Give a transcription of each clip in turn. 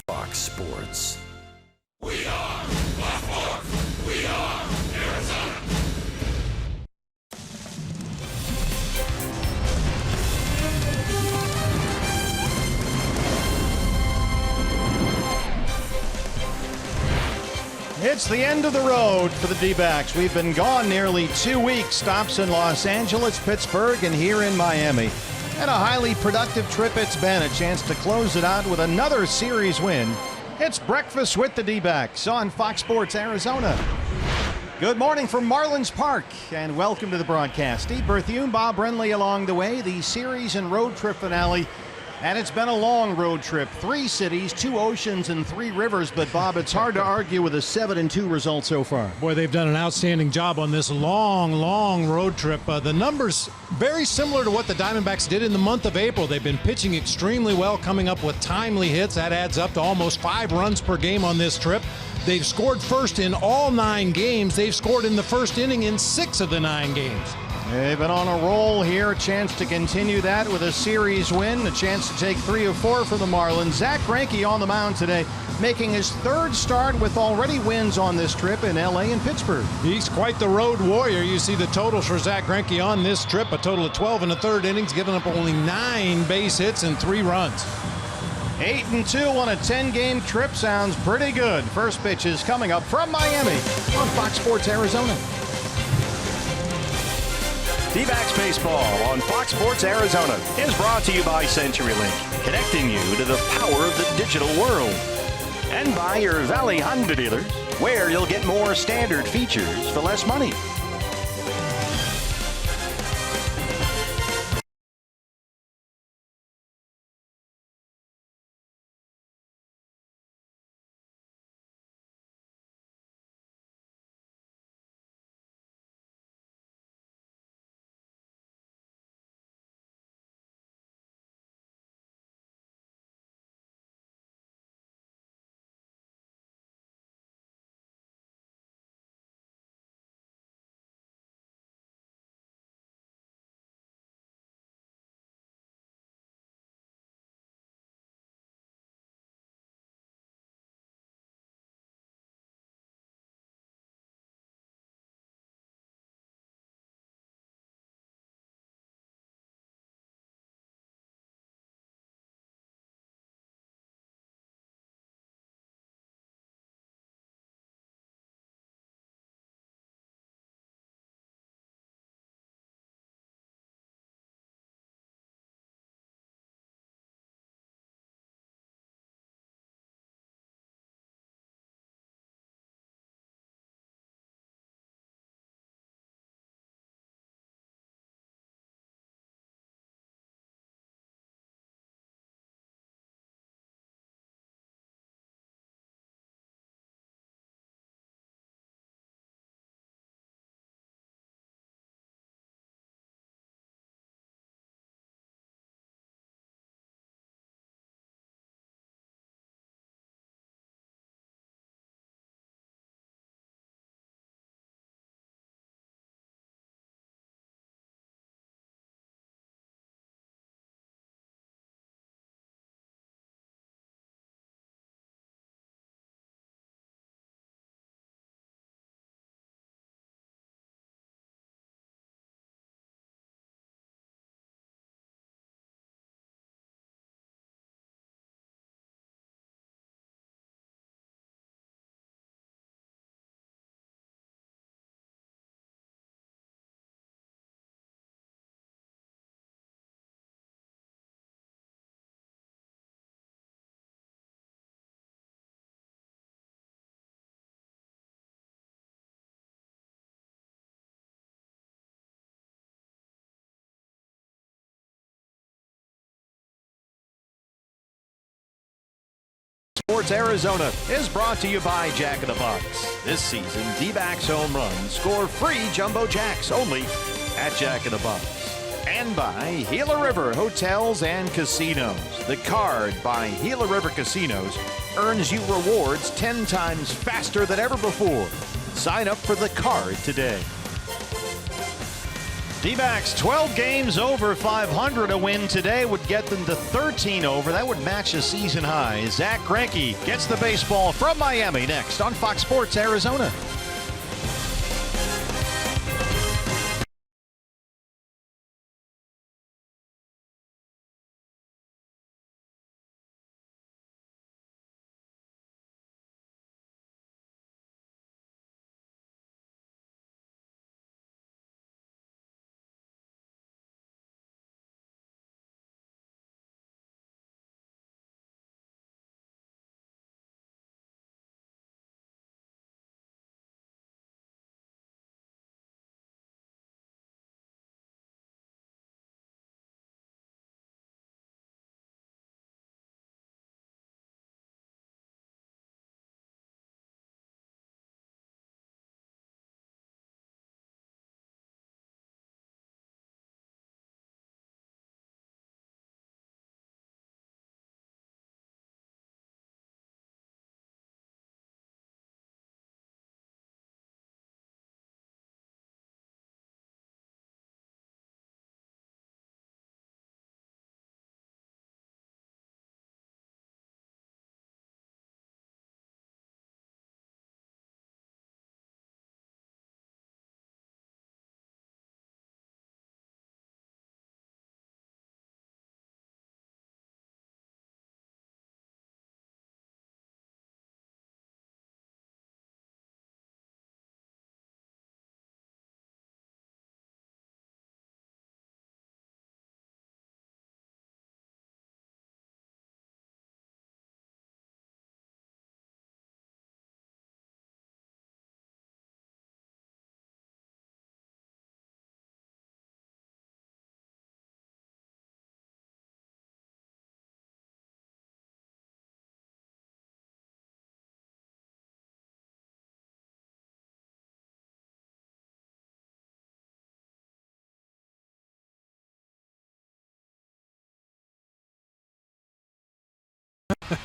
Fox Sports. We are Black Hawks. We are Arizona. It's the end of the road for the D-backs. We've been gone nearly 2 weeks. Stops in Los Angeles, Pittsburgh, and here in Miami. And a highly productive trip it's been. A chance to close it out with another series win. It's Breakfast with the D-backs on Fox Sports Arizona. Good morning from Marlins Park, and welcome to the broadcast. Steve Berthiaume, Bob Brenly along the way. The series and road trip finale. And it's been a long road trip. 3 cities, 2 oceans, and 3 rivers. But, Bob, it's hard to argue with a 7-2 result so far. Boy, they've done an outstanding job on this long road trip. The numbers very similar to what the Diamondbacks did in the month of April. They've been pitching extremely well, coming up with timely hits. That adds up to almost 5 runs per game on this trip. They've scored first in all 9 games. They've scored in the first inning in 6 of the 9 games. They've been on a roll here. A chance to continue that with a series win. A chance to take 3 of 4 for the Marlins. Zack Greinke on the mound today, making his 3rd start with already wins on this trip in L.A. and Pittsburgh. He's quite the road warrior. You see the totals for Zack Greinke on this trip. A total of 12 1/3 innings, giving up only 9 base hits and 3 runs. 8-2 on a 10-game trip sounds pretty good. First pitch is coming up from Miami on Fox Sports Arizona. D-backs baseball on Fox Sports Arizona is brought to you by CenturyLink, connecting you to the power of the digital world. And by your Valley Honda dealers, where you'll get more standard features for less money. Sports Arizona is brought to you by Jack in the Box. This season, D-backs home runs score free Jumbo Jacks only at Jack in the Box. And by Gila River Hotels and Casinos. The card by Gila River Casinos earns you rewards 10 times faster than ever before. Sign up for the card today. D-backs 12 games over 500. A win today would get them to 13 over. That would match a season high. Zach Greinke gets the baseball from Miami next on Fox Sports Arizona.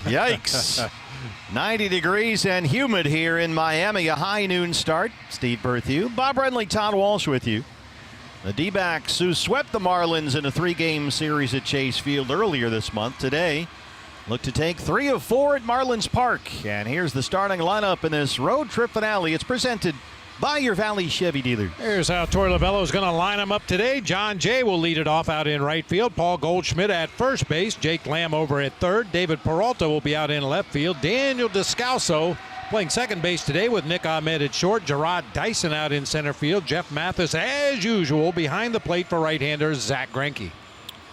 Yikes. 90 degrees and humid here in Miami. A high noon start. Steve Berthew, Bob Renly, Todd Walsh with you. The D-backs, who swept the Marlins in a 3-game series at Chase Field earlier this month, today look to take 3 of 4 at Marlins Park. And here's the starting lineup in this road trip finale. It's presented by your Valley Chevy dealer. Here's how Torey Lovullo is going to line them up today. John Jay will lead it off out in right field. Paul Goldschmidt at first base. Jake Lamb over at third. David Peralta will be out in left field. Daniel Descalso playing second base today with Nick Ahmed at short. Gerard Dyson out in center field. Jeff Mathis, as usual, behind the plate for right-hander Zach Greinke.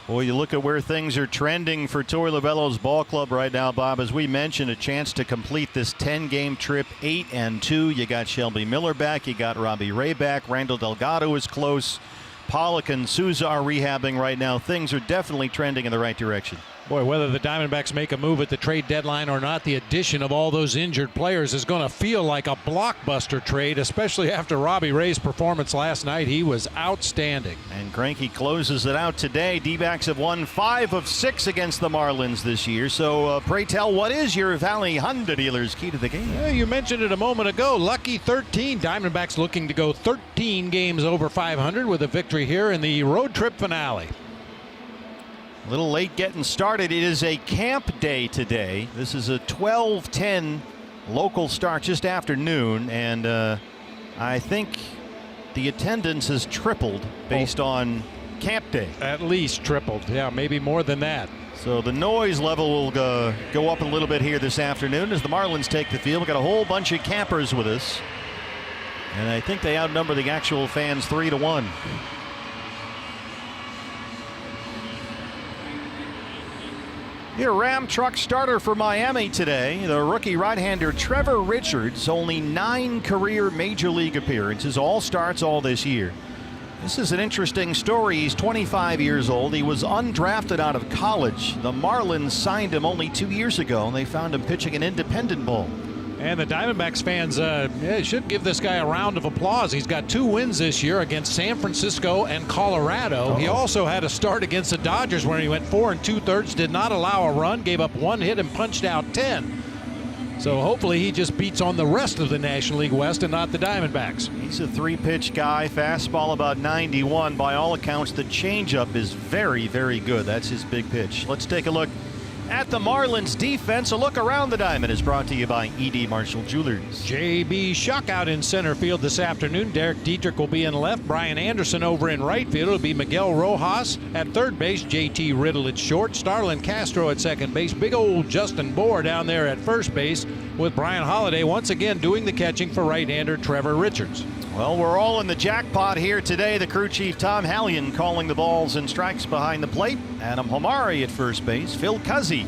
Well, you look at where things are trending for Torey Lovullo's ball club right now, Bob. As we mentioned, a chance to complete this 10-game trip 8-2. You got Shelby Miller back. You got Robbie Ray back. Randall Delgado is close. Pollock and Souza are rehabbing right now. Things are definitely trending in the right direction. Boy, whether the Diamondbacks make a move at the trade deadline or not, the addition of all those injured players is going to feel like a blockbuster trade, especially after Robbie Ray's performance last night. He was outstanding. And Greinke closes it out today. D-backs have won 5 of 6 against the Marlins this year. So pray tell, what is your Valley Honda dealer's key to the game? Yeah, you mentioned it a moment ago. Lucky 13. Diamondbacks looking to go 13 games over 500 with a victory here in the road trip finale. A little late getting started. It is a camp day today. This is a 12:10 local start just after noon, and I think the attendance has tripled based on camp day. At least tripled. Yeah, maybe more than that. So the noise level will go up a little bit here this afternoon as the Marlins take the field. We've got a whole bunch of campers with us, and I think they outnumber the actual fans 3-1. Your Ram truck starter for Miami today, the rookie right-hander Trevor Richards. Only 9 career major league appearances, all starts all this year. This is an interesting story. He's 25 years old. He was undrafted out of college. The Marlins signed him only 2 years ago, and they found him pitching an independent ball. And the Diamondbacks fans should give this guy a round of applause. He's got 2 wins this year against San Francisco and Colorado. He also had a start against the Dodgers where he went 4 2/3, did not allow a run, gave up 1 hit and punched out 10. So hopefully he just beats on the rest of the National League West and not the Diamondbacks. He's a 3-pitch guy. Fastball about 91. By all accounts, the changeup is very, very good. That's his big pitch. Let's take a look at the Marlins defense. A look around the diamond is brought to you by E.D. Marshall Jewelers. J.B. Shuck out in center field this afternoon. Derek Dietrich will be in left. Brian Anderson over in right field. It'll be Miguel Rojas at third base. J.T. Riddle at short. Starlin Castro at second base. Big old Justin Bohr down there at first base with Brian Holliday once again doing the catching for right-hander Trevor Richards. Well, we're all in the jackpot here today. The crew chief Tom Hallion calling the balls and strikes behind the plate. Adam Homari at first base. Phil Cuzzy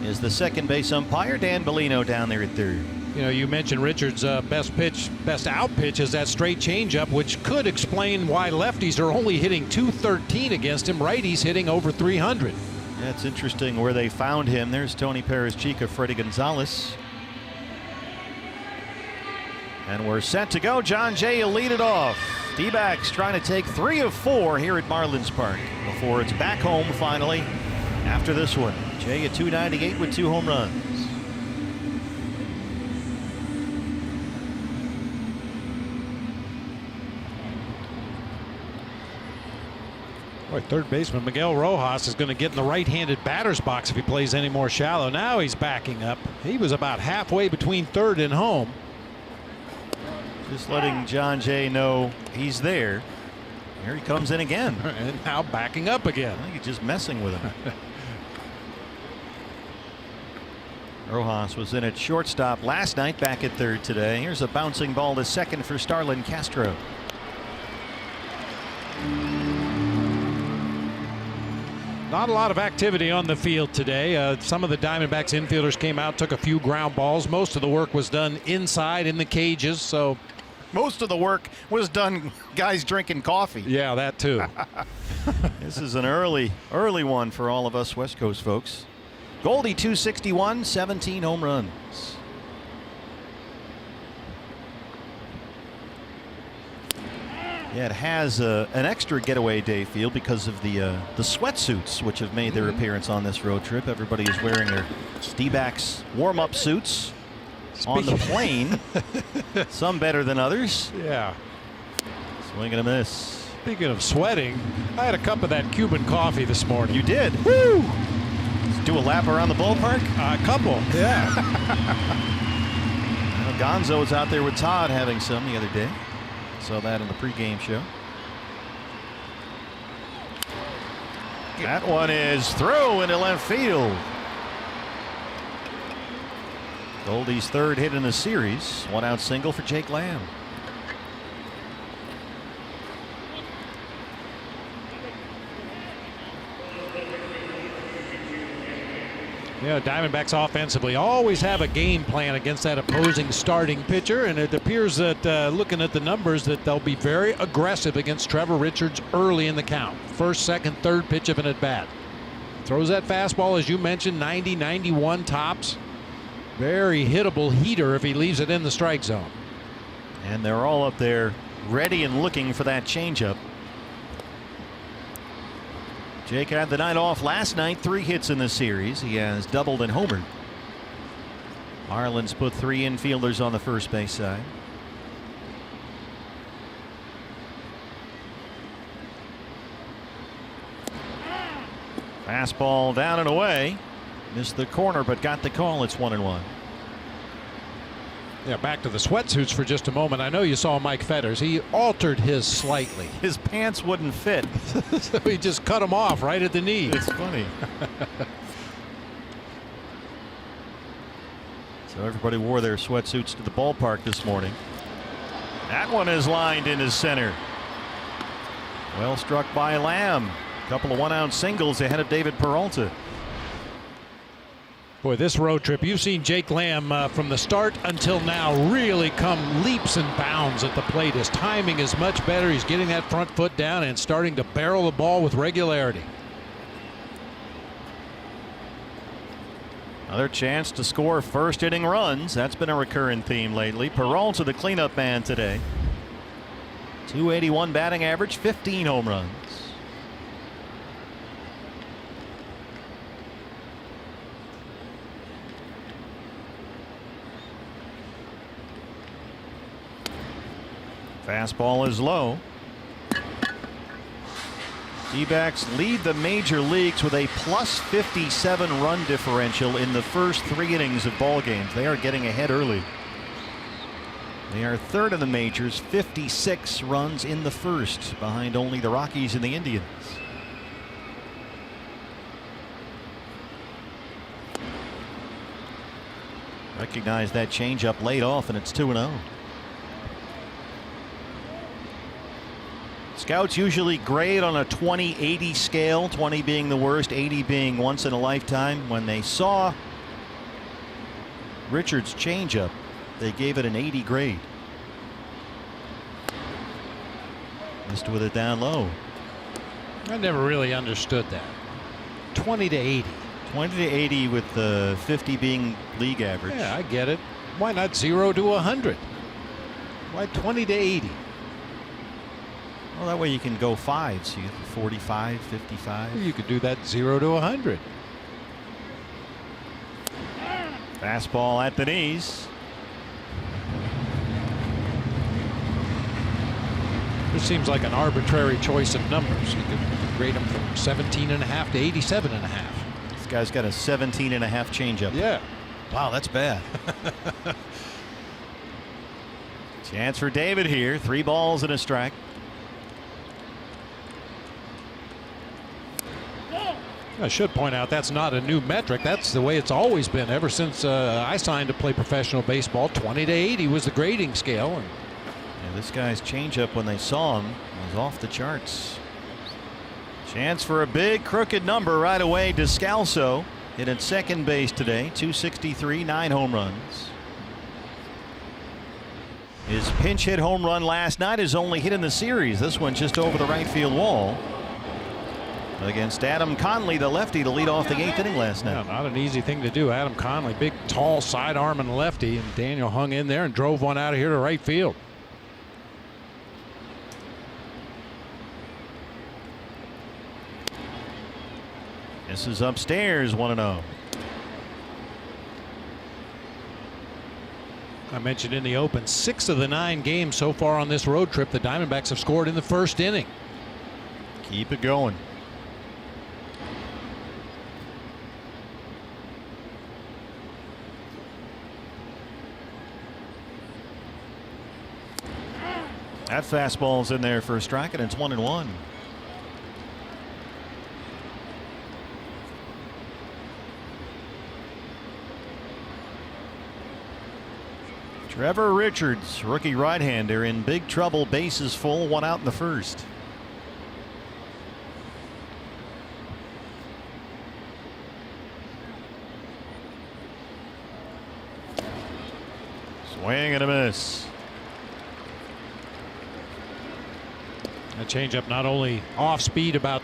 is the second base umpire. Dan Bellino down there at third. You know, you mentioned Richards' best out pitch is that straight changeup, which could explain why lefties are only hitting .213 against him. Righties hitting over 300. Yeah, it's interesting where they found him. There's Tony Perez-Chica, Freddie Gonzalez. And we're set to go. John Jay will lead it off. D-backs trying to take 3 of 4 here at Marlins Park before it's back home finally after this one. Jay at .298 with 2 home runs. Boy, third baseman Miguel Rojas is going to get in the right-handed batter's box if he plays any more shallow. Now he's backing up. He was about halfway between third and home. Just letting John Jay know he's there. Here he comes in again. And now backing up again. I think he's just messing with him. Rojas was in at shortstop last night, back at third today. Here's a bouncing ball to second for Starlin Castro. Not a lot of activity on the field today. Some of the Diamondbacks infielders came out, took a few ground balls. Most of the work was done inside in the cages. So most of the work was done guys drinking coffee. Yeah, that too. This is an early one for all of us West Coast folks. Goldie 261, 17 home runs. Yeah, it has an extra getaway day feel because of the sweatsuits which have made their appearance on this road trip. Everybody is wearing their D-backs warm-up suits on the plane. Some better than others. Yeah. Swing and a miss. Speaking of sweating, I had a cup of that Cuban coffee this morning. You did? Woo! Let's do a lap around the ballpark? A couple, yeah. Well, Gonzo was out there with Todd having some the other day. Saw that in the pregame show. That one is through into left field. Goldie's third hit in the series. 1-out single for Jake Lamb. Yeah, Diamondbacks offensively always have a game plan against that opposing starting pitcher, and it appears that looking at the numbers that they'll be very aggressive against Trevor Richards early in the count. First, second, third pitch of an at-bat. Throws that fastball, as you mentioned, 90, 91 tops. Very hittable heater if he leaves it in the strike zone. And they're all up there ready and looking for that changeup. Jake had the night off last night, 3 hits in the series. He has doubled and homered. Marlins put 3 infielders on the first base side. Fastball down and away. Missed the corner, but got the call. It's 1-1. Yeah, back to the sweatsuits for just a moment. I know you saw Mike Fetters. He altered his slightly. His pants wouldn't fit. So he just cut them off right at the knee. It's funny. So everybody wore their sweatsuits to the ballpark this morning. That one is lined into center. Well struck by Lamb. A couple of 1-out singles ahead of David Peralta. Boy, this road trip, you've seen Jake Lamb from the start until now really come leaps and bounds at the plate. His timing is much better. He's getting that front foot down and starting to barrel the ball with regularity. Another chance to score first inning runs. That's been a recurring theme lately. Peralta, the cleanup man today. 281 batting average, 15 home runs. Fastball is low. D-backs lead the major leagues with a plus 57 run differential in the first 3 innings of ball games. They are getting ahead early. They are third in the majors, 56 runs in the first, behind only the Rockies and the Indians. Recognize that changeup laid off, and it's 2-0. Scouts usually grade on a 20-80 scale, 20 being the worst, 80 being once in a lifetime. When they saw Richards' changeup, they gave it an 80 grade. Missed with it down low. I never really understood that. 20 to 80. 20 to 80 with the 50 being league average. Yeah, I get it. Why not 0 to 100? Why 20 to 80? Well, that way you can go 5s. So you get 45, 55. You could do that 0 to 100. Fastball at the knees. This seems like an arbitrary choice of numbers. You could grade them from 17.5 to 87.5. This guy's got a 17.5 changeup. Yeah. Wow, that's bad. Chance for David here. 3 balls and a strike. I should point out that's not a new metric. That's the way it's always been ever since I signed to play professional baseball. 20 to 80 was the grading scale. And this guy's changeup, when they saw him, was off the charts. Chance for a big crooked number right away. Descalso hit at second base today. 263, 9 home runs. His pinch hit home run last night is only hit in the series. This one just over the right field wall. Against Adam Conley, the lefty, to lead off the 8th inning last night. Yeah, not an easy thing to do. Adam Conley, big, tall, side-arming lefty, and Daniel hung in there and drove one out of here to right field. This is upstairs, 1-0. I mentioned in the open, 6 of the 9 games so far on this road trip, the Diamondbacks have scored in the first inning. Keep it going. That fastball's in there for a strike, and it's 1-1. Trevor Richards, rookie right-hander, in big trouble. Bases full, 1 out in the first. Swing and a miss. A changeup not only off speed, about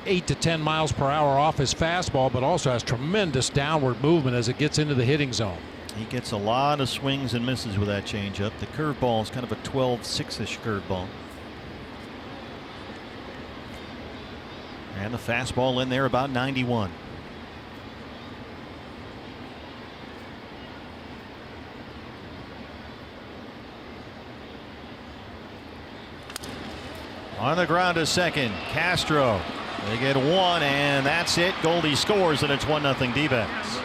8 to 10 miles per hour off his fastball, but also has tremendous downward movement as it gets into the hitting zone. He gets a lot of swings and misses with that changeup. The curveball is kind of a 12-6-ish curveball. And the fastball in there about 91. On the ground to second, Castro. They get 1, and that's it. Goldie scores, and it's 1-0 D-backs.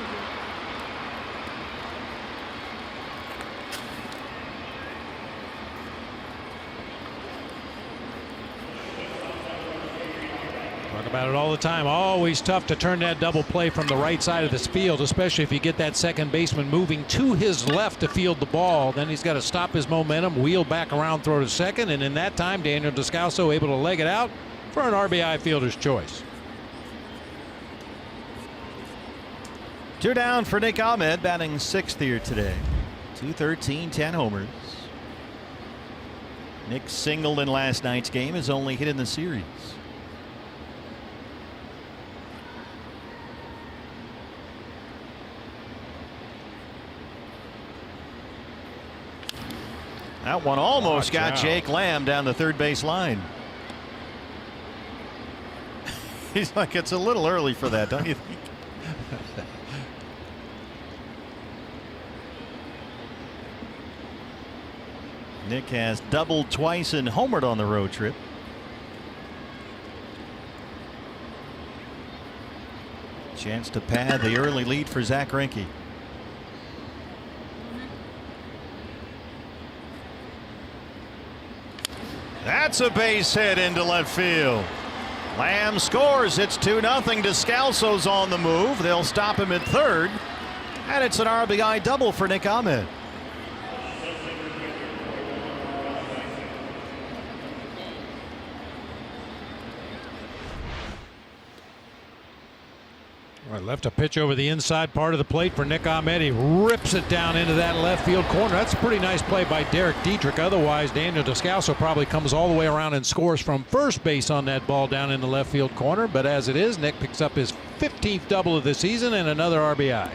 Talk about it all the time. Always tough to turn that double play from the right side of this field, especially if you get that second baseman moving to his left to field the ball. Then he's got to stop his momentum, wheel back around, throw to second, and in that time, Daniel Descalso able to leg it out for an RBI fielder's choice. 2 down for Nick Ahmed, batting 6th here today. 213, 10 homers. Nick singled in last night's game, his only hit in the series. That one almost got Jake Lamb down the third base line. He's like, it's a little early for that, don't you think? Nick has doubled twice and homered on the road trip. Chance to pad the early lead for Zach Greinke. That's a base hit into left field. Lamb scores. It's 2-0. Descalso's on the move. They'll stop him at third. And it's an RBI double for Nick Ahmed. Right, left a pitch over the inside part of the plate for Nick Ahmed. He rips it down into that left field corner. That's a pretty nice play by Derek Dietrich. Otherwise, Daniel Descalso probably comes all the way around and scores from first base on that ball down in the left field corner. But as it is, Nick picks up his 15th double of the season and another RBI.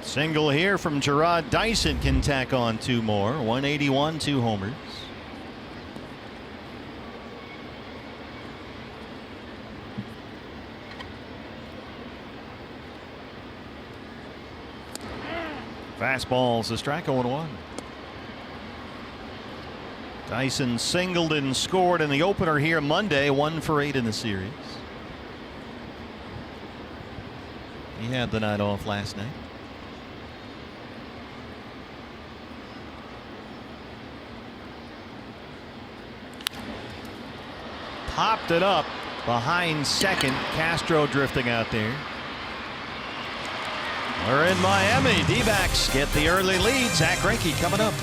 Single here from Gerard Dyson can tack on 2 more. 181, 2 homers. Fastball's a strike, 0-1. Dyson singled and scored in the opener here Monday, 1 for 8 in the series. He had the night off last night. Popped it up behind second. Castro drifting out there. We're in Miami. D-backs get the early lead. Zach Greinke coming up.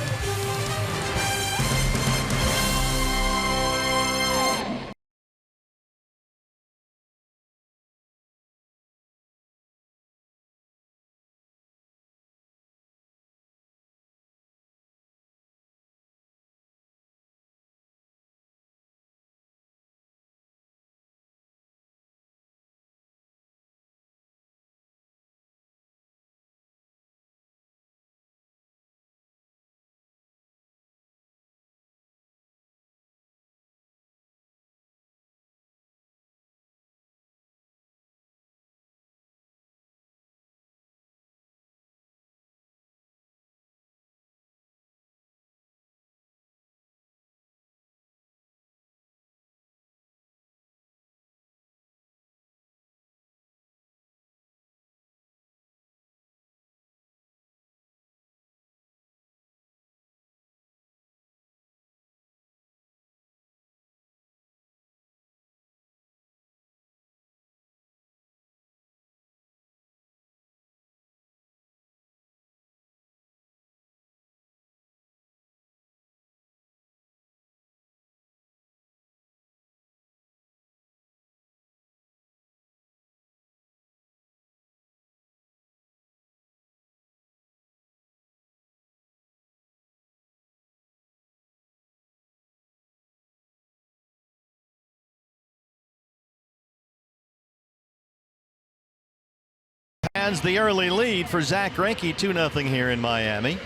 Has the early lead for Zach Greinke, 2-0 here in Miami.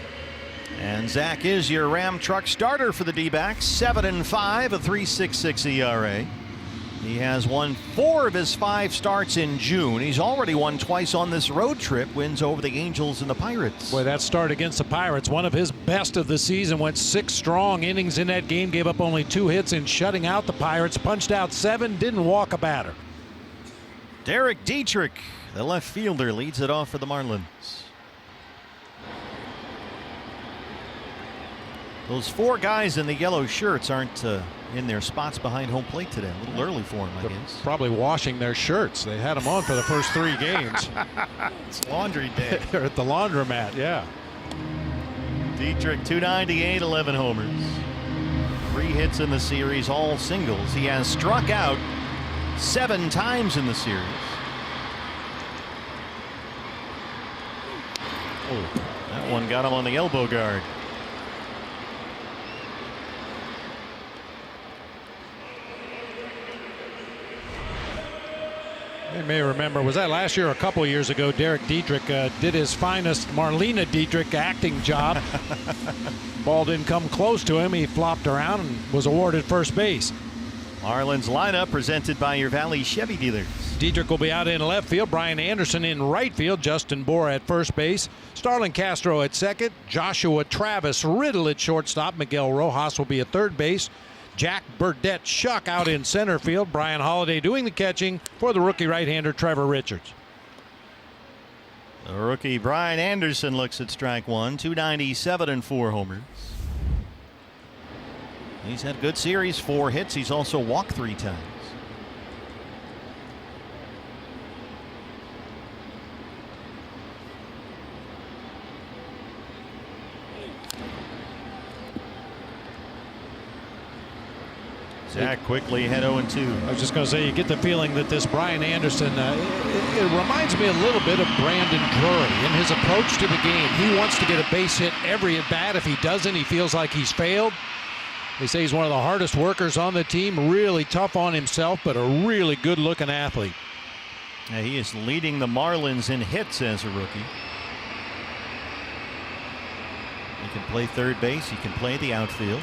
And Zach is your Ram truck starter for the D-backs. 7-5, a 3.66 ERA. He has won 4 of his 5 starts in June. He's already won twice on this road trip. Wins over the Angels and the Pirates. Boy, that start against the Pirates, one of his best of the season. Went 6 strong innings in that game. Gave up only 2 hits in shutting out the Pirates. Punched out 7. Didn't walk a batter. Derek Dietrich, the left fielder, leads it off for the Marlins. Those 4 guys in the yellow shirts aren't in their spots behind home plate today. A little early for them, I guess. Probably washing their shirts. They had them on for the first 3 games. It's laundry day. They're at the laundromat, yeah. Dietrich, 298, 11 homers. 3 hits in the series, all singles. He has struck out 7 times in the series. Oh, that one got him on the elbow guard. You may remember, was that last year or a couple years ago, Derek Dietrich did his finest Marlena Dietrich acting job. Ball didn't come close to him. He flopped around and was awarded first base. Marlins lineup presented by your Valley Chevy dealers. Dietrich will be out in left field. Brian Anderson in right field. Justin Bohr at first base. Starlin Castro at second. Joshua Travis Riddle at shortstop. Miguel Rojas will be at third base. Jack Burdette Shuck out in center field. Brian Holiday doing the catching for the rookie right-hander Trevor Richards. The rookie Brian Anderson looks at strike one. 297 and 4 homers. He's had a good series, 4 hits. He's also walked 3 times. Zach quickly ahead 0-2. I was just going to say, you get the feeling that this Brian Anderson, it reminds me a little bit of Brandon Drury in his approach to the game. He wants to get a base hit every at bat. If he doesn't, he feels like he's failed. They say he's one of the hardest workers on the team, really tough on himself, but a really good-looking athlete. Yeah, he is leading the Marlins in hits as a rookie. He can play third base. He can play the outfield.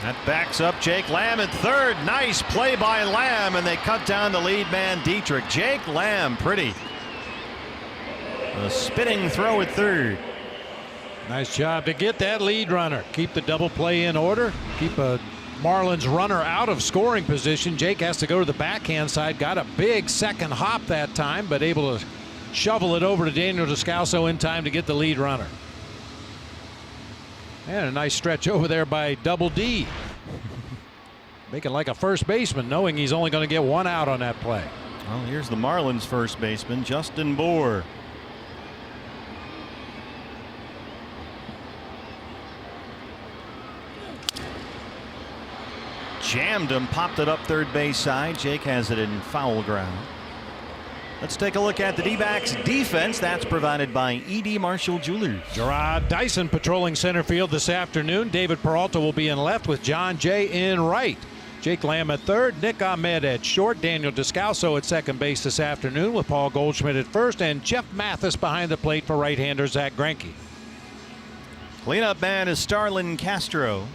That backs up Jake Lamb at third. Nice play by Lamb, and they cut down the lead man Dietrich. Jake Lamb, pretty. A spinning throw at third. Nice job to get that lead runner. Keep the double play in order. Keep a Marlins runner out of scoring position. Jake has to go to the backhand side. Got a big second hop that time, but able to shovel it over to Daniel Descalso in time to get the lead runner. And a nice stretch over there by Double D. Making like a first baseman, knowing he's only going to get 1 out on that play. Well, here's the Marlins first baseman, Justin Bohr. Jammed him, popped it up third base side. Jake has it in foul ground. Let's take a look at the D-backs defense. That's provided by E.D. Marshall Jewelers. Gerard Dyson patrolling center field this afternoon. David Peralta will be in left with John Jay in right. Jake Lamb at third. Nick Ahmed at short. Daniel Descalso at second base this afternoon with Paul Goldschmidt at first. And Jeff Mathis behind the plate for right-hander Zach Greinke. Cleanup man is Starlin Castro.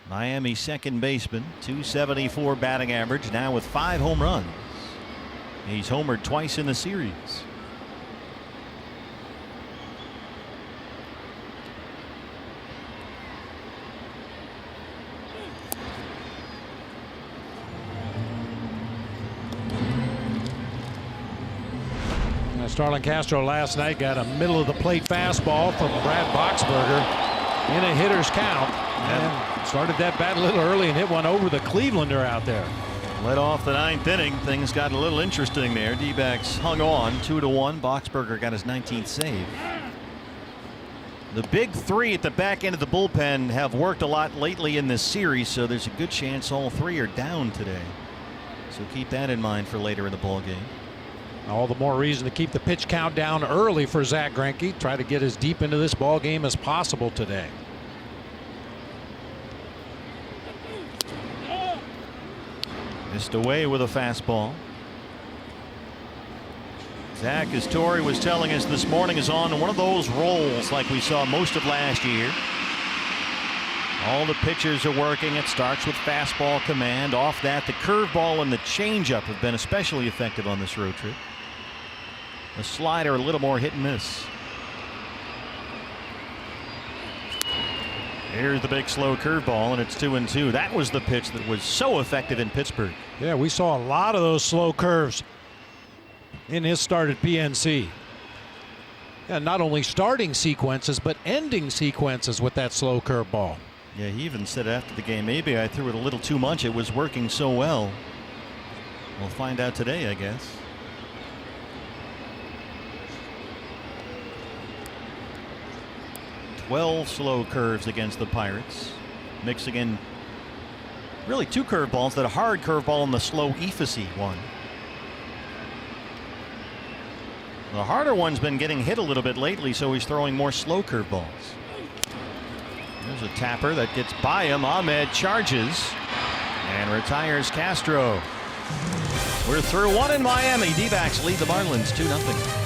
Miami second baseman. .274 batting average. Now with 5 home runs. He's homered twice in the series. Starlin Castro last night got a middle of the plate fastball from Brad Boxberger in a hitter's count. And started that bat a little early and hit one over the Clevelander out there. Led off the 9th inning. Things got a little interesting there. D-backs hung on 2-1. Boxberger got his 19th save. The big 3 at the back end of the bullpen have worked a lot lately in this series, so there's a good chance all 3 are down today. So keep that in mind for later in the ball game. All the more reason to keep the pitch count down early for Zach Greinke. Try to get as deep into this ball game as possible today. Missed away with a fastball. Zach, as Torrey was telling us this morning, is on one of those rolls like we saw most of last year. All the pitchers are working. It starts with fastball command. Off that, the curveball and the changeup have been especially effective on this road trip. The slider a little more hit and miss. Here's the big slow curveball, and it's 2-2. That was the pitch that was so effective in Pittsburgh. Yeah, we saw a lot of those slow curves in his start at PNC. And not only starting sequences, but ending sequences with that slow curveball. Yeah, he even said after the game, maybe I threw it a little too much. It was working so well. We'll find out today, I guess. Well, slow curves against the Pirates. Mixing in really 2 curveballs, that hard curveball and the slow Efficy one. The harder one's been getting hit a little bit lately, so he's throwing more slow curveballs. There's a tapper that gets by him. Ahmed charges and retires Castro. We're through 1 in Miami. D-backs lead the Marlins 2-0.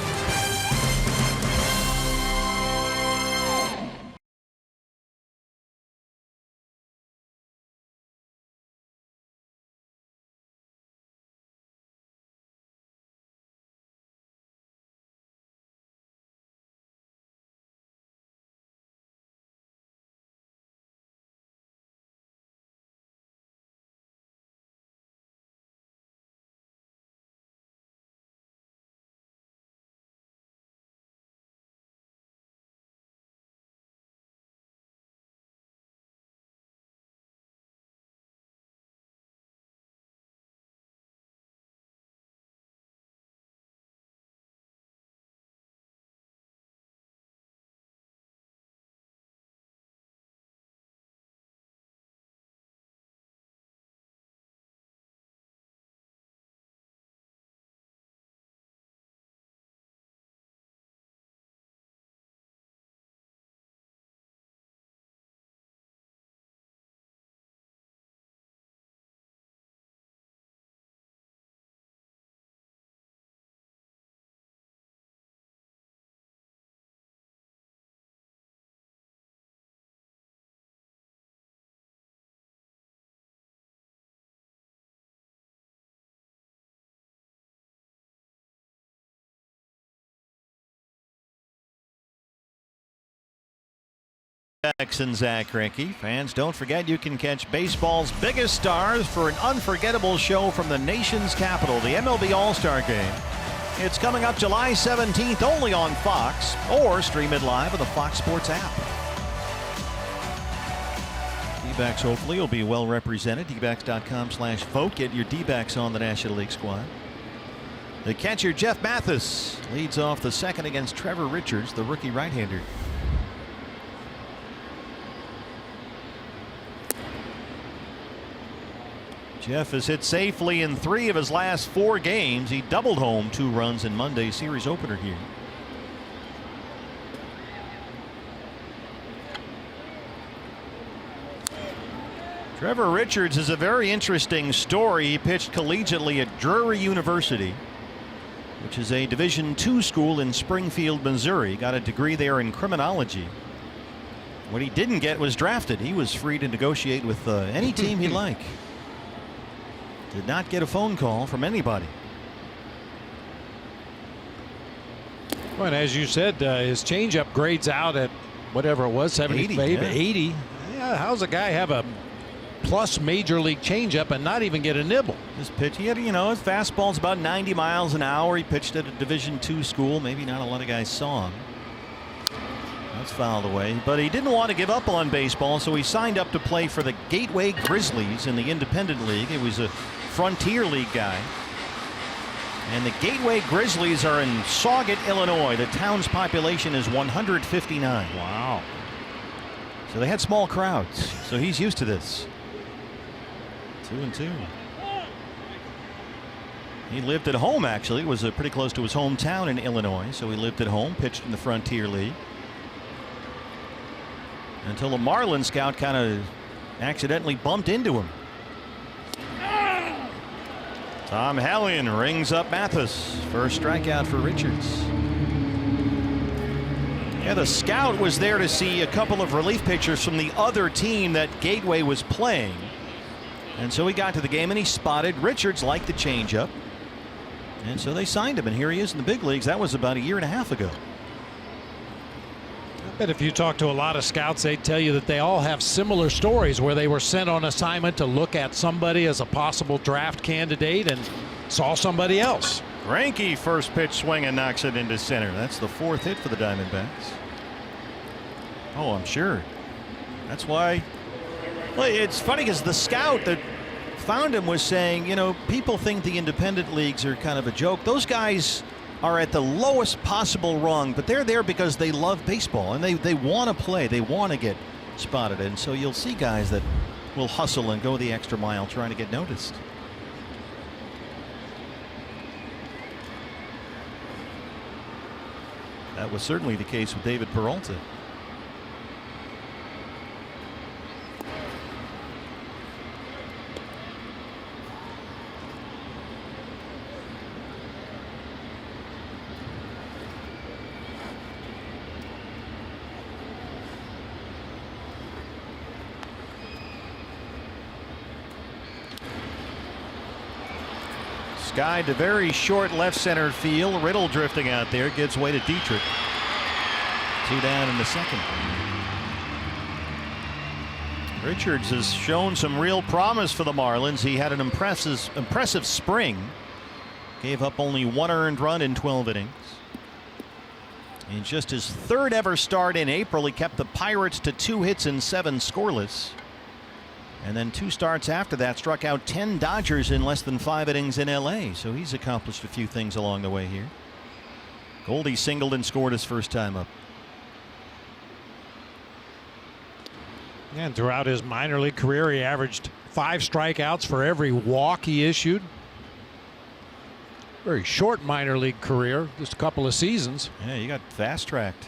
And Zach Greinke. Fans, don't forget you can catch baseball's biggest stars for an unforgettable show from the nation's capital, the MLB All-Star Game. It's coming up July 17th only on Fox, or stream it live on the Fox Sports app. D-backs hopefully will be well represented. D-backs.com/vote. Get your D-backs on the National League squad. The catcher, Jeff Mathis, leads off the second against Trevor Richards, the rookie right-hander. Jeff has hit safely in 3 of his last 4 games. He doubled home 2 runs in Monday's series opener here. Trevor Richards is a very interesting story. He pitched collegiately at Drury University, which is a Division II school in Springfield, Missouri. Got a degree there in criminology. What he didn't get was drafted. He was free to negotiate with any team he'd like. Did not get a phone call from anybody. Well, as you said, his changeup grades out at whatever it was, 75, 80. Yeah, how's a guy have a plus major league changeup and not even get a nibble? This pitch, he had, his fastball's about 90 miles an hour. He pitched at a Division II school. Maybe not a lot of guys saw him. That's fouled away, but he didn't want to give up on baseball, so he signed up to play for the Gateway Grizzlies in the Independent League. He was a Frontier League guy. And the Gateway Grizzlies are in Sauget, Illinois. The town's population is 159. Wow. So they had small crowds, so he's used to this. 2-2. He lived at home, actually. It was pretty close to his hometown in Illinois, so he lived at home, pitched in the Frontier League. Until a Marlin scout kind of accidentally bumped into him. Tom Hallion rings up Mathis. First strikeout for Richards. Yeah, the scout was there to see a couple of relief pitchers from the other team that Gateway was playing. And so he got to the game and he spotted Richards liked the changeup. And so they signed him, and here he is in the big leagues. That was about a year and a half ago. But if you talk to a lot of scouts, they tell you that they all have similar stories where they were sent on assignment to look at somebody as a possible draft candidate and saw somebody else. Greinke first pitch swing and knocks it into center. That's the 4th hit for the Diamondbacks. Oh, I'm sure. That's why. Well, it's funny because the scout that found him was saying, people think the independent leagues are kind of a joke. Those guys are at the lowest possible rung, but they're there because they love baseball and they want to play. They want to get spotted. And so you'll see guys that will hustle and go the extra mile trying to get noticed. That was certainly the case with David Peralta. Guy to very short left center field. Riddle drifting out there, gives way to Dietrich. 2 down in the second. Richards has shown some real promise for the Marlins. He had an impressive spring. Gave up only 1 earned run in 12 innings. In just his 3rd ever start in April, he kept the Pirates to 2 hits and 7 scoreless. And then 2 starts after that, struck out 10 Dodgers in less than 5 innings in LA. So he's accomplished a few things along the way here. Goldie singled and scored his first time up. And throughout his minor league career, he averaged 5 strikeouts for every walk he issued. Very short minor league career, just a couple of seasons. Yeah, you got fast tracked.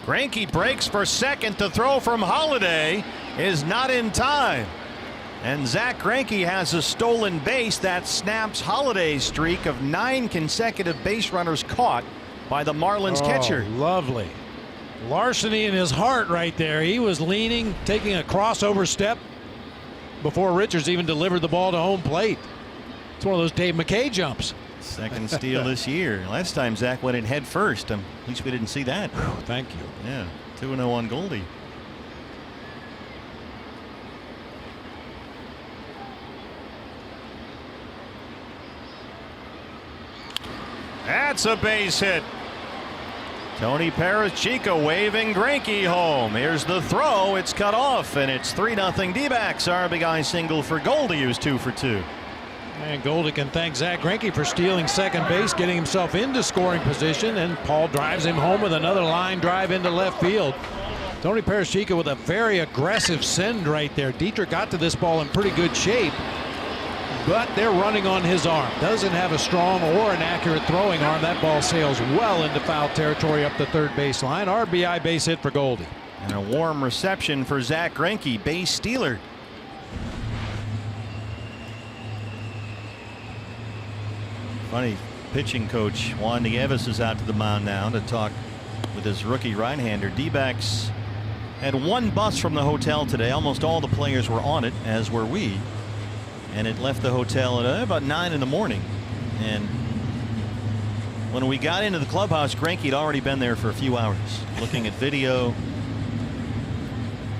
Greinke breaks for second. To throw from Holiday is not in time. And Zach Greinke has a stolen base that snaps Holiday's streak of 9 consecutive base runners caught by the Marlins catcher. Lovely. Larceny in his heart right there. He was leaning, taking a crossover step before Richards even delivered the ball to home plate. It's one of those Dave McKay jumps. Second steal this year. Last time Zach went in head first. At least we didn't see that. Thank you. Yeah, 2-0 on Goldie. That's a base hit. Tony Perez-Chico waving Greinke home. Here's the throw. It's cut off, and it's 3-0 D-backs. RBI single for Goldie, who's 2 for 2. And Goldie can thank Zach Greinke for stealing second base, getting himself into scoring position, and Paul drives him home with another line drive into left field. Tony Perez-Chico with a very aggressive send right there. Dietrich got to this ball in pretty good shape, but they're running on his arm. Doesn't have a strong or an accurate throwing arm. That ball sails well into foul territory up the third baseline. RBI base hit for Goldie. And a warm reception for Zach Greinke, base stealer. Funny, pitching coach Juan Nieves is out to the mound now to talk with his rookie right-hander. D-backs had one bus from the hotel today. Almost all the players were on it, as were we. And it left the hotel at about 9 in the morning. And when we got into the clubhouse, Greinke had already been there for a few hours, looking at video.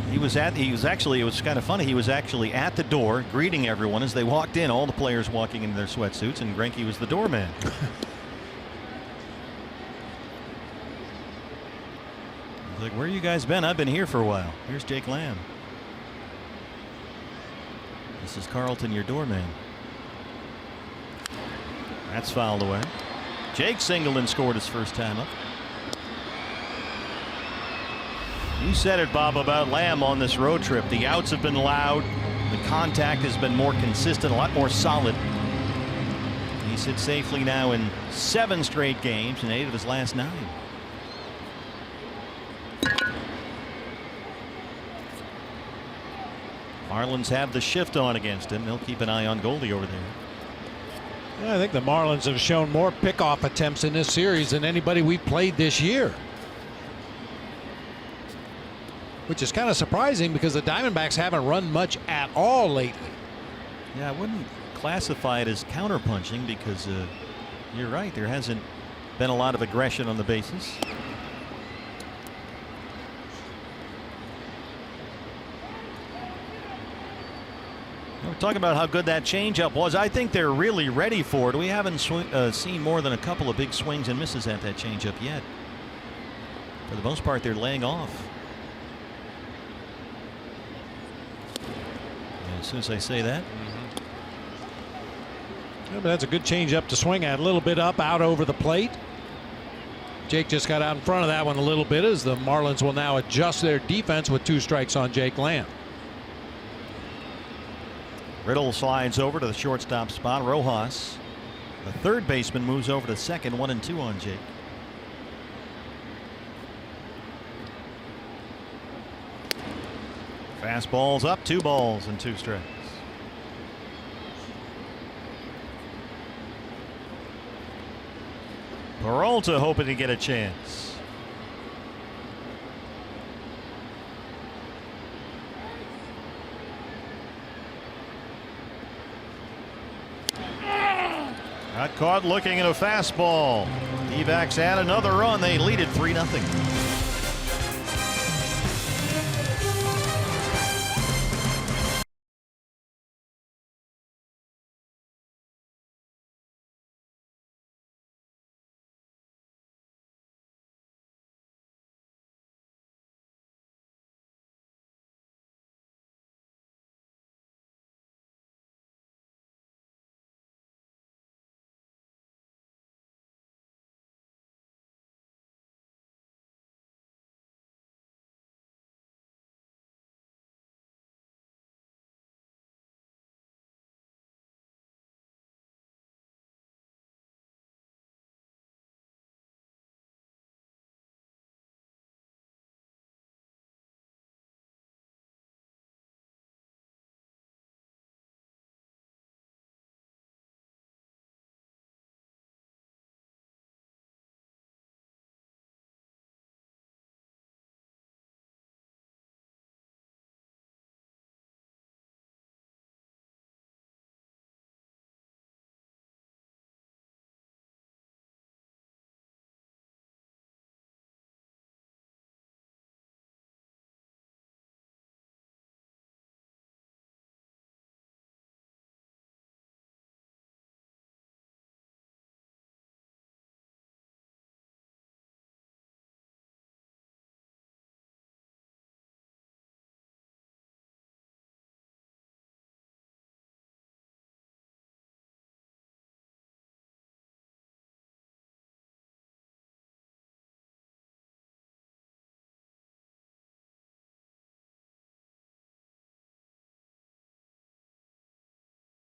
It was kind of funny. He was actually at the door greeting everyone as they walked in, all the players walking in their sweatsuits, and Greinke was the doorman. Like, where you guys been? I've been here for a while. Here's Jake Lamb. This is Carlton, your doorman. That's fouled away. Jake singled and scored his first time up. You said it, Bob, about Lamb on this road trip. The outs have been loud. The contact has been more consistent, a lot more solid. He sits safely now in 7 straight games and 8 of his last 9. Marlins have the shift on against him. They'll keep an eye on Goldie over there. Yeah, I think the Marlins have shown more pickoff attempts in this series than anybody we've played this year, which is kind of surprising because the Diamondbacks haven't run much at all lately. Yeah, I wouldn't classify it as counterpunching because you're right. There hasn't been a lot of aggression on the bases. We're talking about how good that changeup was. I think they're really ready for it. We haven't seen more than a couple of big swings and misses at that changeup yet. For the most part, they're laying off. And as soon as I say that. Yeah, but that's a good changeup to swing at. A little bit up, out over the plate. Jake just got out in front of that one a little bit as the Marlins will now adjust their defense with 2 strikes on Jake Lamb. Riddle slides over to the shortstop spot. Rojas, the third baseman, moves over to second. 1 and 2 on Jake. Fastball's up, 2 balls and 2 strikes. Peralta hoping to get a chance. Got caught looking at a fastball. D-backs add another run. They lead it 3-0.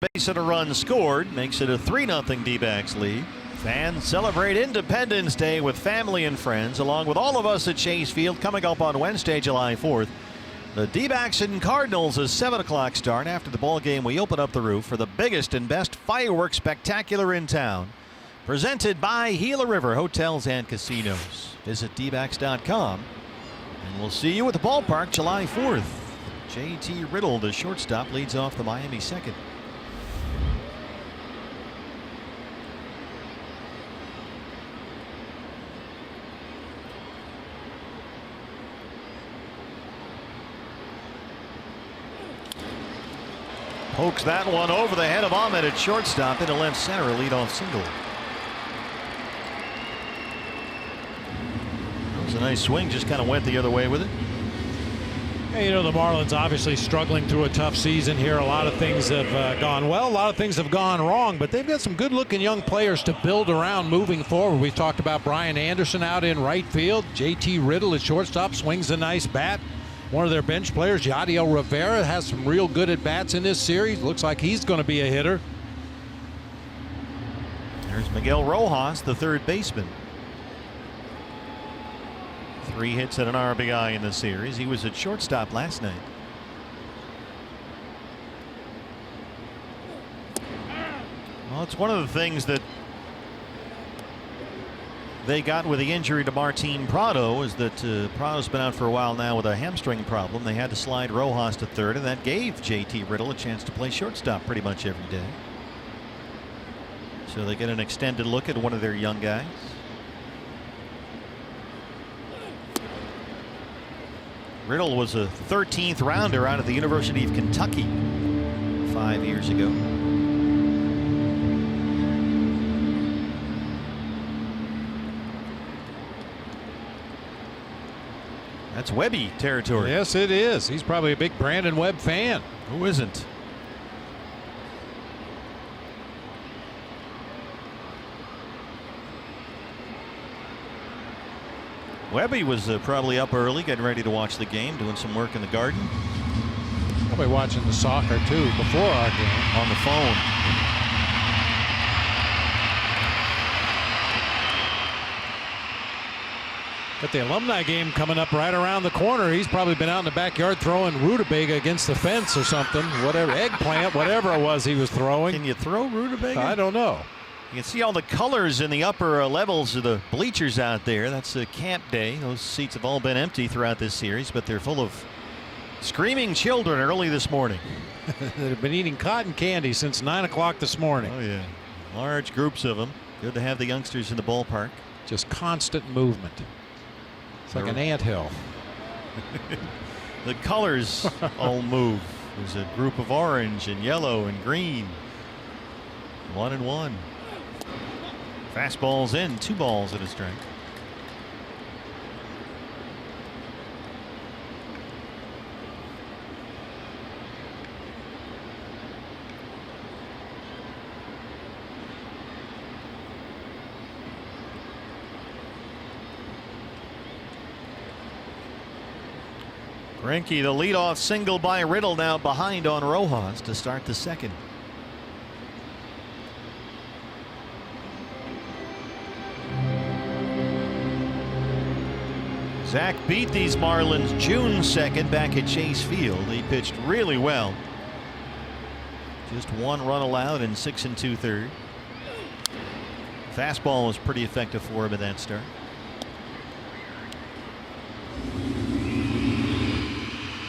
base and a run scored makes it a 3-0 D-backs lead. Fans celebrate Independence Day with family and friends, along with all of us at Chase Field, coming up on Wednesday, July 4th. The D-backs and Cardinals, a 7 o'clock start. After the ball game, we open up the roof for the biggest and best fireworks spectacular in town. Presented by Gila River Hotels and Casinos. Visit dbacks.com, and we'll see you at the ballpark July 4th. J.T. Riddle, the shortstop, leads off the Miami second. Pokes that one over the head of Ahmed at shortstop into left center, a leadoff single. That was a nice swing, just kind of went the other way with it. Hey, you know, the Marlins obviously struggling through a tough season here. A lot of things have gone well, a lot of things have gone wrong, but they've got some good looking young players to build around moving forward. We've talked about Brian Anderson out in right field. J.T. Riddle at shortstop swings a nice bat. One of their bench players, Yadiel Rivera, has some real good at-bats in this series. Looks like he's going to be a hitter. There's Miguel Rojas, the third baseman. 3 hits and an RBI in the series. He was at shortstop last night. Well, it's one of the things that they got with the injury to Martin Prado, is that Prado's been out for a while now with a hamstring problem. They had to slide Rojas to third, and that gave J.T. Riddle a chance to play shortstop pretty much every day. So they get an extended look at one of their young guys. Riddle was a 13th rounder out of the University of Kentucky 5 years ago. That's Webby territory. Yes, it is. He's probably a big Brandon Webb fan. Who isn't? Webby was probably up early, getting ready to watch the game, doing some work in the garden. Probably watching the soccer too before our game. On the phone. Got the alumni game coming up right around the corner. He's probably been out in the backyard throwing rutabaga against the fence or something. Whatever, eggplant, whatever it was he was throwing. Can you throw rutabaga? I don't know. You can see all the colors in the upper levels of the bleachers out there. That's a camp day. Those seats have all been empty throughout this series, but they're full of screaming children early this morning. They've been eating cotton candy since 9 o'clock this morning. Oh, yeah. Large groups of them. Good to have the youngsters in the ballpark. Just constant movement. It's like an anthill. The colors all move. There's a group of orange and yellow and green. 1-1. Fastball's in, 2 balls at a strike. Greinke, the leadoff single by Riddle, now behind on Rojas to start the second. Zach beat these Marlins June 2nd back at Chase Field. He pitched really well. Just 1 run allowed in 6 2/3. Fastball was pretty effective for him in that start.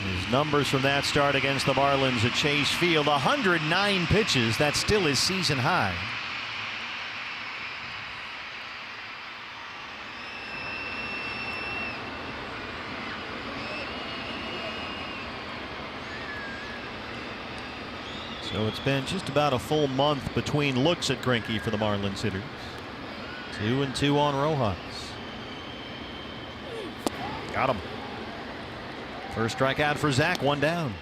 His numbers from that start against the Marlins at Chase Field, 109 pitches. That's still his season high. So it's been just about a full month between looks at Greinke for the Marlins hitters. 2-2 on Rojas. Got him. First strikeout for Zach, 1 down.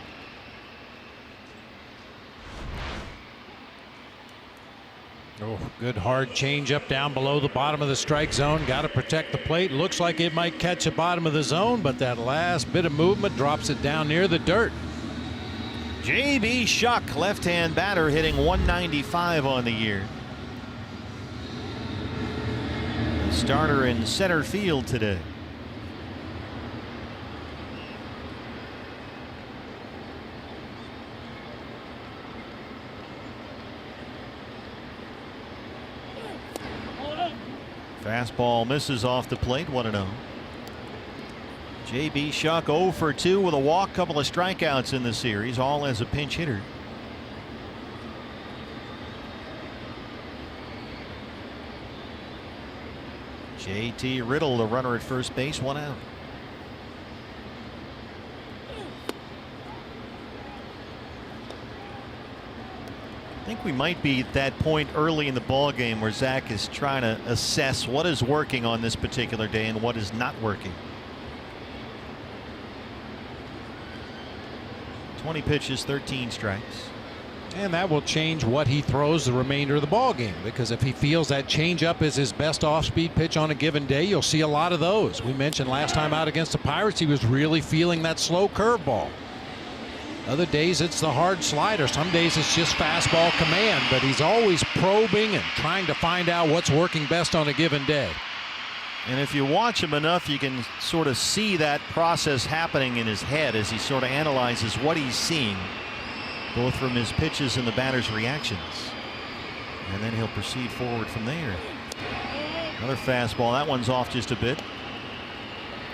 Oh, good hard change up down below the bottom of the strike zone. Got to protect the plate. Looks like it might catch the bottom of the zone, but that last bit of movement drops it down near the dirt. J.B. Shuck, left-hand batter, hitting 195 on the year. The starter in center field today. Fastball misses off the plate, 1-0. J.B. Shuck 0 for 2 with a walk, couple of strikeouts in the series, all as a pinch hitter. J.T. Riddle, the runner at first base, 1 out. I think we might be at that point early in the ball game where Zach is trying to assess what is working on this particular day and what is not working. 20 pitches, 13 strikes. And that will change what he throws the remainder of the ball game, because if he feels that changeup is his best off-speed pitch on a given day, you'll see a lot of those. We mentioned last time out against the Pirates, he was really feeling that slow curveball. Other days it's the hard slider. Some days it's just fastball command, but he's always probing and trying to find out what's working best on a given day. And if you watch him enough, you can sort of see that process happening in his head as he sort of analyzes what he's seeing, both from his pitches and the batter's reactions. And then he'll proceed forward from there. Another fastball. That one's off just a bit.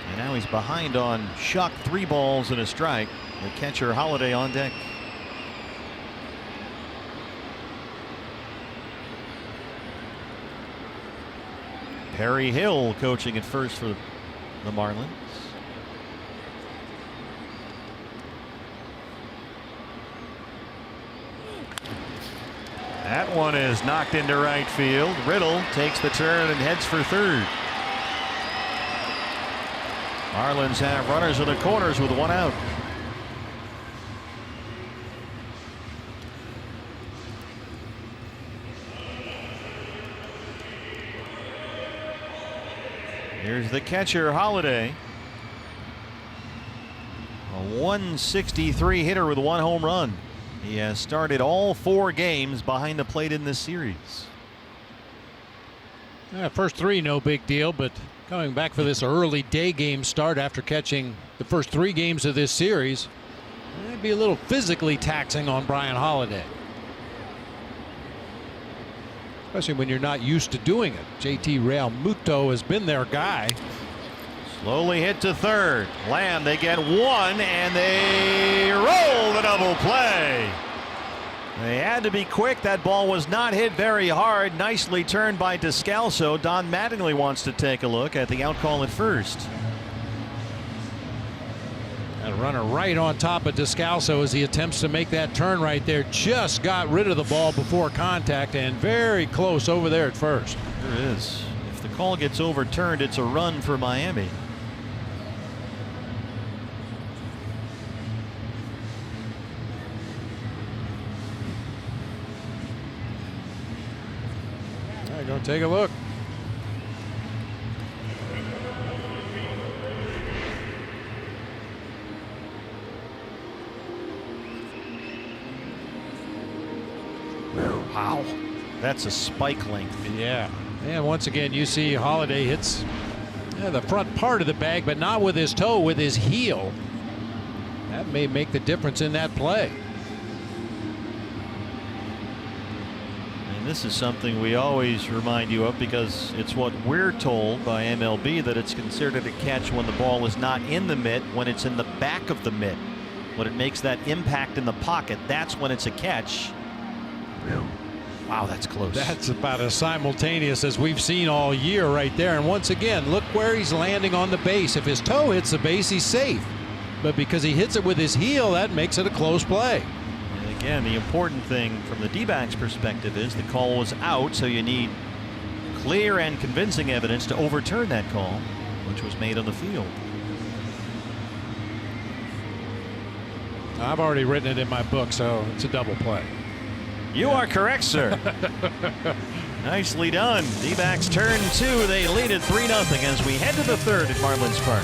And now he's behind on Shuck. 3 balls and a strike. The catcher Holiday on deck. Perry Hill coaching at first for the Marlins. That one is knocked into right field. Riddle takes the turn and heads for third. Marlins have runners in the corners with 1 out. Here's the catcher, Holiday. A 163 hitter with 1 home run. He has started all 4 games behind the plate in this series. First 3, no big deal, but coming back for this early day game start after catching the first 3 games of this series, it'd be a little physically taxing on Brian Holiday. Especially when you're not used to doing it. JT Realmuto has been their guy. Slowly hit to third. Lamb, they get 1 and they roll the double play. They had to be quick. That ball was not hit very hard. Nicely turned by Descalso. Don Mattingly wants to take a look at the out call at first. A runner right on top of Descalso as he attempts to make that turn right there. Just got rid of the ball before contact and very close over there at first. There it is. If the call gets overturned, it's a run for Miami. All right, go take a look. Wow. That's a spike length. Yeah. And once again, you see Holiday hits the front part of the bag, but not with his toe, with his heel. That may make the difference in that play. And this is something we always remind you of because it's what we're told by MLB, that it's considered a catch when the ball is not in the mitt, when it's in the back of the mitt. When it makes that impact in the pocket, that's when it's a catch. Wow, that's close. That's about as simultaneous as we've seen all year right there. And once again, look where he's landing on the base. If his toe hits the base, he's safe. But because he hits it with his heel, that makes it a close play. And again, the important thing from the D-backs perspective is the call was out, so you need clear and convincing evidence to overturn that call, which was made on the field. I've already written it in my book, so it's a double play. You are correct, sir. Nicely done. D-backs turn 2. They lead it 3-0 as we head to the third at Marlins Park.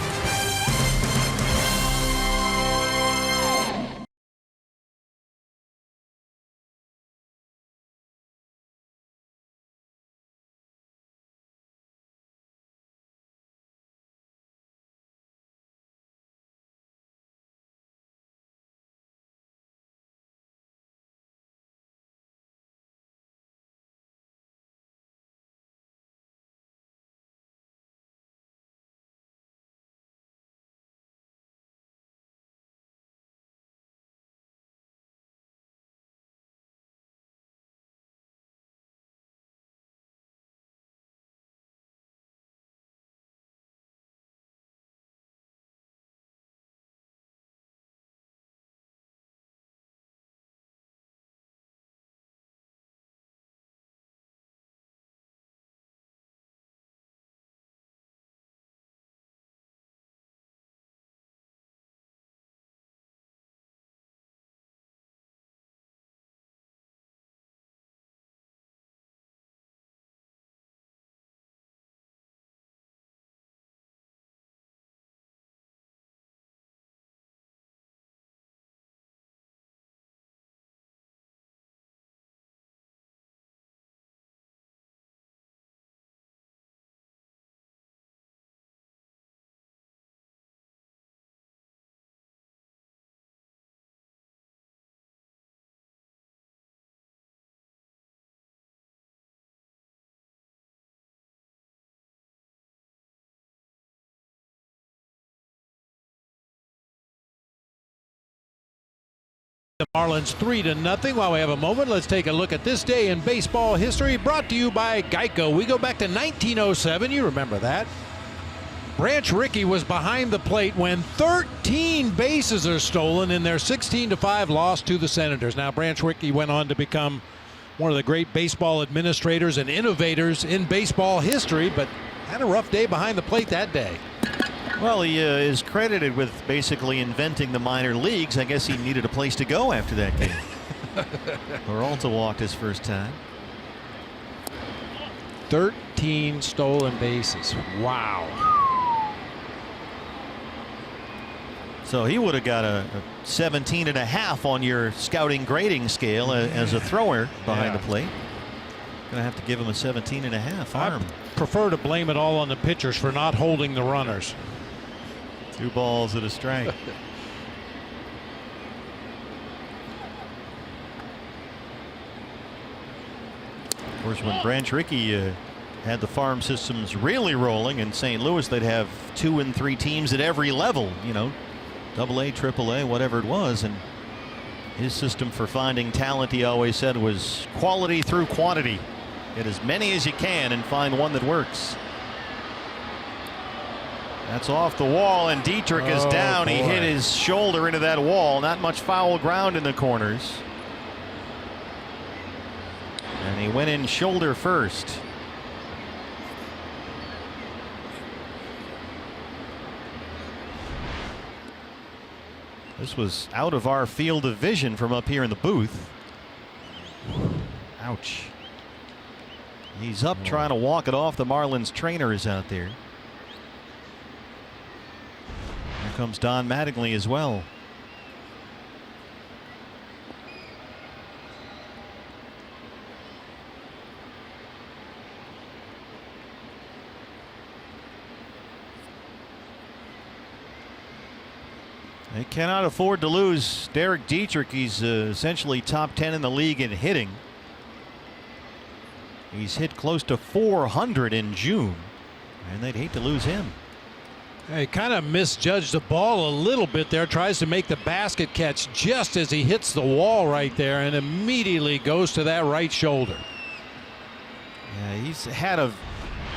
The Marlins 3-0. While we have a moment, let's take a look at this day in baseball history, brought to you by Geico. We go back to 1907. You remember that. Branch Rickey was behind the plate when 13 bases are stolen in their 16-5 loss to the Senators. Now, Branch Rickey went on to become one of the great baseball administrators and innovators in baseball history, but had a rough day behind the plate that day. Well, he is credited with basically inventing the minor leagues. I guess he needed a place to go after that game. Peralta walked his first time. 13 stolen bases. Wow. So he would have got a 17.5 on your scouting grading scale as a thrower behind the plate. Gonna have to give him a 17.5 arm. I prefer to blame it all on the pitchers for not holding the runners. 2 balls and a strike. Of course, when Branch Rickey had the farm systems really rolling in St. Louis, they'd have 2 and 3 teams at every level, you know, AA, AAA, whatever it was. And his system for finding talent, he always said, was quality through quantity. Get as many as you can and find one that works. That's off the wall, and Dietrich is down. Boy. He hit his shoulder into that wall. Not much foul ground in the corners. And he went in shoulder first. This was out of our field of vision from up here in the booth. Ouch. He's up trying to walk it off. The Marlins trainer is out there. Here comes Don Mattingly as well. They cannot afford to lose Derek Dietrich. He's essentially top 10 in the league in hitting. He's hit close to 400 in June, and they'd hate to lose him. He kind of misjudged the ball a little bit there. Tries to make the basket catch just as he hits the wall right there, and immediately goes to that right shoulder. Yeah, he's had a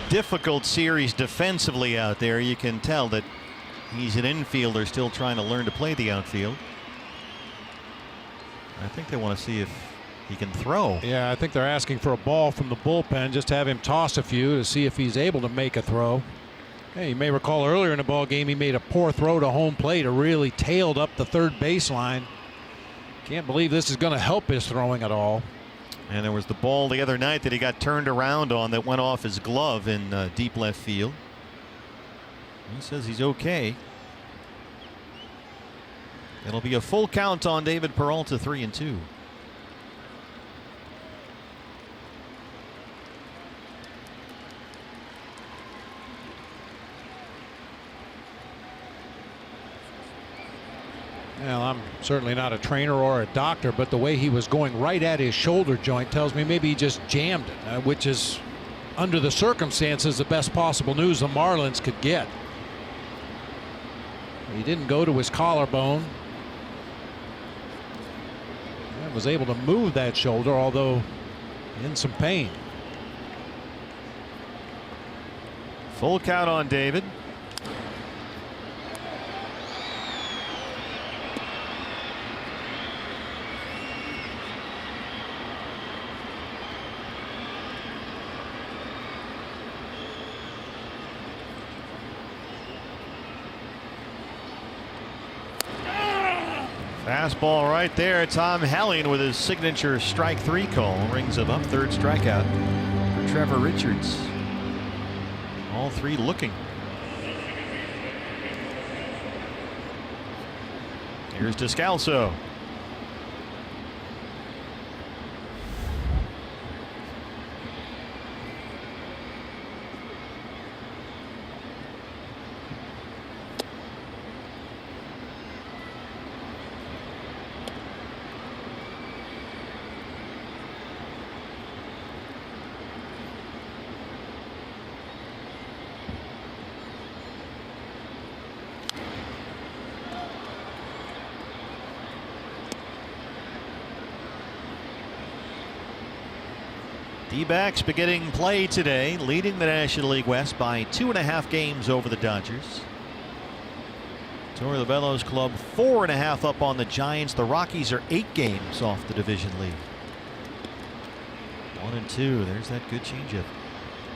difficult series defensively out there. You can tell that he's an infielder still trying to learn to play the outfield. I think they want to see if he can throw. Yeah, I think they're asking for a ball from the bullpen, just to have him toss a few to see if he's able to make a throw. Hey, you may recall earlier in the ball game he made a poor throw to home plate, or really tailed up the third baseline. Can't believe this is going to help his throwing at all. And there was the ball the other night that he got turned around on that went off his glove in deep left field. He says he's okay. It'll be a full count on David Peralta, 3-2. Well, I'm certainly not a trainer or a doctor, but the way he was going right at his shoulder joint tells me maybe he just jammed it, which is, under the circumstances, the best possible news the Marlins could get. He didn't go to his collarbone. And was able to move that shoulder, although in some pain. Full count on David. Fastball right there. Tom Helling with his signature strike 3 call. Rings him up. 3rd strikeout for Trevor Richards. All 3 looking. Here's Descalso. D-backs beginning play today, leading the National League West by 2.5 games over the Dodgers. Torrey Lovullo's club 4.5 up on the Giants. The Rockies are 8 games off the division lead. 1-2. There's that good changeup.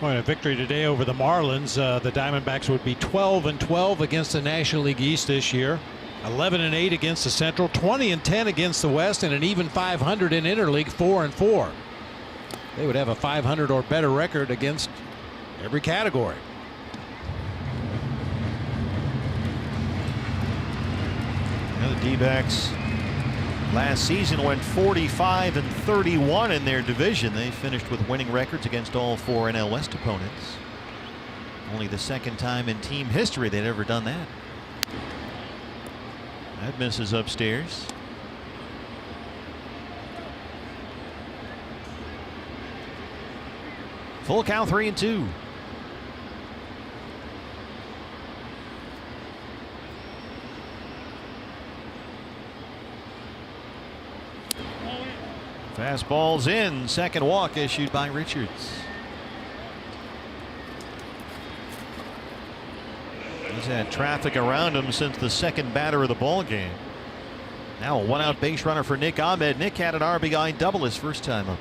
Well, a victory today over the Marlins. The Diamondbacks would be 12-12 against the National League East this year. 11-8 against the Central. 20-10 against the West, and an even 500 in Interleague. 4-4. They would have a 500 or better record against every category. The D-backs last season went 45-31 in their division. They finished with winning records against all 4 NL West opponents. Only the second time in team history they'd ever done that. That misses upstairs. Full count, 3-2. Fastball's in. Second walk issued by Richards. He's had traffic around him since the second batter of the ball game. Now a 1-out base runner for Nick Ahmed. Nick had an RBI double his first time up.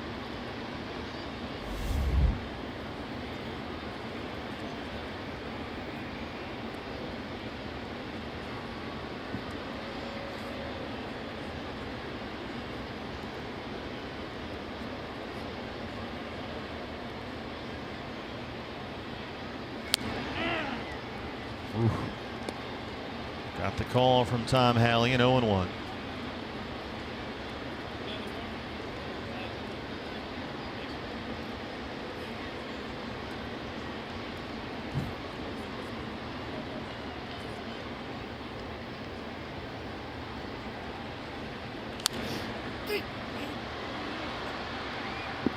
Got the call from Tom Halley, and 0-1.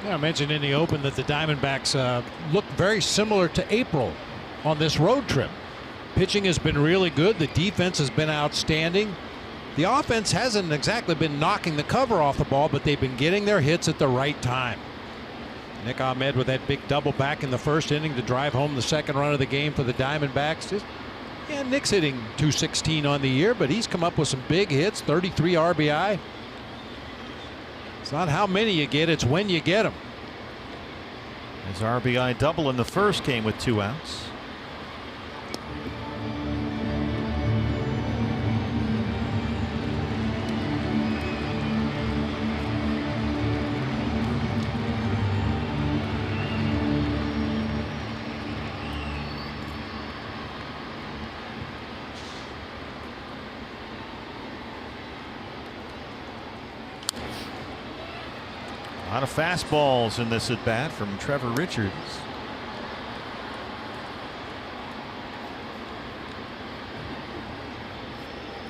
I mentioned in the open that the Diamondbacks look very similar to April on this road trip. Pitching has been really good. The defense has been outstanding. The offense hasn't exactly been knocking the cover off the ball, but they've been getting their hits at the right time. Nick Ahmed with that big double back in the first inning to drive home the second run of the game for the Diamondbacks. Yeah, Nick's hitting .216 on the year, but he's come up with some big hits, 33 RBI. It's not how many you get, it's when you get them. His RBI double in the first came with 2 outs. A lot of fastballs in this at bat from Trevor Richards.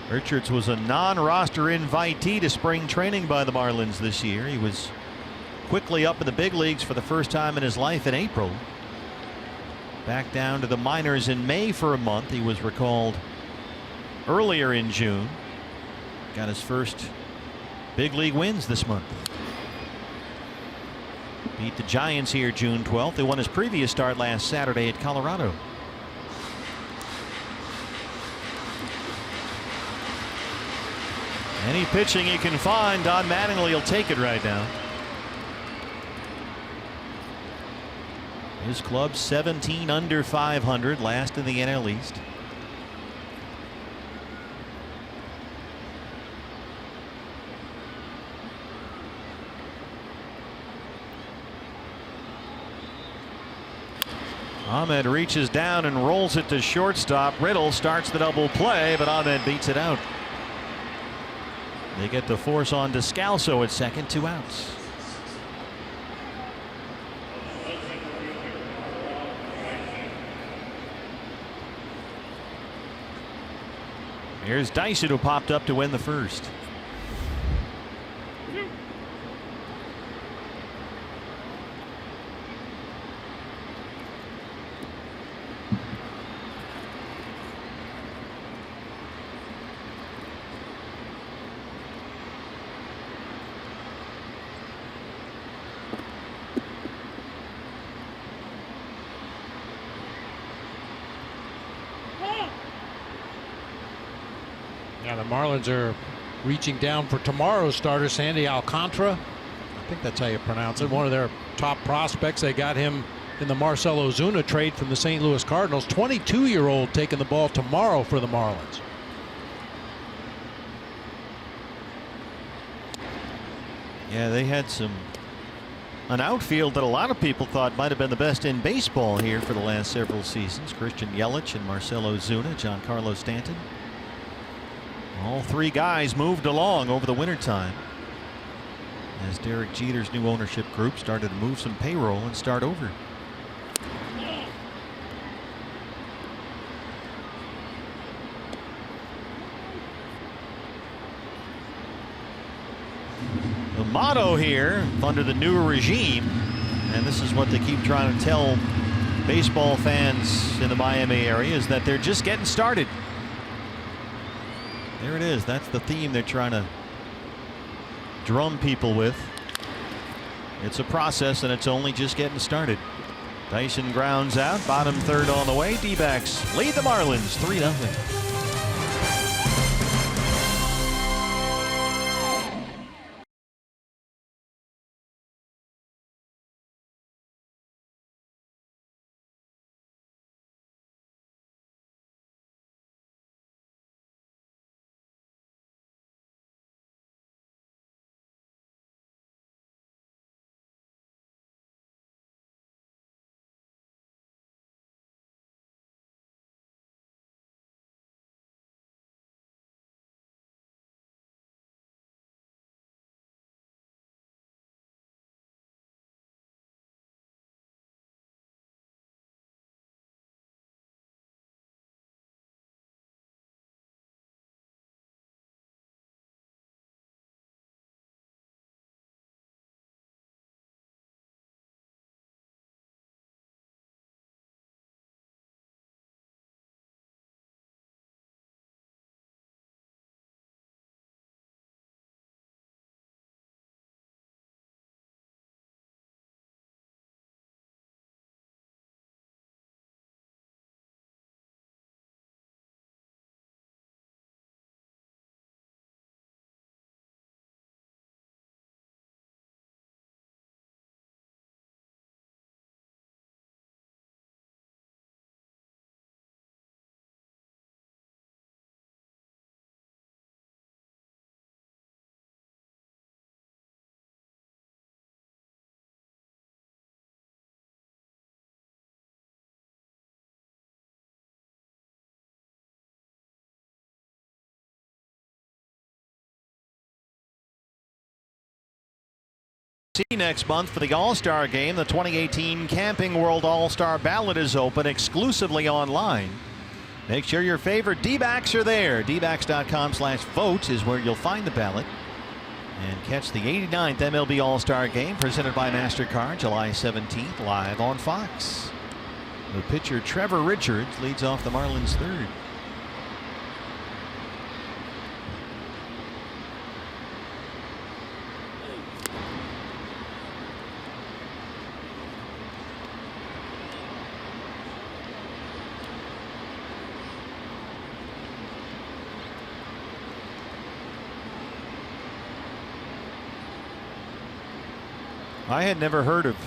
Richards was a non-roster invitee to spring training by the Marlins this year. He was quickly up in the big leagues for the first time in his life in April. Back down to the minors in May for a month. He was recalled earlier in June. Got his first big league wins this month. Beat the Giants here June 12th. They won his previous start last Saturday at Colorado. Any pitching he can find, Don Mattingly will take it right now. His club 17 under 500, last in the NL East. Ahmed reaches down and rolls it to shortstop. Riddle starts the double play, but Ahmed beats it out. They get the force on Descalso at second, 2 outs. Here's Dyson, who popped up to win the first. The Marlins are reaching down for tomorrow's starter, Sandy Alcantara. I think that's how you pronounce it. One of their top prospects. They got him in the Marcell Ozuna trade from the St. Louis Cardinals. 22-year-old taking the ball tomorrow for the Marlins. Yeah, they had an outfield that a lot of people thought might have been the best in baseball here for the last several seasons. Christian Yelich and Marcell Ozuna, Giancarlo Stanton. All three guys moved along over the wintertime as Derek Jeter's new ownership group started to move some payroll and start over. The motto here under the new regime, and this is what they keep trying to tell baseball fans in the Miami area, is that they're just getting started. There it is. That's the theme they're trying to drum people with. It's a process, and it's only just getting started. Dyson grounds out, bottom third on the way. D-backs lead the Marlins 3-0. Next month for the All-Star Game. The 2018 Camping World All-Star Ballot is open exclusively online. Make sure your favorite D-backs are there. dbacks.com/vote is where you'll find the ballot. And catch the 89th MLB All-Star Game presented by MasterCard July 17th live on Fox. The pitcher Trevor Richards leads off the Marlins third. I had never heard of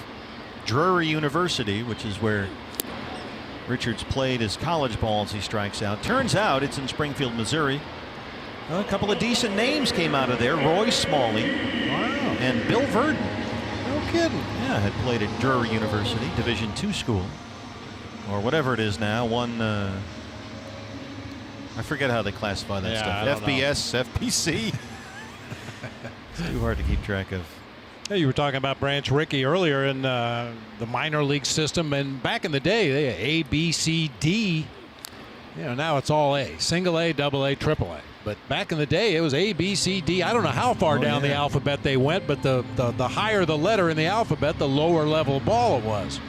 Drury University, which is where Richards played his college ball as he strikes out. Turns out it's in Springfield, Missouri. A couple of decent names came out of there. Roy Smalley and Bill Verdon. No kidding. Yeah, had played at Drury University, Division II school, or whatever it is now. I forget how they classify that stuff. FBS, FPC. It's too hard to keep track of. Hey, you were talking about Branch Rickey earlier in the minor league system, and back in the day they had A, B, C, D. Now it's all A, single A, double A, triple A. But back in the day it was A, B, C, D. I don't know how far down the alphabet they went, but the higher the letter in the alphabet, the lower level ball it was.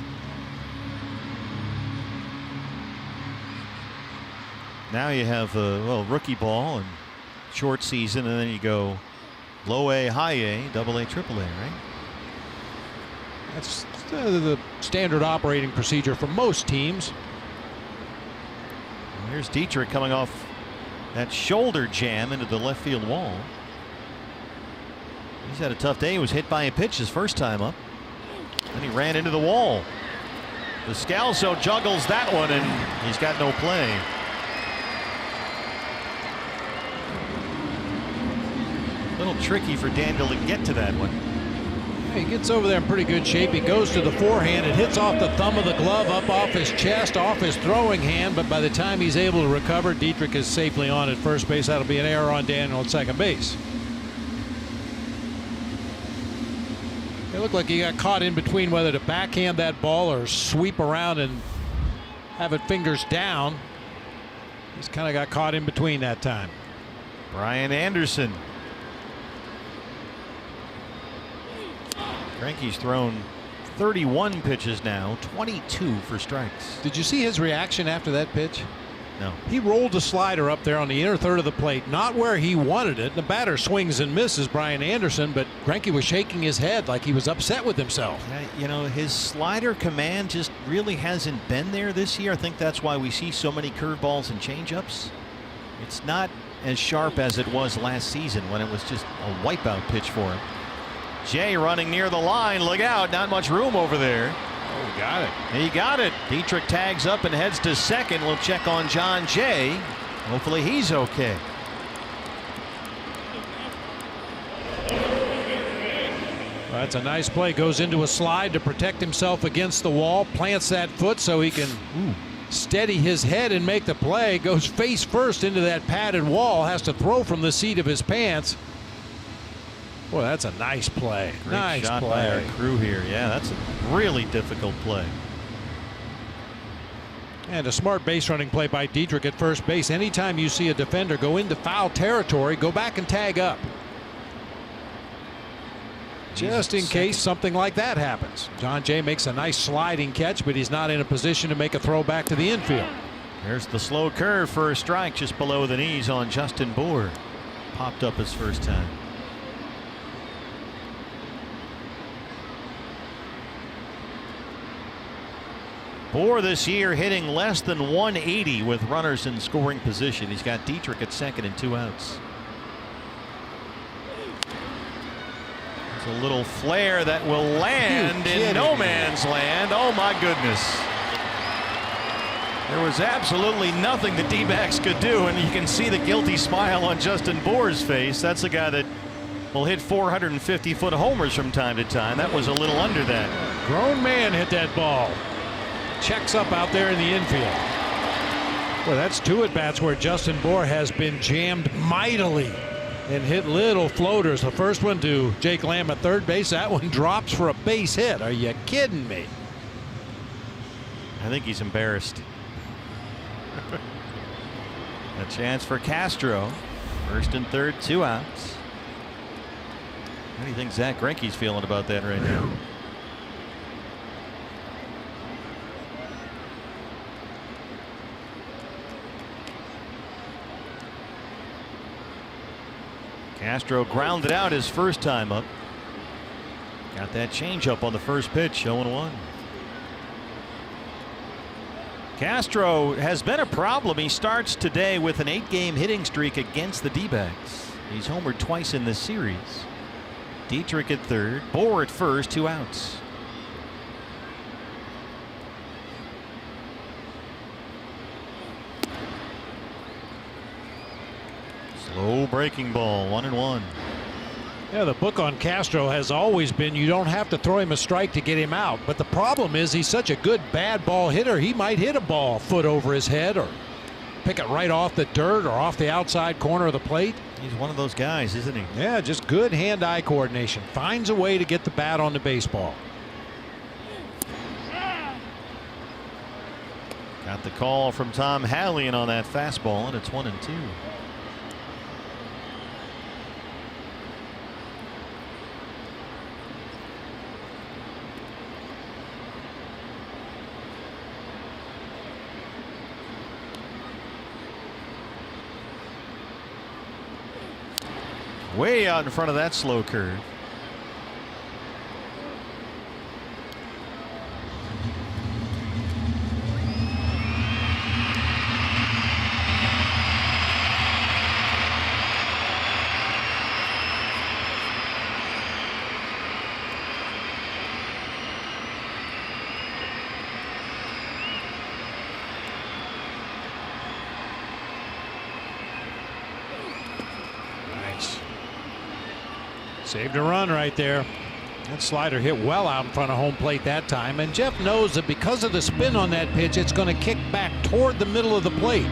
Now you have rookie ball and short season, and then you go low A, high A, double A, triple A, right? That's the standard operating procedure for most teams. Here's Dietrich coming off That shoulder jam into the left field wall. He's had a tough day. He was hit by a pitch his first time up. Then he ran into the wall. Descalso juggles that one, and he's got no play. A little tricky for Daniel to get to that one. He gets over there in pretty good shape. He goes to the forehand. It hits off the thumb of the glove, up off his chest, off his throwing hand. But by the time he's able to recover, Dietrich is safely on at first base. That'll be an error on Daniel at second base. It looked like he got caught in between whether to backhand that ball or sweep around and have it fingers down. He's kind of got caught in between that time. Brian Anderson. Greinke's thrown 31 pitches now, 22 for strikes. Did you see his reaction after that pitch? No. He rolled the slider up there on the inner third of the plate, not where he wanted it. The batter swings and misses, Brian Anderson, but Greinke was shaking his head like he was upset with himself. You know, his slider command just really hasn't been there this year. I think that's why we see so many curveballs and changeups. It's not as sharp as it was last season when it was just a wipeout pitch for him. Jay running near the line. Look out. Not much room over there. Oh, got it. He got it. Dietrich tags up and heads to second. We'll check on John Jay. Hopefully he's okay. Well, that's a nice play. Goes into a slide to protect himself against the wall. Plants that foot so he can steady his head and make the play. Goes face first into that padded wall. Has to throw from the seat of his pants. Boy, that's a nice play. Great nice shot play. by our crew here. Yeah, that's a really difficult play. And a smart base running play by Dietrich at first base. Anytime you see a defender go into foul territory, go back and tag up. Just in case something like that happens. John Jay makes a nice sliding catch, but he's not in a position to make a throw back to the infield. There's the slow curve for a strike just below the knees on Justin Bour. Popped up his first time. Bour this year hitting less than 180 with runners in scoring position. He's got Dietrich at second and 2 outs. There's a little flare that will land in no man's land. Oh my goodness. There was absolutely nothing the D-backs could do, and you can see the guilty smile on Justin Bour's face. That's a guy that will hit 450-foot homers from time to time. That was a little under that. Grown man hit that ball. Checks up out there in the infield. Well, that's 2 at-bats where Justin Bour has been jammed mightily and hit little floaters. The first one to Jake Lamb at third base. That one drops for a base hit. Are you kidding me? I think he's embarrassed. A chance for Castro. First and third, 2 outs. How do you think Zach Greinke's feeling about that right now? Castro grounded out his first time up. Got that changeup on the first pitch, 0-1. Castro has been a problem. He starts today with an 8-game hitting streak against the D-backs. He's homered twice in this series. Dietrich at third, Bour at first, 2 outs. Slow breaking ball, 1-1. Yeah, the book on Castro has always been you don't have to throw him a strike to get him out. But the problem is he's such a good bad ball hitter. He might hit a ball a foot over his head or pick it right off the dirt or off the outside corner of the plate. He's one of those guys, isn't he? Yeah, just good hand-eye coordination. Finds a way to get the bat on the baseball. Got the call from Tom Hallian on that fastball, and it's 1-2. Way out in front of that slow curve. Saved a run right there. That slider hit well out in front of home plate that time. And Jeff knows that because of the spin on that pitch, it's going to kick back toward the middle of the plate.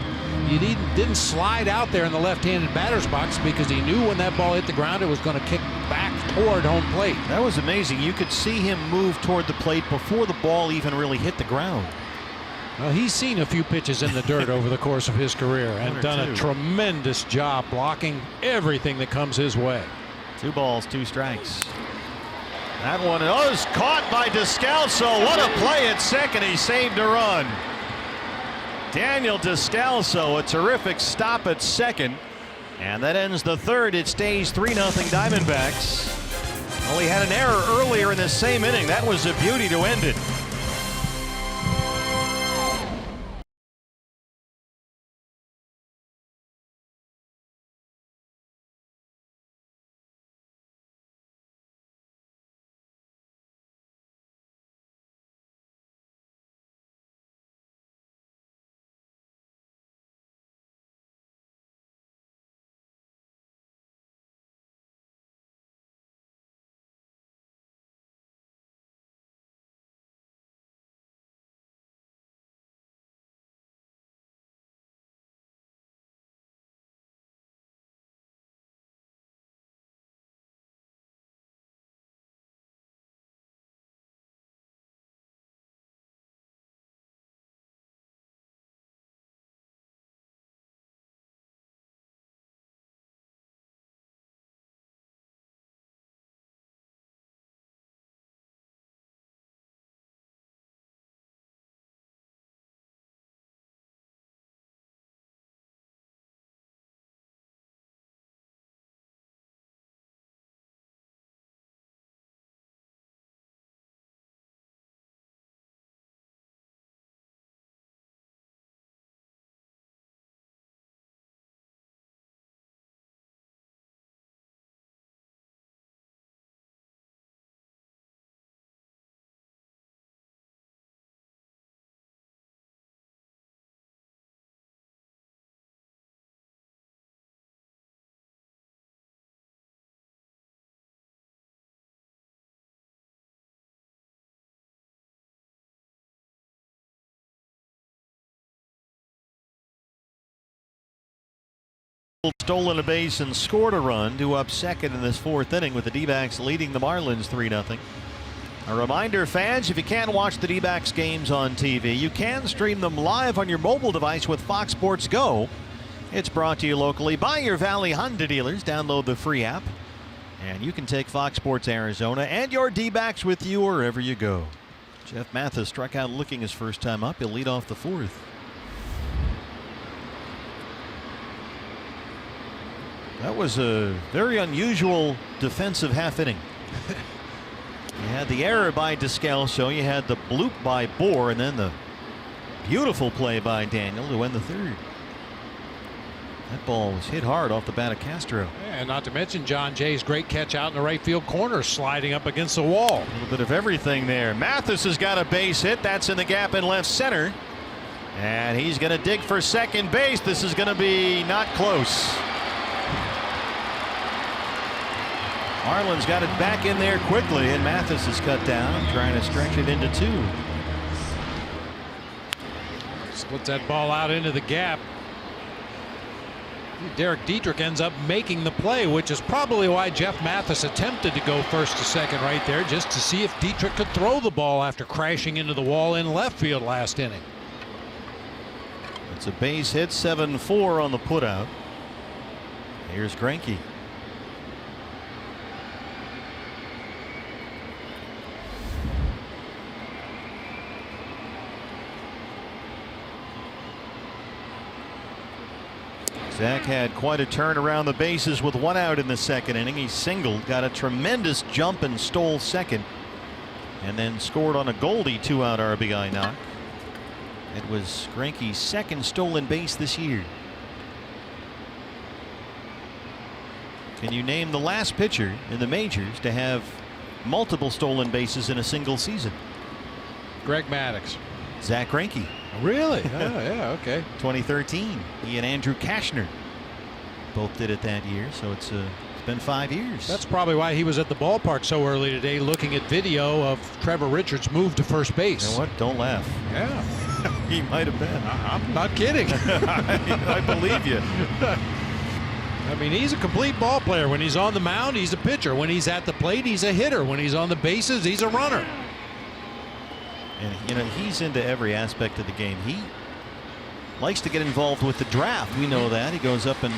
He didn't slide out there in the left-handed batter's box because he knew when that ball hit the ground, it was going to kick back toward home plate. That was amazing. You could see him move toward the plate before the ball even really hit the ground. Well, he's seen a few pitches in the dirt over the course of his career and done a tremendous job blocking everything that comes his way. 2 balls, 2 strikes. That one is caught by Descalso. What a play at second. He saved a run. Daniel Descalso, a terrific stop at second. And that ends the third. It stays 3-0 Diamondbacks. Only had an error earlier in the same inning. That was a beauty to end it. Stolen a base and scored a run to up second in this 4th inning with the D-backs leading the Marlins 3-0. A reminder, fans, if you can't watch the D-backs games on TV, you can stream them live on your mobile device with Fox Sports Go. It's brought to you locally by your Valley Honda dealers. Download the free app and you can take Fox Sports Arizona and your D-backs with you wherever you go. Jeff Mathis struck out looking his first time up. He'll lead off the 4th. That was a very unusual defensive half inning. You had the error by Descalso, you had the bloop by Bohr, and then the beautiful play by Daniel to win the 3rd. That ball was hit hard off the bat of Castro. And not to mention John Jay's great catch out in the right field corner, sliding up against the wall. A little bit of everything there. Mathis has got a base hit. That's in the gap in left center. And he's going to dig for second base. This is going to be not close. Marlins got it back in there quickly, and Mathis is cut down, trying to stretch it into 2. Splits that ball out into the gap. Derek Dietrich ends up making the play, which is probably why Jeff Mathis attempted to go first to second right there, just to see if Dietrich could throw the ball after crashing into the wall in left field last inning. It's a base hit, 7-4 on the putout. Here's Greinke. Zach had quite a turn around the bases with 1 out in the 2nd inning. He singled, got a tremendous jump and stole second, and then scored on a Goldie 2-out RBI knock. It was Greinke's 2nd stolen base this year. Can you name the last pitcher in the majors to have multiple stolen bases in a single season? Greg Maddux. Zach Greinke. Really? Oh, yeah, okay. 2013. He and Andrew Kashner both did it that year, so it's been 5 years. That's probably why he was at the ballpark so early today, looking at video of Trevor Richards' move to first base. You know what? Don't laugh. Yeah. He might have been. I'm not kidding. I believe you. I mean, he's a complete ball player. When he's on the mound, he's a pitcher. When he's at the plate, he's a hitter. When he's on the bases, he's a runner. And, you know, he's into every aspect of the game. He likes to get involved with the draft. We know that. He goes up and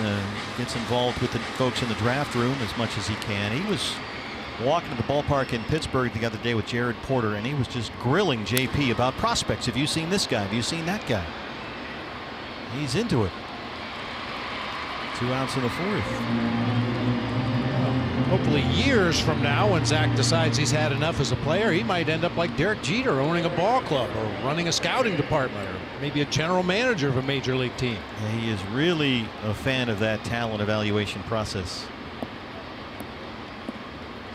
gets involved with the folks in the draft room as much as he can. He was walking to the ballpark in Pittsburgh the other day with Jared Porter, and he was just grilling JP about prospects. Have you seen this guy? Have you seen that guy? He's into it. 2 outs in the 4th. Hopefully years from now, when Zach decides he's had enough as a player, he might end up like Derek Jeter, owning a ball club or running a scouting department or maybe a general manager of a major league team. Yeah, he is really a fan of that talent evaluation process.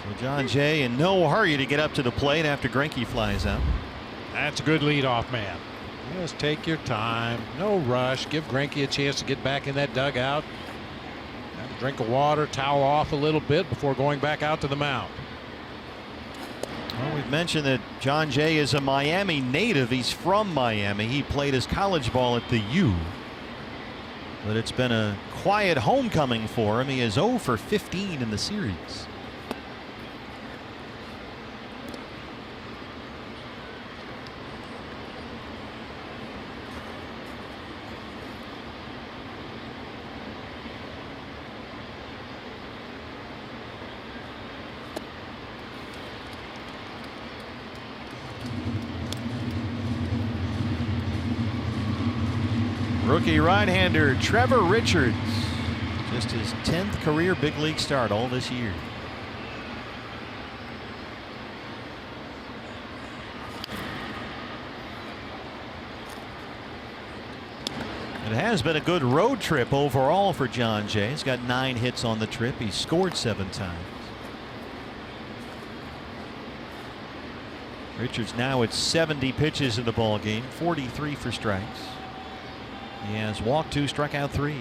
So John Jay in no hurry to get up to the plate after Greinke flies out. That's a good leadoff man. Just take your time. No rush. Give Greinke a chance to get back in that dugout. Have a drink of water, towel off a little bit before going back out to the mound. Well, we've mentioned that John Jay is a Miami native. He's from Miami. He played his college ball at the U. But it's been a quiet homecoming for him. He is 0 for 15 in the series. Rookie right-hander Trevor Richards, just his 10th career big league start all this year. It has been a good road trip overall for John Jay. He's got 9 hits on the trip. He's scored 7 times. Richards now at 70 pitches in the ball game, 43 for strikes. He has walked 2, struck out 3.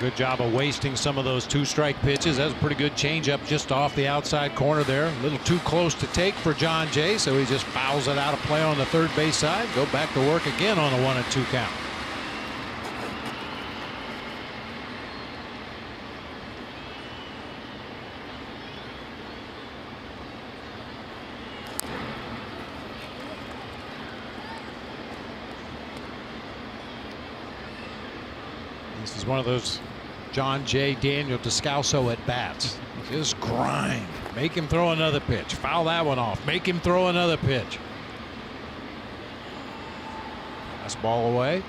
Good job of wasting some of those 2-strike pitches. That was a pretty good changeup just off the outside corner there. A little too close to take for John Jay, so he just fouls it out of play on the third base side. Go back to work again on a 1-2 count. This is one of those John Jay, Daniel Descalso at bats. Just grind. Make him throw another pitch. Foul that one off. Make him throw another pitch. That's ball away.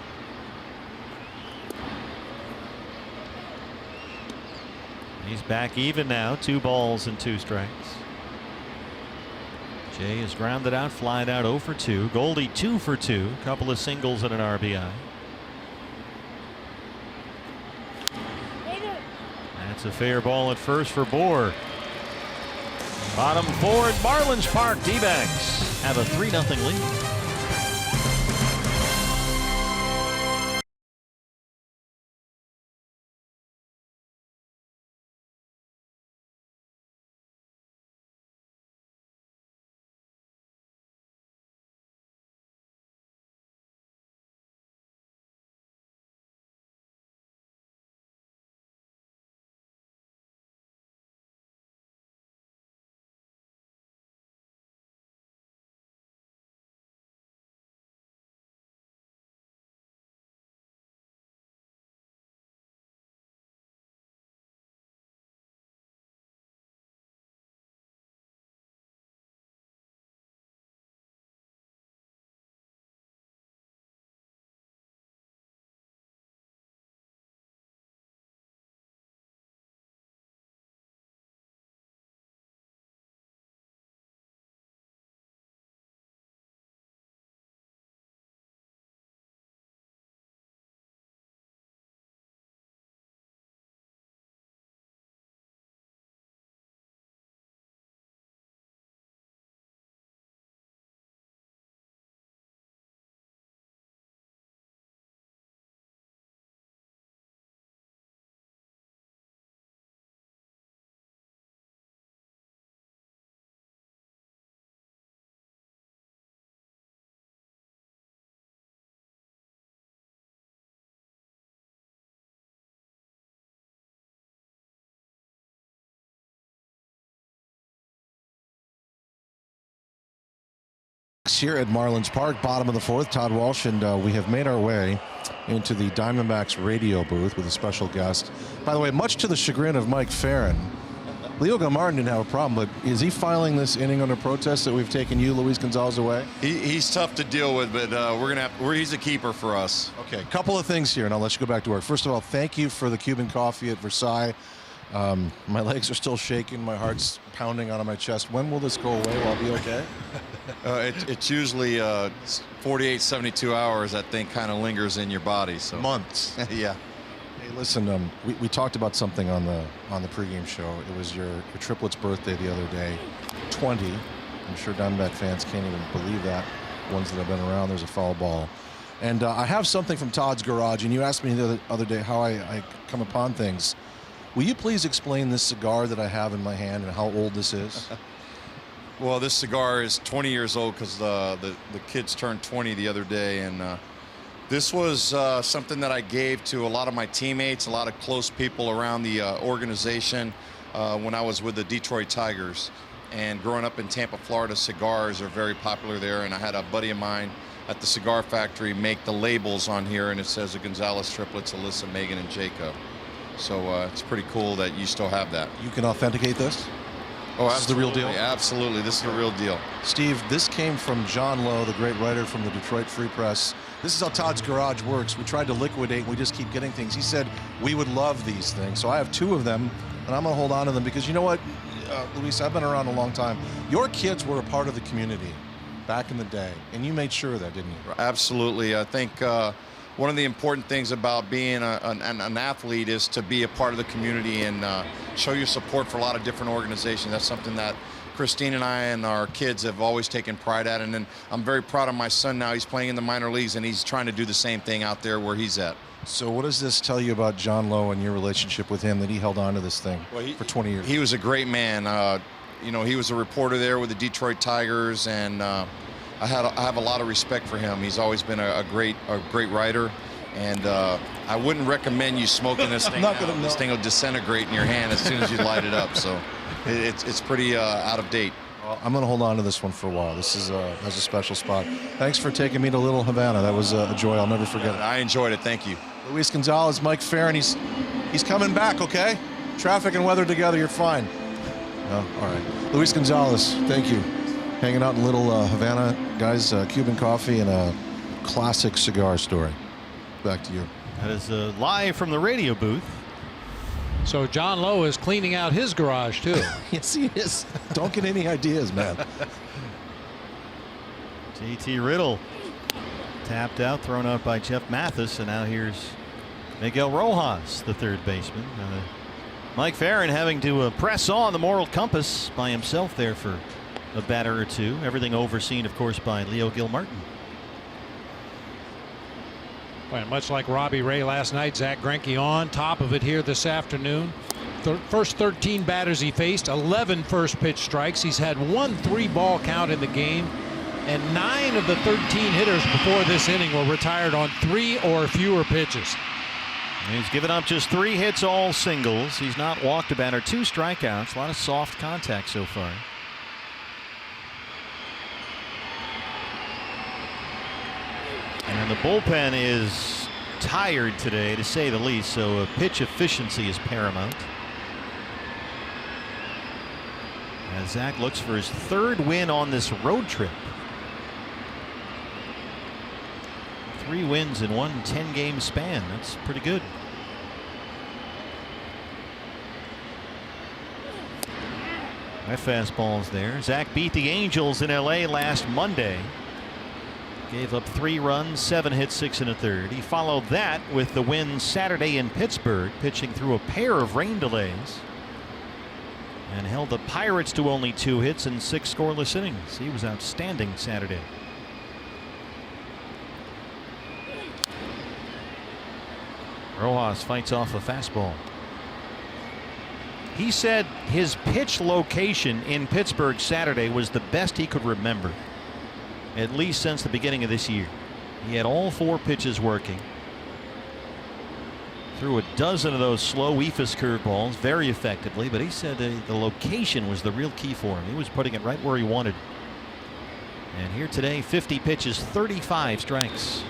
He's back even now. 2 balls and 2 strikes. Jay is grounded out, flied out 0 for 2. Goldie 2 for 2. Couple of singles and an RBI. That's a fair ball at first for Bohr. Bottom 4 at Marlins Park. D-backs have a 3-0 lead. Here at Marlins Park, bottom of the fourth, Todd Walsh, and we have made our way into the Diamondbacks radio booth with a special guest. By the way, much to the chagrin of Mike Farron, Leo Gilmartin didn't have a problem, but is he filing this inning under protest that we've taken you, Luis Gonzalez, away? He's tough to deal with, but he's a keeper for us. Okay, a couple of things here, and I'll let you go back to work. First of all, thank you for the Cuban coffee at Versailles. My legs are still shaking. My heart's pounding out of my chest. When will this go away? Will I be okay? It's usually 48, 72 hours. That thing kind of lingers in your body. So Months. Yeah. Hey, listen. We talked about something on the pregame show. It was your triplet's birthday the other day. 20. I'm sure Diamondback fans can't even believe that. Ones that have been around. There's a foul ball. And I have something from Todd's garage. And you asked me the other day how I come upon things. Will you please explain this cigar that I have in my hand and how old this is? Well, this cigar is 20 years old because the kids turned 20 the other day, and this was something that I gave to a lot of my teammates, a lot of close people around the organization when I was with the Detroit Tigers. And growing up in Tampa, Florida, cigars are very popular there, and I had a buddy of mine at the cigar factory make the labels on here, and it says the Gonzalez triplets, Alyssa, Megan, and Jacob. So it's pretty cool that you still have that. You can authenticate this? Oh, this is the real deal? Absolutely. This is the real deal. Steve, this came from John Lowe, the great writer from the Detroit Free Press. This is how Todd's garage works. We tried to liquidate, and we just keep getting things. He said we would love these things. So I have two of them, and I'm going to hold on to them because you know what, Luis, I've been around a long time. Your kids were a part of the community back in the day, and you made sure of that, didn't you? Absolutely. I think one of the important things about being an athlete is to be a part of the community and show your support for a lot of different organizations. That's something that Christine and I and our kids have always taken pride at. And then I'm very proud of my son now. He's playing in the minor leagues, and he's trying to do the same thing out there where he's at. So what does this tell you about John Lowe and your relationship with him, that he held on to this thing for 20 years? He was a great man. You know, he was a reporter there with the Detroit Tigers, and I have a lot of respect for him. He's always been a great writer, and I wouldn't recommend you smoking this thing. This thing will disintegrate in your hand as soon as you light it up. So it's pretty out of date. Well, I'm going to hold on to this one for a while. This is has a special spot. Thanks for taking me to Little Havana. That was a joy. I'll never forget it. I enjoyed it. Thank you. Luis Gonzalez, Mike Farron. He's coming back. Okay, traffic and weather together. You're fine. Oh, all right. Luis Gonzalez, thank you. Hanging out in Little Havana, guys. Cuban coffee and a classic cigar story. Back to you. That is live from the radio booth. So John Lowe is cleaning out his garage too. Yes, he is. Don't get any ideas, man. JT Riddle tapped out, thrown out by Jeff Mathis, and now here's Miguel Rojas, the third baseman. Mike Farron having to press on the moral compass by himself there for a batter or two. Everything overseen, of course, by Leo Gilmartin. Well, much like Robbie Ray last night, Zach Greinke on top of it here this afternoon. The first 13 batters he faced, 11 first pitch strikes. He's had 1 3-ball count in the game, and 9 of the 13 hitters before this inning were retired on 3 or fewer pitches. He's given up just 3 hits, all singles. He's not walked a batter, 2 strikeouts, a lot of soft contact so far. And the bullpen is tired today, to say the least, so pitch efficiency is paramount. As Zach looks for his 3rd win on this road trip. 3 wins in one 10-game span. That's pretty good. That fastball's there. Zach beat the Angels in LA last Monday. Gave up 3 runs, 7 hits, 6 1/3. He followed that with the win Saturday in Pittsburgh, pitching through a pair of rain delays, and held the Pirates to only 2 hits and 6 scoreless innings. He was outstanding Saturday. Rojas fights off a fastball. He said his pitch location in Pittsburgh Saturday was the best he could remember, at least since the beginning of this year. He had all 4 pitches working. Threw a dozen of those slow eephus curveballs very effectively, but he said the location was the real key for him. He was putting it right where he wanted. And here today, 50 pitches, 35 strikes.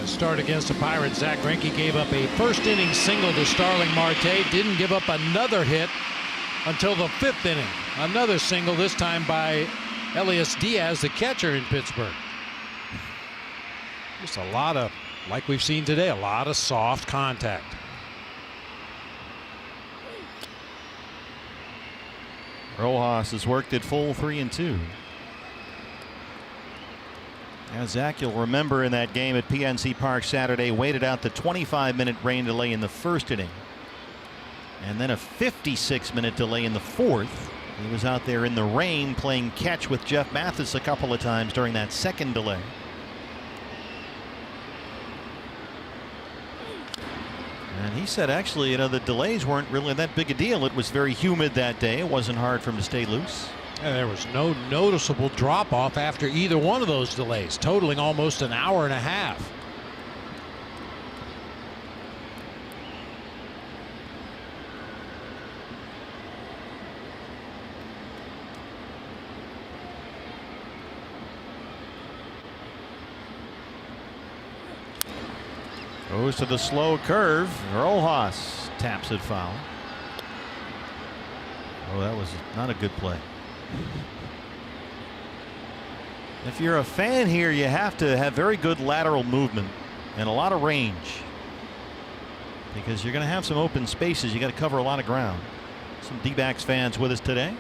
Start against the Pirates. Zach Greinke gave up a first inning single to Starling Marte. Didn't give up another hit until the 5th inning. Another single, this time by Elias Diaz, the catcher in Pittsburgh. Just a lot of, like we've seen today, a lot of soft contact. Rojas has worked at full 3-2. Now, Zach, you'll remember in that game at PNC Park Saturday, waited out the 25-minute rain delay in the first inning. And then a 56-minute delay in the 4th. He was out there in the rain playing catch with Jeff Mathis a couple of times during that second delay. And he said, actually, the delays weren't really that big a deal. It was very humid that day. It wasn't hard for him to stay loose. And there was no noticeable drop off after either one of those delays, totaling almost an hour and a half. Goes to the slow curve. Rojas taps it foul. Oh, that was not a good play. If you're a fan here, you have to have very good lateral movement and a lot of range, because you're going to have some open spaces. You got to cover a lot of ground. Some D-backs fans with us today.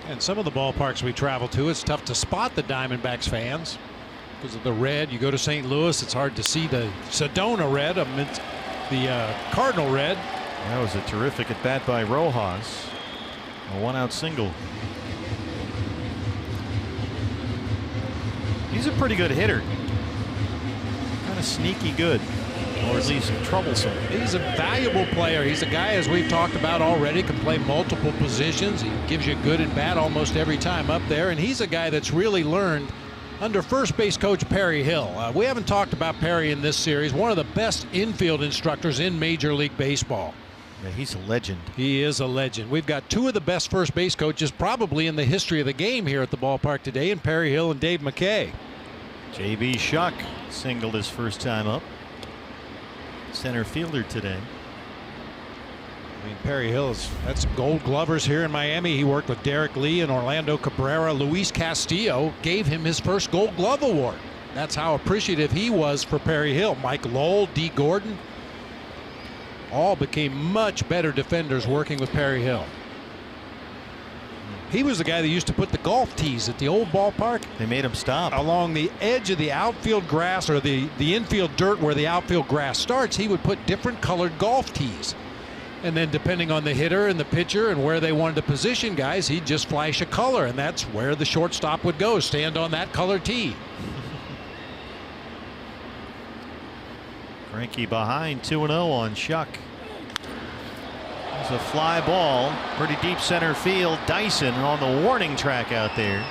And some of the ballparks we travel to, it's tough to spot the Diamondbacks fans because of the red. You go to St. Louis, it's hard to see the Sedona red amidst the Cardinal red. That was a terrific at bat by Rojas. A 1-out single. He's a pretty good hitter. Kind of sneaky good, or at least troublesome. He's a valuable player. He's a guy, as we've talked about already, can play multiple positions. He gives you good at bat almost every time up there, and he's a guy that's really learned under first base coach Perry Hill. We haven't talked about Perry in this series. One of the best infield instructors in Major League Baseball. Yeah, he's a legend. He is a legend. We've got two of the best first base coaches probably in the history of the game here at the ballpark today, in Perry Hill and Dave McKay. J.B. Shuck singled his first time up. Center fielder today. I mean, Perry Hill's had some Gold Glovers here in Miami. He worked with Derek Lee and Orlando Cabrera. Luis Castillo gave him his first Gold Glove award. That's how appreciative he was for Perry Hill. Mike Lowell, D. Gordon, all became much better defenders working with Perry Hill. He was the guy that used to put the golf tees at the old ballpark. They made him stop Along the edge of the outfield grass, or the infield dirt where the outfield grass starts. He would put different colored golf tees. And then depending on the hitter and the pitcher and where they wanted to position guys, he'd just flash a color, and that's where the shortstop would go, stand on that color tee. Greinke behind 2-0 on Shuck. It's a fly ball, pretty deep center field. Dyson on the warning track out there.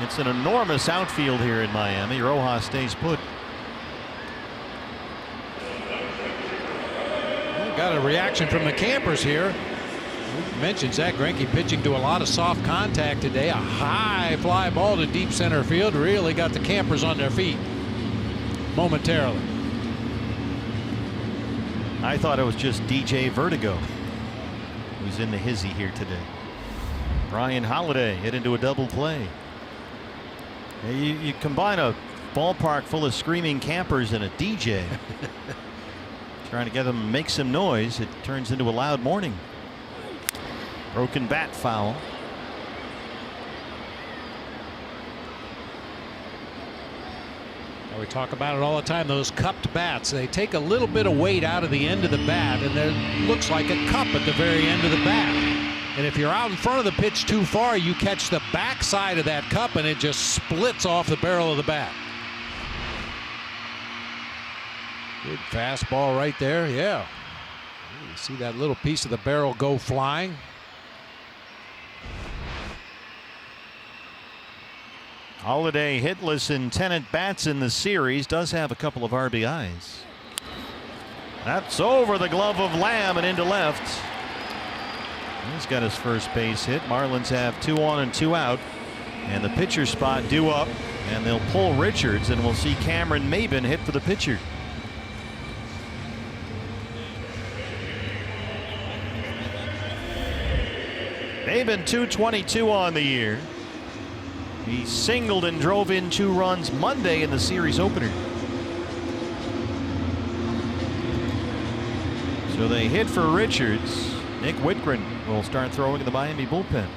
It's an enormous outfield here in Miami. Rojas stays put. Got a reaction from the campers here. We mentioned Zach Greinke pitching to a lot of soft contact today. A high fly ball to deep center field really got the campers on their feet momentarily. I thought it was just DJ Vertigo who's in the hizzy here today. Brian Holiday hit into a double play. You combine a ballpark full of screaming campers and a DJ trying to get them to make some noise, it turns into a loud morning. Broken bat foul. We talk about it all the time, those cupped bats. They take a little bit of weight out of the end of the bat, and there looks like a cup at the very end of the bat. And if you're out in front of the pitch too far, you catch the back side of that cup and it just splits off the barrel of the bat. Good fastball right there. Yeah. You see that little piece of the barrel go flying. Holiday hitless in 10 at-bats in the series. Does have a couple of RBIs. That's over the glove of Lamb and into left. He's got his first base hit. Marlins have 2 on and 2 out. And the pitcher spot due up. And they'll pull Richards, and we'll see Cameron Maben hit for the pitcher. Maben .222 on the year. He singled and drove in 2 runs Monday in the series opener. So they hit for Richards. Nick Whitgren will start throwing in the Miami bullpen.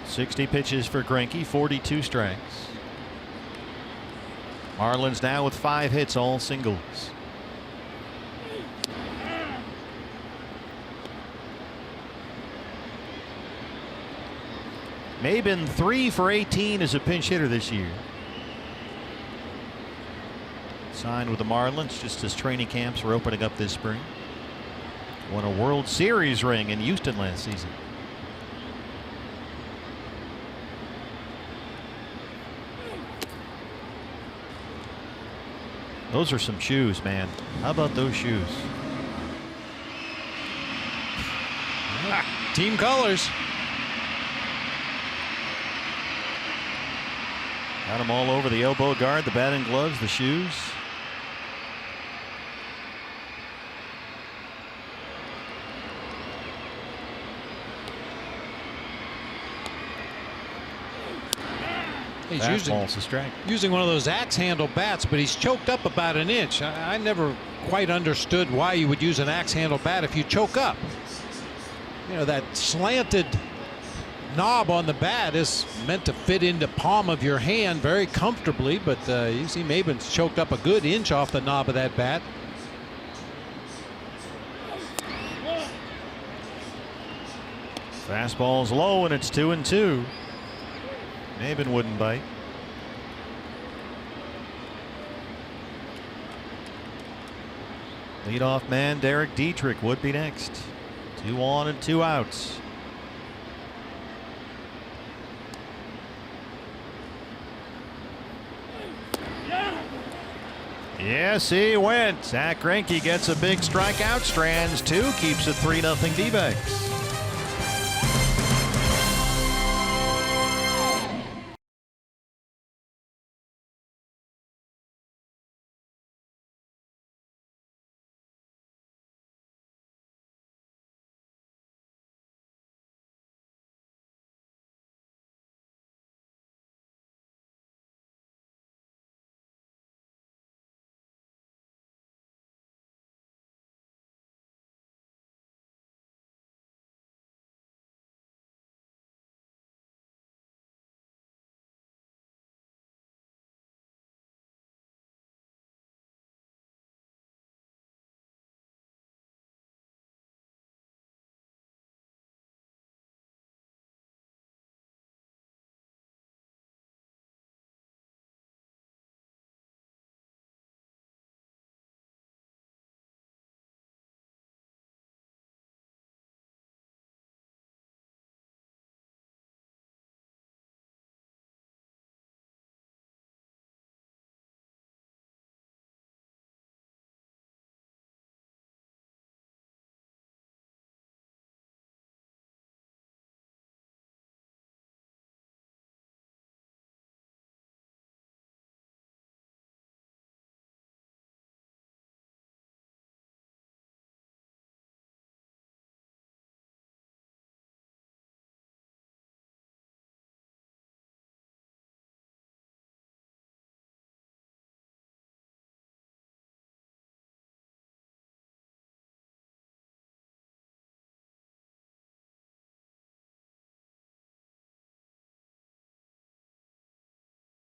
.60 pitches for Greinke, 42 strikes. Marlins now with 5 hits, all singles. Maben 3 for 18 as a pinch hitter this year. Signed with the Marlins just as training camps were opening up this spring. Won a World Series ring in Houston last season. Those are some shoes, man. How about those shoes? Team colors. Got them all over the elbow guard, the batting gloves, the shoes. He's Fastball's using one of those axe handle bats, but he's choked up about an inch. I never quite understood why you would use an axe handle bat if you choke up. You know, that slanted knob on the bat is meant to fit into palm of your hand very comfortably, but you see Maben's choked up a good inch off the knob of that bat. Fastball's low and it's 2-2. Maben wouldn't bite. Leadoff man Derek Dietrich would be next. 2 on and 2 outs. Yes, he went. Zach Greinke gets a big strikeout. Strands 2, keeps it 3-0 D-backs.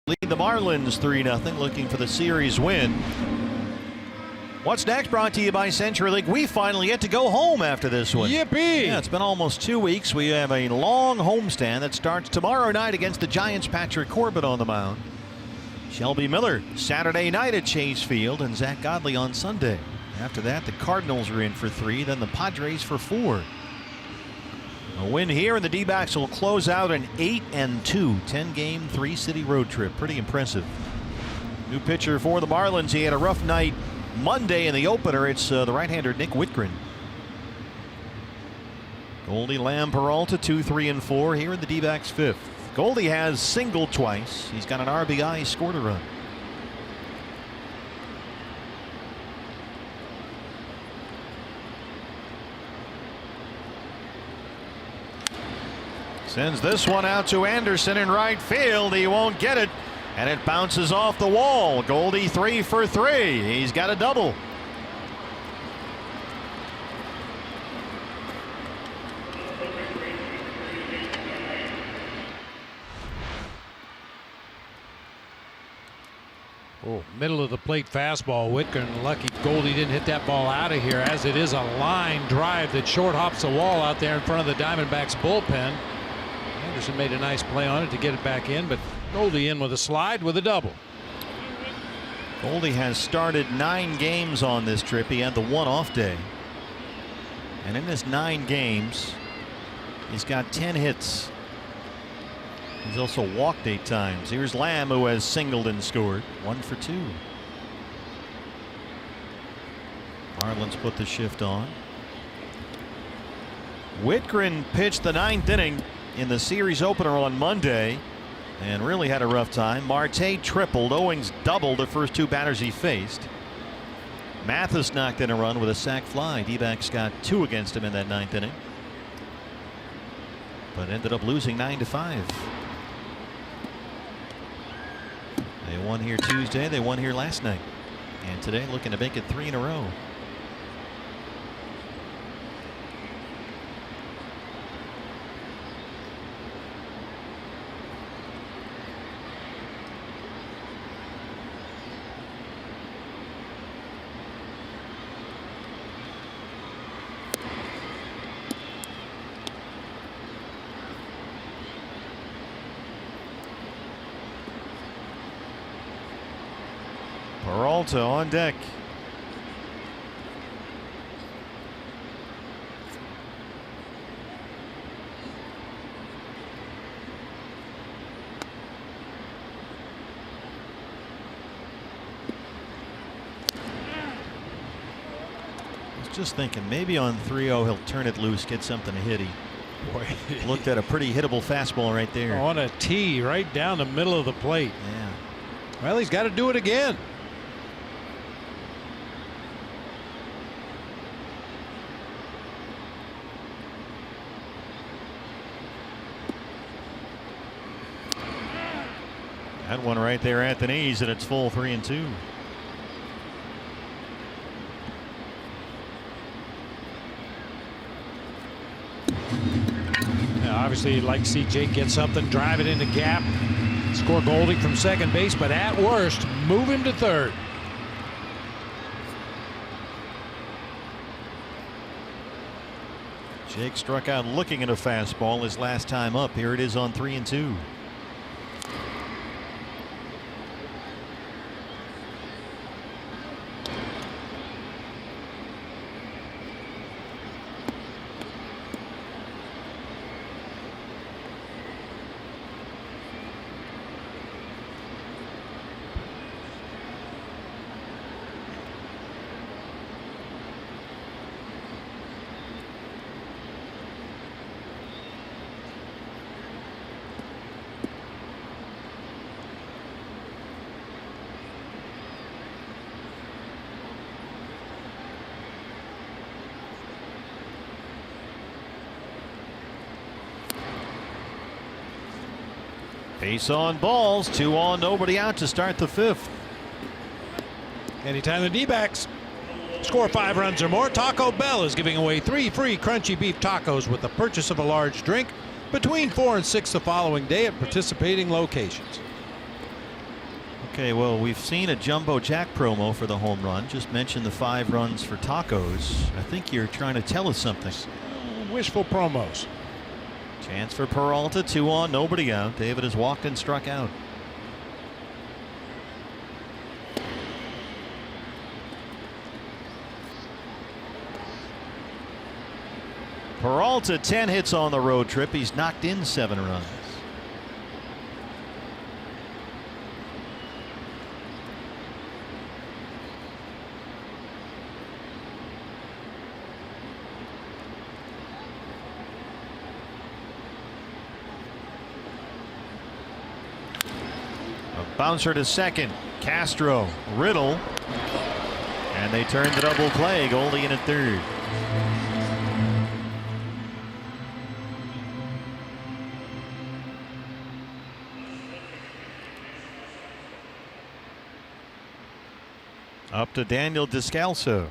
Lead the Marlins 3-0, looking for the series win. What's next brought to you by CenturyLink. We finally get to go home after this one. Yippee! Yeah, it's been almost 2 weeks. We have a long homestand that starts tomorrow night against the Giants. Patrick Corbett on the mound. Shelby Miller Saturday night at Chase Field, and Zach Godley on Sunday. After that, the Cardinals are in for 3, then the Padres for 4. A win here, and the D-backs will close out an 8-2 10-game 3-city road trip. Pretty impressive. New pitcher for the Marlins. He had a rough night Monday in the opener. It's the right-hander Nick Whitgren. Goldie, Lamb, Peralta 2, 3, and 4 here in the D-backs 5th. Goldie has singled twice. He's got an RBI, scored a run. Sends this one out to Anderson in right field. He won't get it, and it bounces off the wall. Goldie 3 for 3. He's got a double. Oh, middle of the plate fastball. Whitgren lucky Goldie didn't hit that ball out of here, as it is a line drive that short hops the wall out there in front of the Diamondbacks bullpen. Anderson made a nice play on it to get it back in, but Goldie in with a slide with a double. Goldie has started 9 games on this trip. He had the one off day. And in his 9 games, he's got 10 hits. He's also walked 8 times. Here's Lamb, who has singled and scored. 1 for 2. Marlins put the shift on. Whitgren pitched the 9th inning in the series opener on Monday and really had a rough time. Marte tripled. Owings doubled the first 2 batters he faced. Mathis knocked in a run with a sac fly. D-backs got 2 against him in that 9th inning, but ended up losing 9-5. They won here Tuesday. They won here last night, and today looking to make it 3 in a row. Peralta on deck. I was just thinking maybe on 3-0 he'll turn it loose, get something to hit. He Boy, looked at a pretty hittable fastball right there. on a tee right down the middle of the plate. Yeah. Well, he's got to do it again. That one right there at the knees, and it's full 3-2. Now, obviously, you'd like to see Jake get something, drive it in the gap, score Goldie from second base, but at worst, move him to third. Jake struck out looking at a fastball his last time up. Here it is on 3-2. Base on balls, 2 on, nobody out to start the 5th. Anytime the D-backs score 5 runs or more, Taco Bell is giving away 3 free crunchy beef tacos with the purchase of a large drink between 4 and 6 the following day at participating locations. Okay, well, we've seen a Jumbo Jack promo for the home run. Just mentioned the 5 runs for Tacos. I think you're trying to tell us something. Wishful promos. Chance for Peralta, 2 on, nobody out. David has walked and struck out. Peralta 10 hits on the road trip. He's knocked in 7 runs. Bouncer to second. Castro, Riddle, and they turn the double play. Goldie in at third. Up to Daniel Descalso.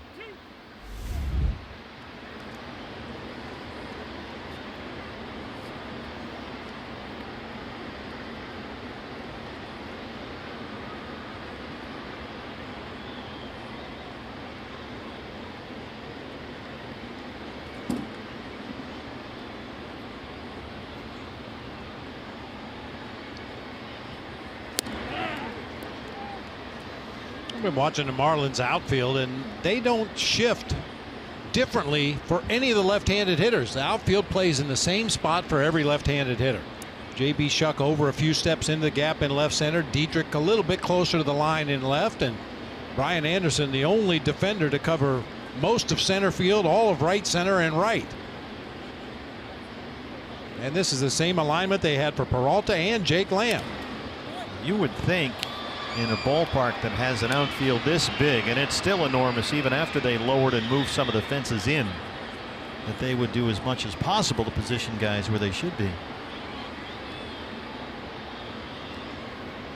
I've been watching the Marlins outfield, and they don't shift differently for any of the left-handed hitters. The outfield plays in the same spot for every left-handed hitter. J.B. Shuck over a few steps into the gap in left center. Dietrich a little bit closer to the line in left, and Brian Anderson the only defender to cover most of center field, all of right center and right. And this is the same alignment they had for Peralta and Jake Lamb. You would think in a ballpark that has an outfield this big, and it's still enormous even after they lowered and moved some of the fences in, that they would do as much as possible to position guys where they should be.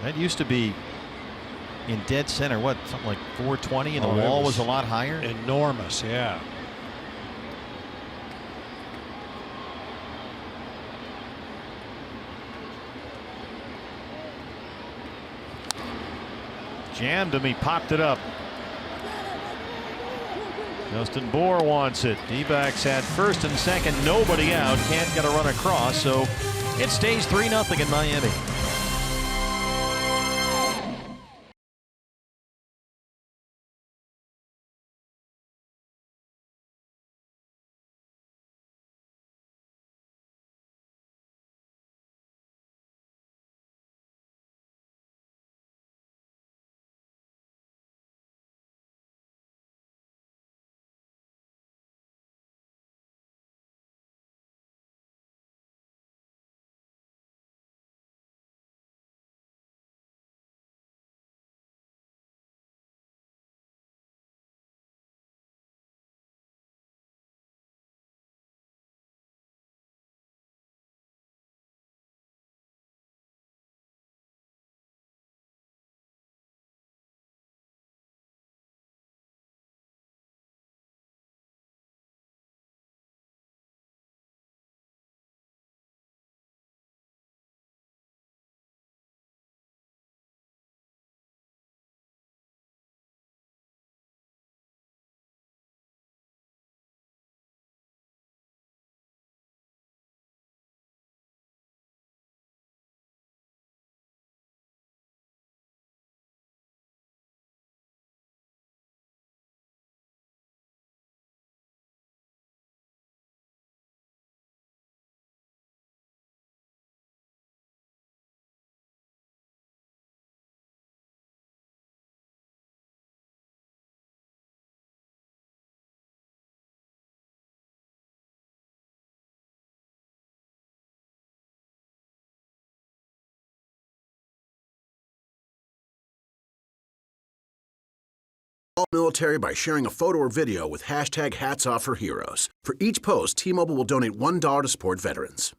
That used to be in dead center, what, something like 420, and the wall was a lot higher? Enormous, yeah. Jammed him, he popped it up. Justin Bohr wants it. D-backs had first and second, nobody out, can't get a run across, so it stays 3-0 in Miami. All military by sharing a photo or video with hashtag #HatsOffForHeroes. For each post, T-Mobile will donate $1 to support veterans.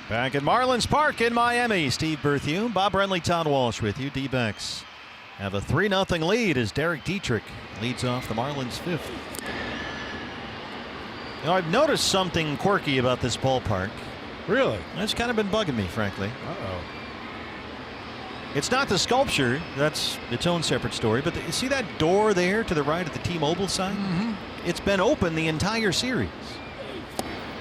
Back at Marlins Park in Miami, Steve Berthew, Bob Brenly, Todd Walsh with you. D-backs have a 3-0 lead as Derek Dietrich leads off the Marlins' 5th. You know, I've noticed something quirky about this ballpark. Really? It's kind of been bugging me, frankly. It's not the sculpture. That's its own separate story. But you see that door there to the right at the T-Mobile side? It's been open the entire series.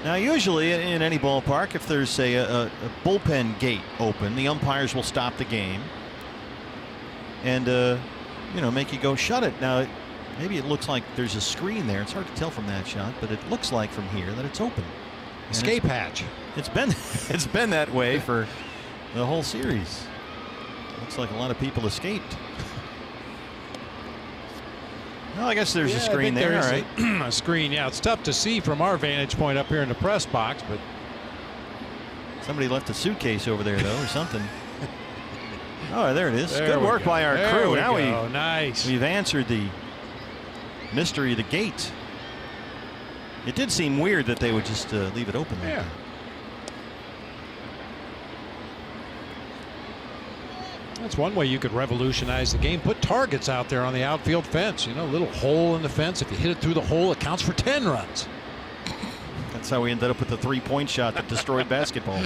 Now, usually in any ballpark, if there's, say, a bullpen gate open, the umpires will stop the game and, you know, make you go shut it. Now, maybe it looks like there's a screen there. It's hard to tell from that shot, but it looks like from here that it's open. Escape hatch. It's been that way for the whole series. Looks like a lot of people escaped. Well, I guess there's a screen there, all right. A screen, yeah. It's tough to see from our vantage point up here in the press box, but somebody left a suitcase over there, though, or something. Oh, there it is. There Good work by our crew. Now we've answered the mystery of the gate. It did seem weird that they would just leave it open there. Yeah. That's one way you could revolutionize the game. Put targets out there on the outfield fence. You know, a little hole in the fence. If you hit it through the hole, it counts for 10 runs. That's how we ended up with the three-point shot that destroyed basketball.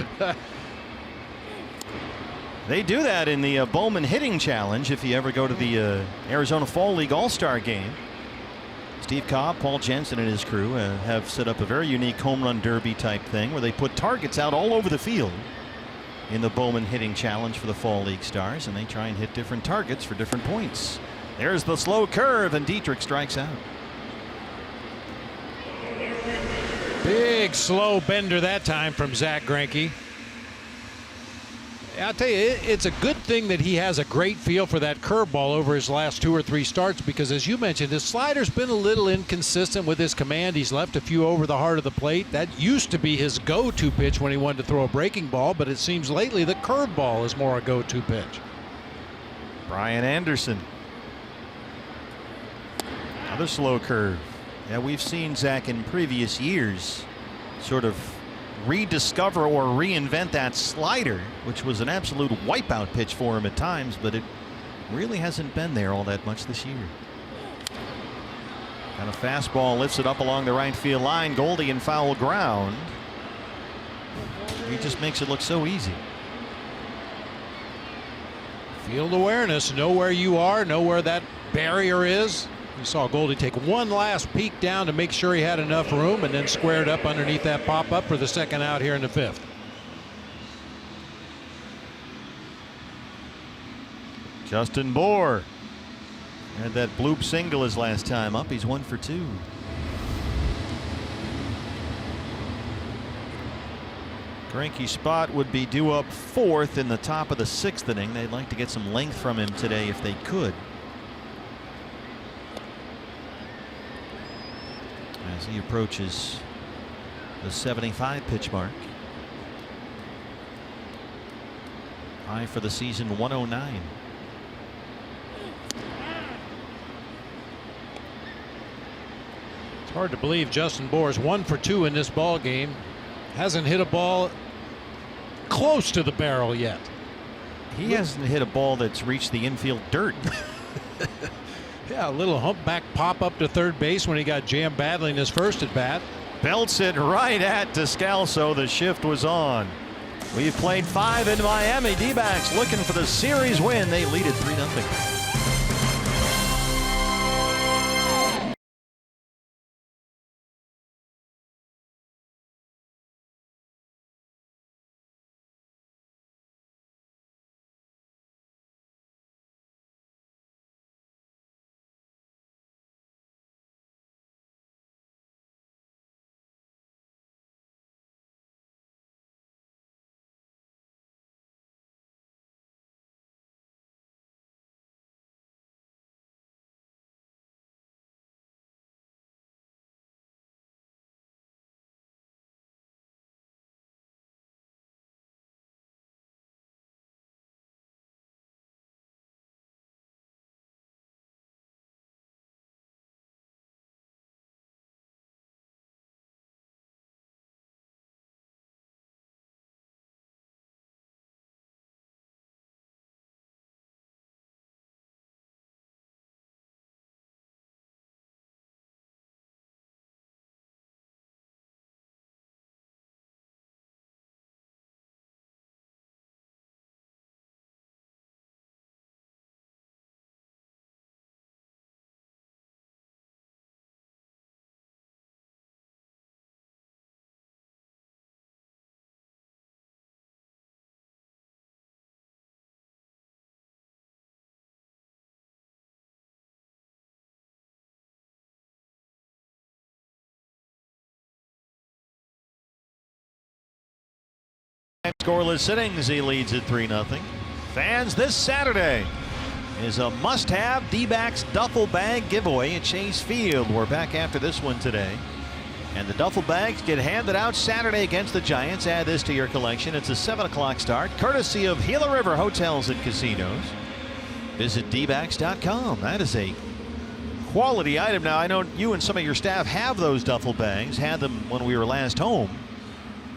They do that in the Bowman Hitting Challenge if you ever go to the Arizona Fall League All-Star game. Steve Cobb, Paul Jensen, and his crew have set up a very unique home run derby type thing where they put targets out all over the field in the Bowman Hitting Challenge for the Fall League Stars, and they try and hit different targets for different points. There's the slow curve, and Dietrich strikes out. Big slow bender that time from Zach Greinke. I'll tell you, it's a good thing that he has a great feel for that curveball over his last 2 or 3 starts, because as you mentioned, his slider's been a little inconsistent with his command. He's left a few over the heart of the plate. That used to be his go-to pitch when he wanted to throw a breaking ball, but it seems lately the curveball is more a go-to pitch. Brian Anderson. Another slow curve. Yeah, we've seen Zach in previous years sort of rediscover or reinvent that slider, which was an absolute wipeout pitch for him at times, but it really hasn't been there all that much this year. And a fastball lifts it up along the right field line. Goldie in foul ground. He just makes it look so easy. Field awareness, know where you are, know where that barrier is. You saw Goldie take one last peek down to make sure he had enough room, and then squared up underneath that pop-up for the second out here in the 5th. Justin Bohr had that bloop single his last time up. He's 1 for 2. Greinke's spot would be due up 4th in the top of the 6th inning. They'd like to get some length from him today if they could. As he approaches the 75 pitch mark. High for the season, 109. It's hard to believe Justin Bohr's 1 for 2 in this ball game. Hasn't hit a ball close to the barrel yet. He hasn't hit a ball that's reached the infield dirt. Yeah, a little humpback pop up to third base when he got jammed badly in his first at bat. Belts it right at Descalso. The shift was on. We've played 5 in Miami. D-backs looking for the series win. They lead it 3-0. Scoreless innings, he leads at 3-0. Fans, this Saturday is a must-have D-backs duffel bag giveaway at Chase Field. We're back after this one today. And the duffel bags get handed out Saturday against the Giants. Add this to your collection. It's a 7 o'clock start, courtesy of Gila River Hotels and Casinos. Visit dbacks.com. That is a quality item. Now, I know you and some of your staff have those duffel bags, had them when we were last home.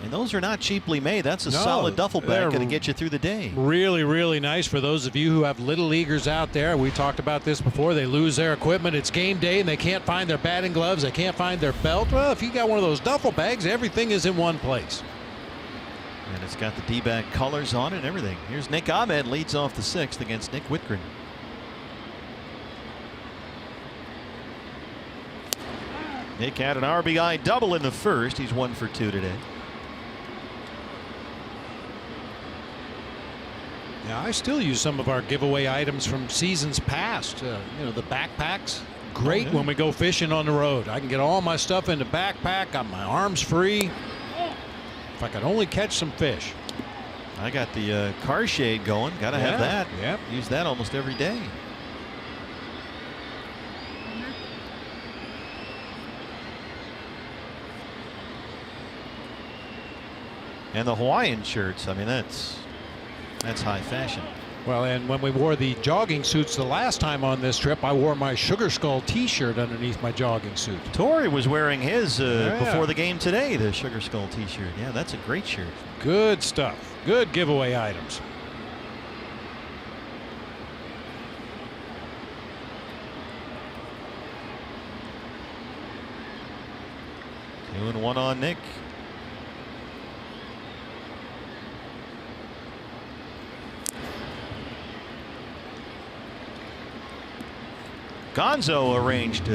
And those are not cheaply made. That's a solid duffel bag going to get you through the day. Really, really nice for those of you who have little leaguers out there. We talked about this before. They lose their equipment. It's game day and they can't find their batting gloves. They can't find their belt. Well, if you got one of those duffel bags, everything is in one place. And it's got the D-back colors on it and everything. Here's Nick Ahmed, leads off the 6th against Nick Whitgren. Nick had an RBI double in the first. He's 1 for 2 today. Yeah, I still use some of our giveaway items from seasons past. You know, the backpacks. Great when we go fishing on the road. I can get all my stuff in the backpack. Got my arms free. If I could only catch some fish. I got the car shade going. Got to have that. Yep. Use that almost every day. And the Hawaiian shirts. I mean, that's high fashion. Well, and when we wore the jogging suits the last time on this trip, I wore my Sugar Skull t-shirt underneath my jogging suit. Torrey was wearing his before the game today, the Sugar Skull t-shirt. Yeah, that's a great shirt. Good stuff. Good giveaway items. Two and one on Nick. Gonzo arranged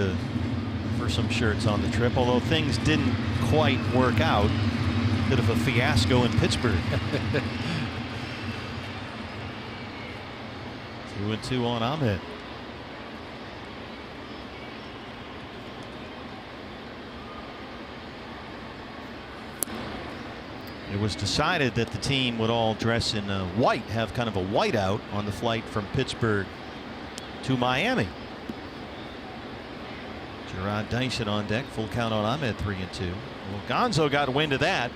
for some shirts on the trip, although things didn't quite work out. Bit of a fiasco in Pittsburgh. 2-2 on Ahmed. It was decided that the team would all dress in white, have kind of a whiteout on the flight from Pittsburgh to Miami. Gerard Dyson on deck, full count on Ahmed, 3-2. Well, Gonzo got wind of that,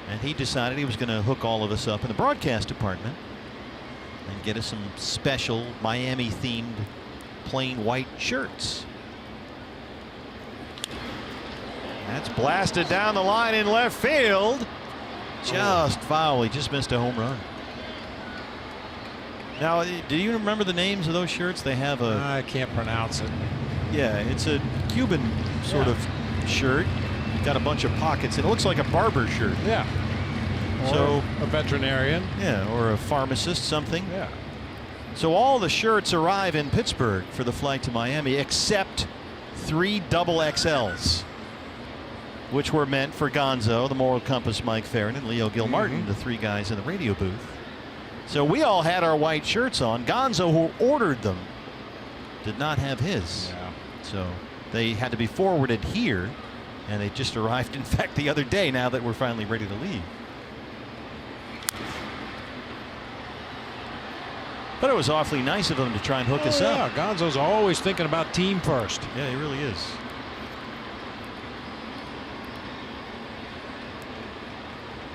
and he decided he was going to hook all of us up in the broadcast department and get us some special Miami-themed plain white shirts. That's blasted down the line in left field. Just foul. He just missed a home run. Now, do you remember the names of those shirts? They have a... I can't pronounce it. Yeah, it's a Cuban sort of shirt. Got a bunch of pockets. It looks like a barber shirt. Yeah. Or so a veterinarian. Yeah, or a pharmacist, something. Yeah. So all the shirts arrive in Pittsburgh for the flight to Miami, except 3 double XLs, which were meant for Gonzo, the Moral Compass, Mike Farron, and Leo Gilmartin, the 3 guys in the radio booth. So we all had our white shirts on. Gonzo, who ordered them, did not have his. Yeah. So they had to be forwarded here, and they just arrived, in fact, the other day, now that we're finally ready to leave. But it was awfully nice of them to try and hook us up. Gonzo's always thinking about team first. Yeah, he really is.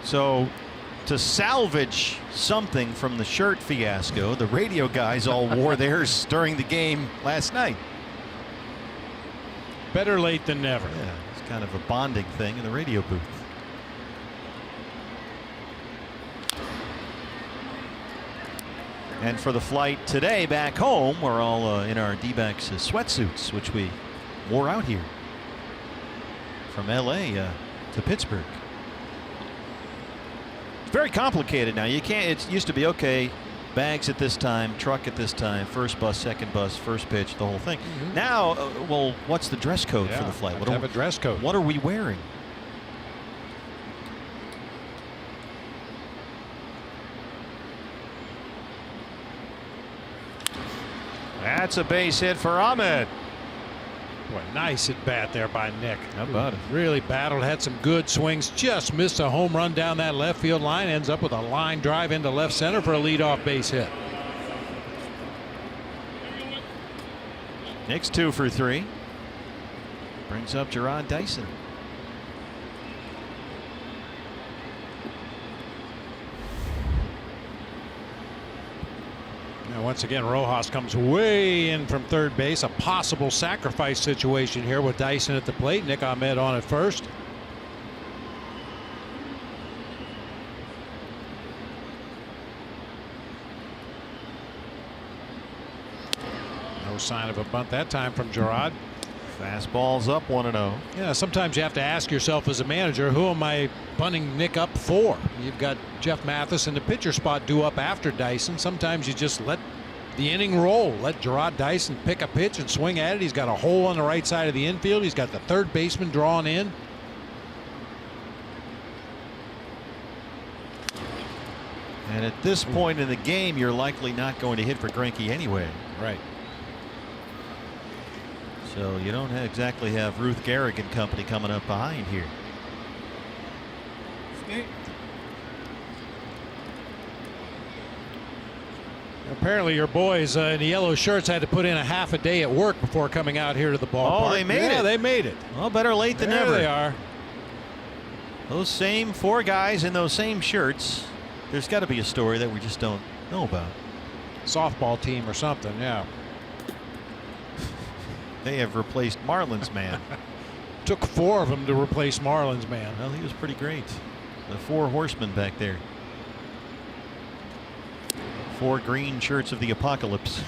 So to salvage something from the shirt fiasco, the radio guys all wore theirs during the game last night. Better late than never. Yeah, it's kind of a bonding thing in the radio booth. And for the flight today back home, we're all in our D-backs sweatsuits, which we wore out here from LA to Pittsburgh. It's very complicated now. You can't, it used to be, okay, bags at this time, truck at this time, first bus, second bus, first pitch, the whole thing. Now, well, what's the dress code for the flight? Have a dress code. What are we wearing? That's a base hit for Ahmed. Boy, nice at bat there by Nick. How about it? Really battled, had some good swings, just missed a home run down that left field line, ends up with a line drive into left center for a leadoff base hit. Nick's 2 for 3. Brings up Gerard Dyson. Now once again, Rojas comes way in from third base. A possible sacrifice situation here with Dyson at the plate. Nick Ahmed on at first. No sign of a bunt that time from Gerard. Fastball's up 1-0. Yeah, sometimes you have to ask yourself as a manager, who am I bunting Nick up for? You've got Jeff Mathis in the pitcher spot due up after Dyson. Sometimes you just let the inning roll. Let Gerard Dyson pick a pitch and swing at it. He's got a hole on the right side of the infield. He's got the third baseman drawn in. And at this point in the game, you're likely not going to hit for Greinke anyway. Right. So you don't exactly have Ruth Gehrig and company coming up behind here. Apparently your boys in the yellow shirts had to put in a half a day at work before coming out here to the ballpark. Oh, they made it. Yeah, they made it. Well, better late than There never. they are. Those same 4 guys in those same shirts. There's got to be a story that we just don't know about. Softball team or something, yeah. They have replaced Marlins man. Took 4 of them to replace Marlins man. Well, he was pretty great. The 4 horsemen back there. 4 green shirts of the apocalypse.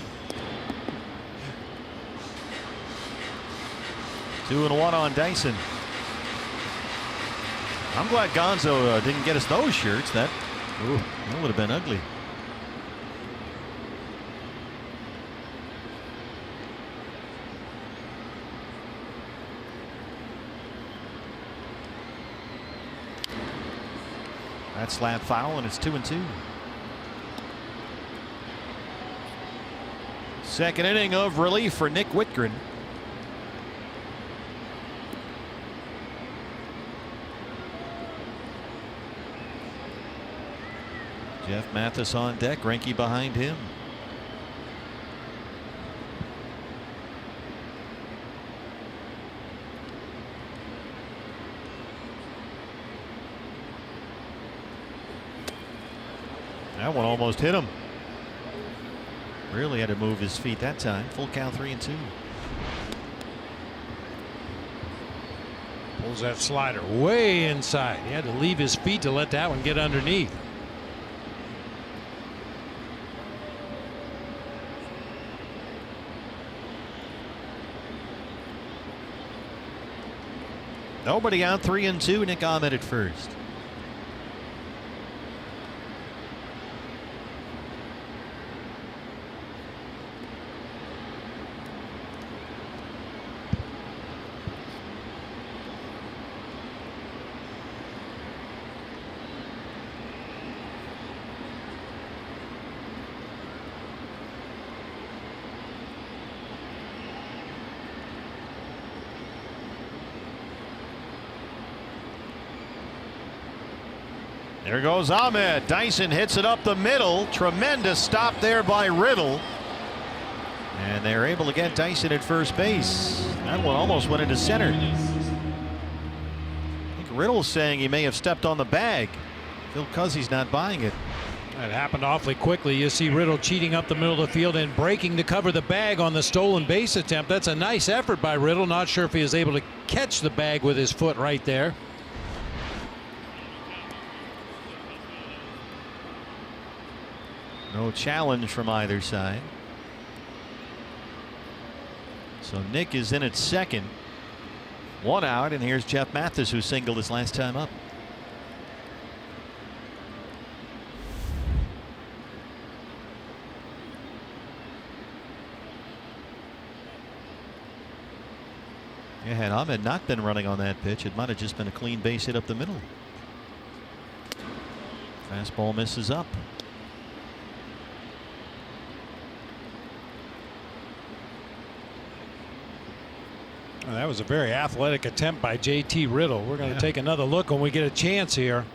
2-1 on Dyson. I'm glad Gonzo didn't get us those shirts. That would have been ugly. That slap foul, and it's 2-2. Second inning of relief for Nick Whitgren. Jeff Mathis on deck, Greinke behind him. That one almost hit him. Really had to move his feet that time. Full count, 3-2. Pulls that slider way inside. He had to leave his feet to let that one get underneath. Nobody out, 3-2. Nick Ahmed at first. There goes Ahmed. Dyson hits it up the middle. Tremendous stop there by Riddle. And they're able to get Dyson at first base. That one almost went into center. I think Riddle's saying he may have stepped on the bag. Phil Cuzzy's not buying it. That happened awfully quickly. You see Riddle cheating up the middle of the field and breaking to cover the bag on the stolen base attempt. That's a nice effort by Riddle. Not sure if he was able to catch the bag with his foot right there. No challenge from either side. So Nick is in at second. 1 out, and here's Jeff Mathis, who singled his last time up. Yeah, had Ahmed not been running on that pitch, it might have just been a clean base hit up the middle. Fastball misses up. Well, that was a very athletic attempt by JT Riddle. We're going to take another look when we get a chance here.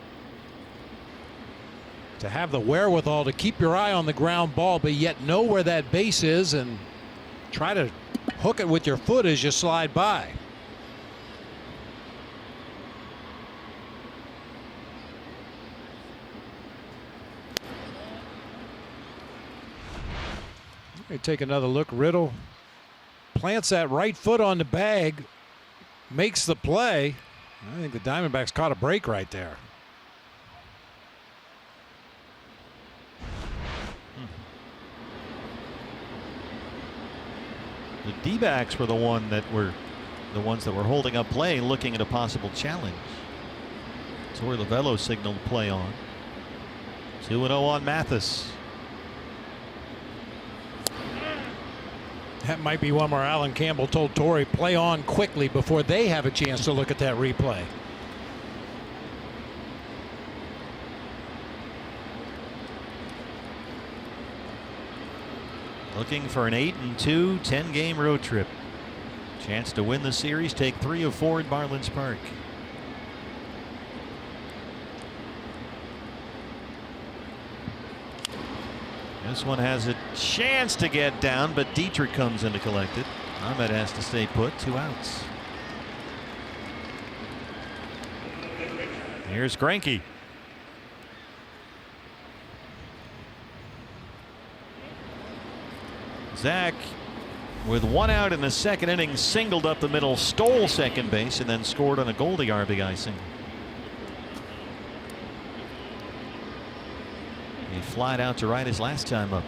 To have the wherewithal to keep your eye on the ground ball, but yet know where that base is and try to hook it with your foot as you slide by. Okay, take another look. Riddle plants that right foot on the bag, makes the play. I think the Diamondbacks caught a break right there. The D-backs were the ones that were holding up play, looking at a possible challenge. Torey Lovello signaled play on. 2-0 on Mathis. That might be one where Alan Campbell told Torey play on quickly before they have a chance to look at that replay. Looking for an 8-2 10-game road trip. Chance to win the series, take 3 of 4 at Marlins Park. This one has a chance to get down, but Dietrich comes in to collect it. Ahmed has to stay put, 2 outs. Here's Greinke. Zach, with 1 out in the second inning, singled up the middle, stole second base, and then scored on a Goldie RBI single. He flied out to right his last time up.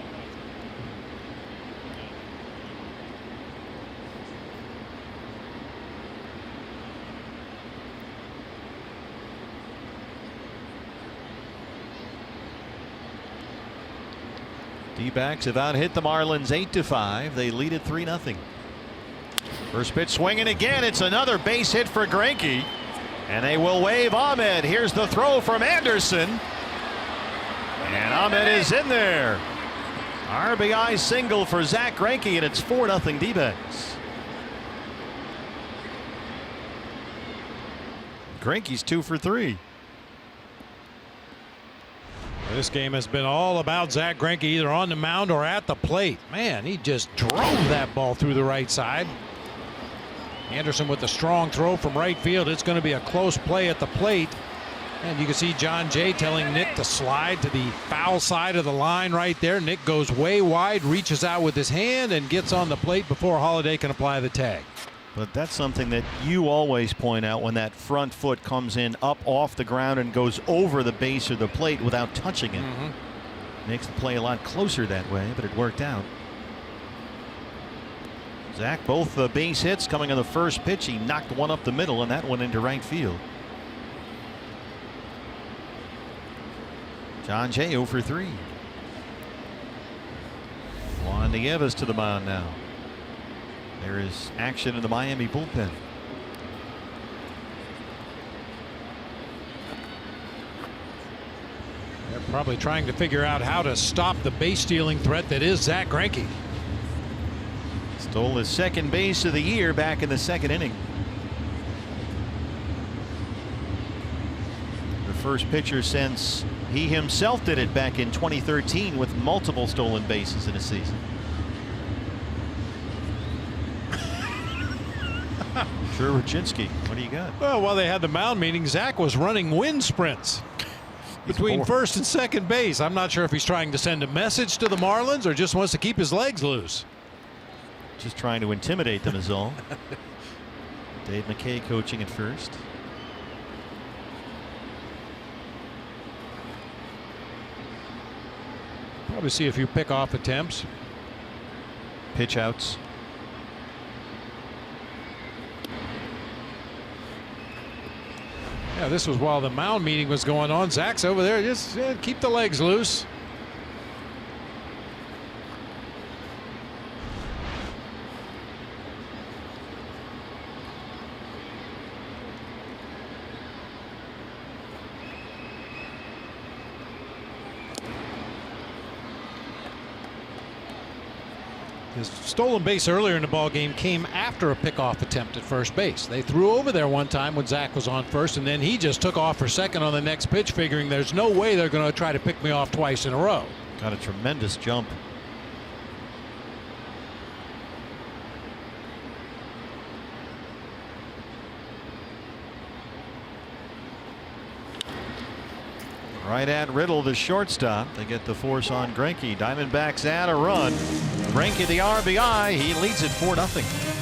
D-backs have out-hit the Marlins 8-5. They lead it 3-0. First pitch swinging again. It's another base hit for Greinke. And they will wave Ahmed. Here's the throw from Anderson. And Ahmed is in there. RBI single for Zach Greinke, and it's 4-0 D-backs. Greinke's 2 for 3. This game has been all about Zach Greinke, either on the mound or at the plate. Man, he just drove that ball through the right side. Anderson with a strong throw from right field. It's going to be a close play at the plate. And you can see John Jay telling Nick to slide to the foul side of the line right there. Nick goes way wide, reaches out with his hand, and gets on the plate before Holiday can apply the tag. But that's something that you always point out, when that front foot comes in up off the ground and goes over the base of the plate without touching it. Makes the play a lot closer that way, but it worked out. Zach, both the base hits coming on the first pitch. He knocked one up the middle and that one into right field. John Jay 0 for 3. Juan Nieves to the mound now. There is action in the Miami bullpen. They're probably trying to figure out how to stop the base stealing threat that is Zach Greinke. Stole his second base of the year back in the second inning. The first pitcher since he himself did it back in 2013 with multiple stolen bases in a season. Sure, Raczynski, what do you got? Well, while they had the mound meeting, Zach was running wind sprints between first and second base. I'm not sure if he's trying to send a message to the Marlins or just wants to keep his legs loose. Just trying to intimidate them is all. Dave McKay coaching at first. Probably see a few pickoff attempts. Pitch outs. Yeah, this was while the mound meeting was going on. Zach's over there. Just keep the legs loose. His stolen base earlier in the ball game came after a pickoff attempt at first base. They threw over there one time when Zach was on first, and then he just took off for second on the next pitch, figuring there's no way they're going to try to pick me off twice in a row. Got a tremendous jump. Right at Riddle, the shortstop. They get the force on Greinke. Diamondbacks add a run. Greinke the RBI. He leads it 4-0.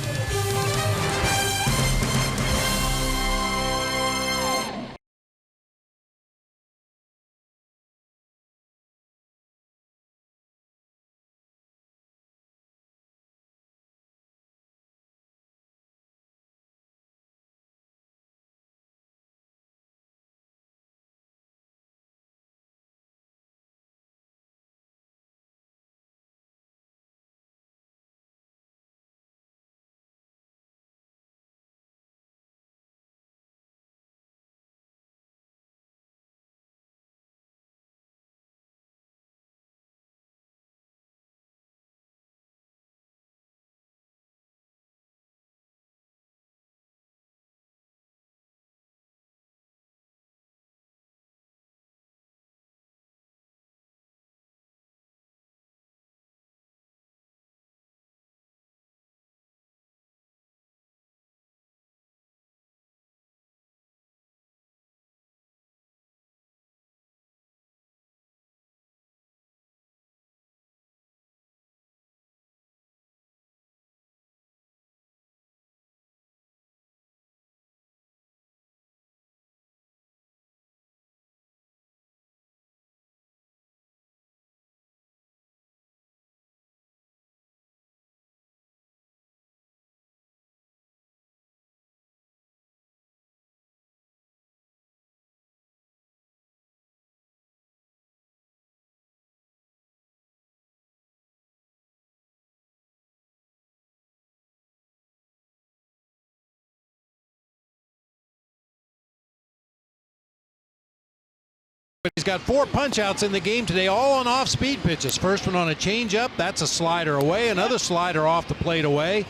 But he's got 4 punch-outs in the game today, all on off-speed pitches. First one on a changeup. That's a slider away. Another slider off the plate away.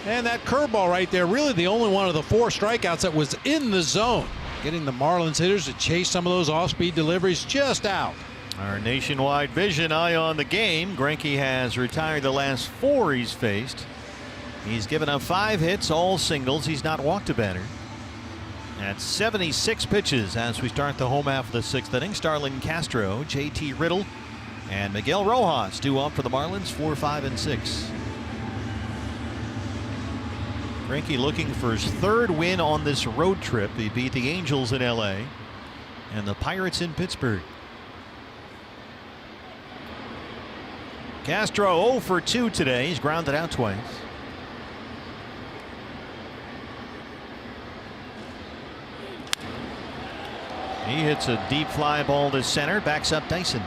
And that curveball right there, really the only one of the 4 strikeouts that was in the zone. Getting the Marlins hitters to chase some of those off-speed deliveries just out. Our nationwide vision eye on the game. Greinke has retired the last 4 he's faced. He's given up 5 hits, all singles. He's not walked a batter. At 76 pitches as we start the home half of the 6th inning. Starlin Castro, JT Riddle, and Miguel Rojas due up for the Marlins, 4, 5, and 6. Greinke looking for his 3rd win on this road trip. He beat the Angels in LA and the Pirates in Pittsburgh. Castro 0 for 2 today. He's grounded out twice. He hits a deep fly ball to center, backs up Dyson.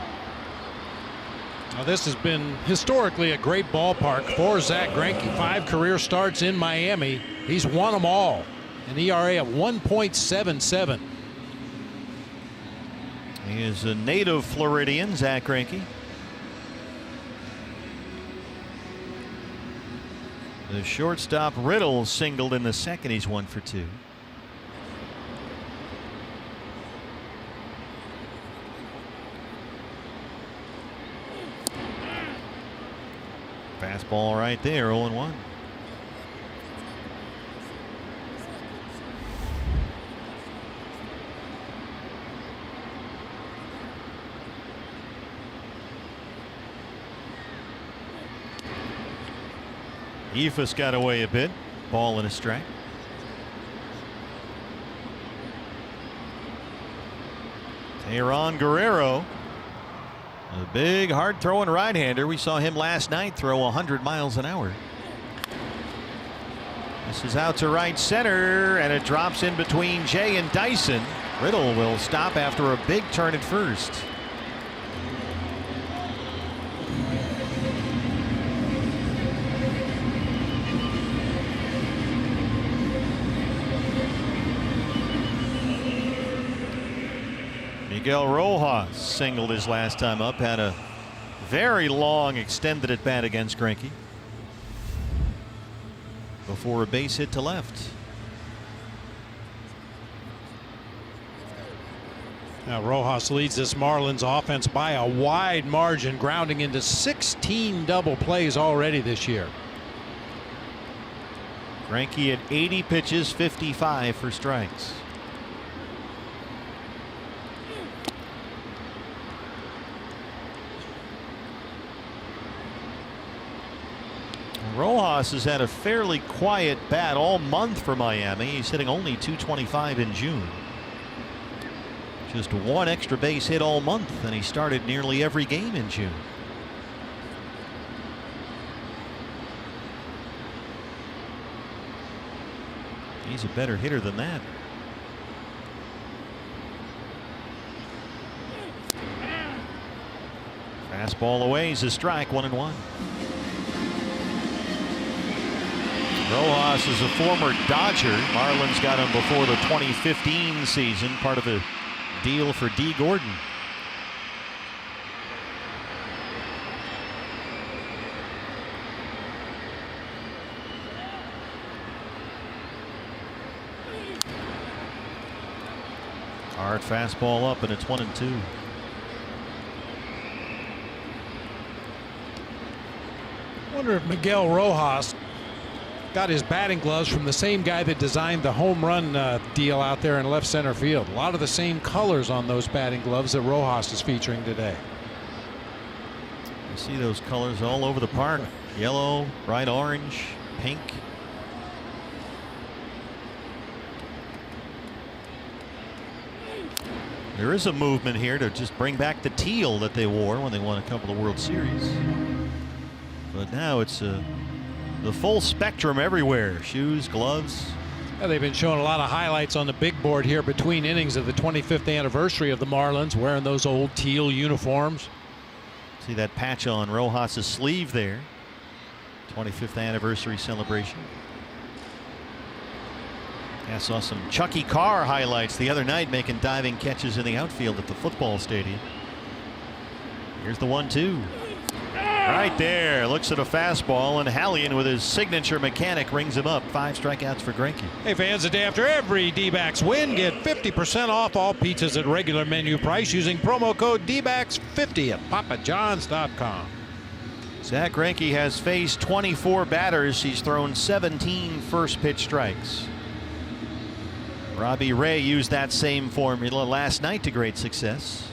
Now this has been historically a great ballpark for Zach Greinke. 5 career starts in Miami. He's won them all. An ERA of 1.77. He is a native Floridian, Zach Greinke. The shortstop Riddle singled in the 2nd. He's 1 for 2. Fastball right there, 0-1. Ephus got away a bit. Ball and a strike. Teheran Guerrero, a big, hard-throwing right-hander. We saw him last night throw 100 miles an hour. This is out to right center, and it drops in between Jay and Dyson. Riddle will stop after a big turn at first. Miguel Rojas singled his last time up, had a very long extended at bat against Greinke. before a base hit to left. Now Rojas leads this Marlins offense by a wide margin, grounding into 16 double plays already this year. Greinke at 80 pitches, 55 for strikes. Rojas has had a fairly quiet bat all month for Miami. He's hitting only .225 in June. Just one extra base hit all month, and he started nearly every game in June. He's a better hitter than that. Fastball away is a strike, 1-1. Rojas is a former Dodger. Marlins got him before the 2015 season, part of a deal for D. Gordon. Hard fastball up, and it's 1-2. Wonder if Miguel Rojas got his batting gloves from the same guy that designed the home run deal out there in left center field. A lot of the same colors on those batting gloves that Rojas is featuring today. You see those colors all over the park. Yellow, bright orange, pink. There is a movement here to just bring back the teal that they wore when they won a couple of World Series. But now it's the full spectrum everywhere. Shoes, gloves. Yeah, they've been showing a lot of highlights on the big board here between innings of the 25th anniversary of the Marlins, wearing those old teal uniforms. See that patch on Rojas' sleeve there. 25th anniversary celebration. I saw some Chucky Carr highlights the other night, making diving catches in the outfield at the football stadium. Here's the 1-2. Right there, looks at a fastball, and Hallian with his signature mechanic rings him up. 5 strikeouts for Greinke. Hey fans, the day after every D-backs win, get 50% off all pizzas at regular menu price using promo code DBACS50 at papajohns.com. Zach Greinke has faced 24 batters. He's thrown 17 first pitch strikes. Robbie Ray used that same formula last night to great success.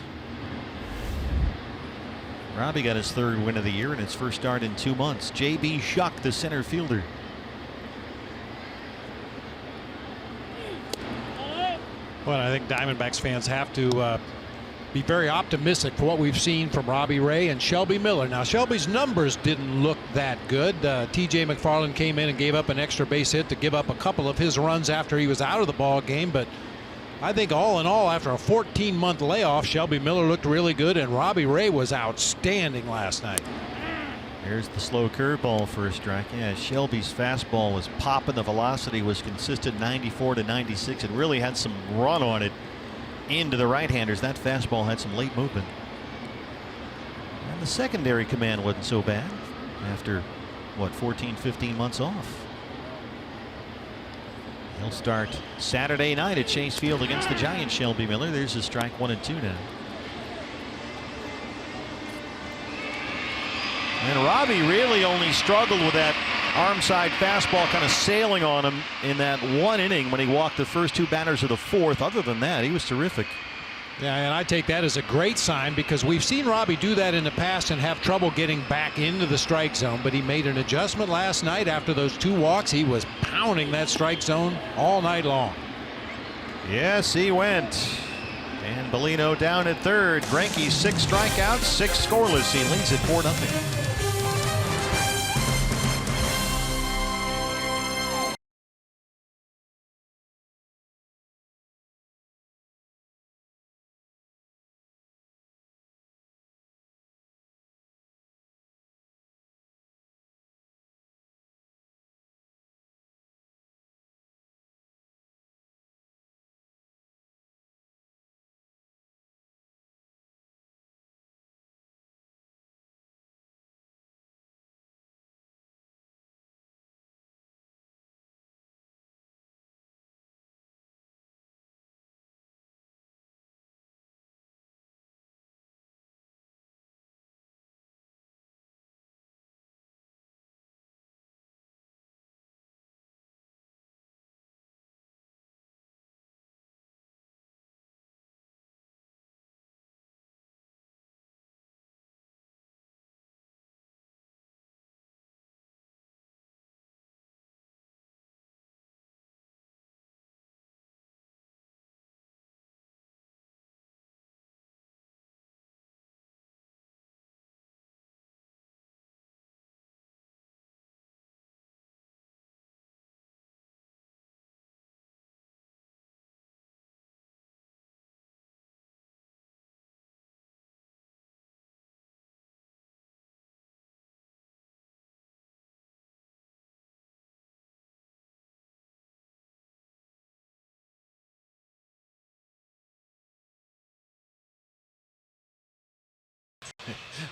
Robbie got his 3rd win of the year and his first start in 2 months. J.B. Shuck, the center fielder. Well, I think Diamondbacks fans have to be very optimistic for what we've seen from Robbie Ray and Shelby Miller. Now, Shelby's numbers didn't look that good. T.J. McFarland came in and gave up an extra base hit to give up a couple of his runs after he was out of the ball game. But I think all in all, after a 14-month layoff, Shelby Miller looked really good, and Robbie Ray was outstanding last night. Here's the slow curveball for a strike. Yeah, Shelby's fastball was popping. The velocity was consistent, 94 to 96. It really had some run on it into the right-handers. That fastball had some late movement. And the secondary command wasn't so bad after, what, 14, 15 months off. He'll start Saturday night at Chase Field against the Giants. Shelby Miller. There's a strike, 1-2 now. And Robbie really only struggled with that arm side fastball kind of sailing on him in that one inning when he walked the first 2 batters of the 4th. Other than that, he was terrific. Yeah, and I take that as a great sign because we've seen Robbie do that in the past and have trouble getting back into the strike zone. But he made an adjustment last night after those 2 walks. He was pounding that strike zone all night long. Yes, he went. And Bellino down at 3rd. Greinke 6 strikeouts, 6 scoreless. He leads at 4-0.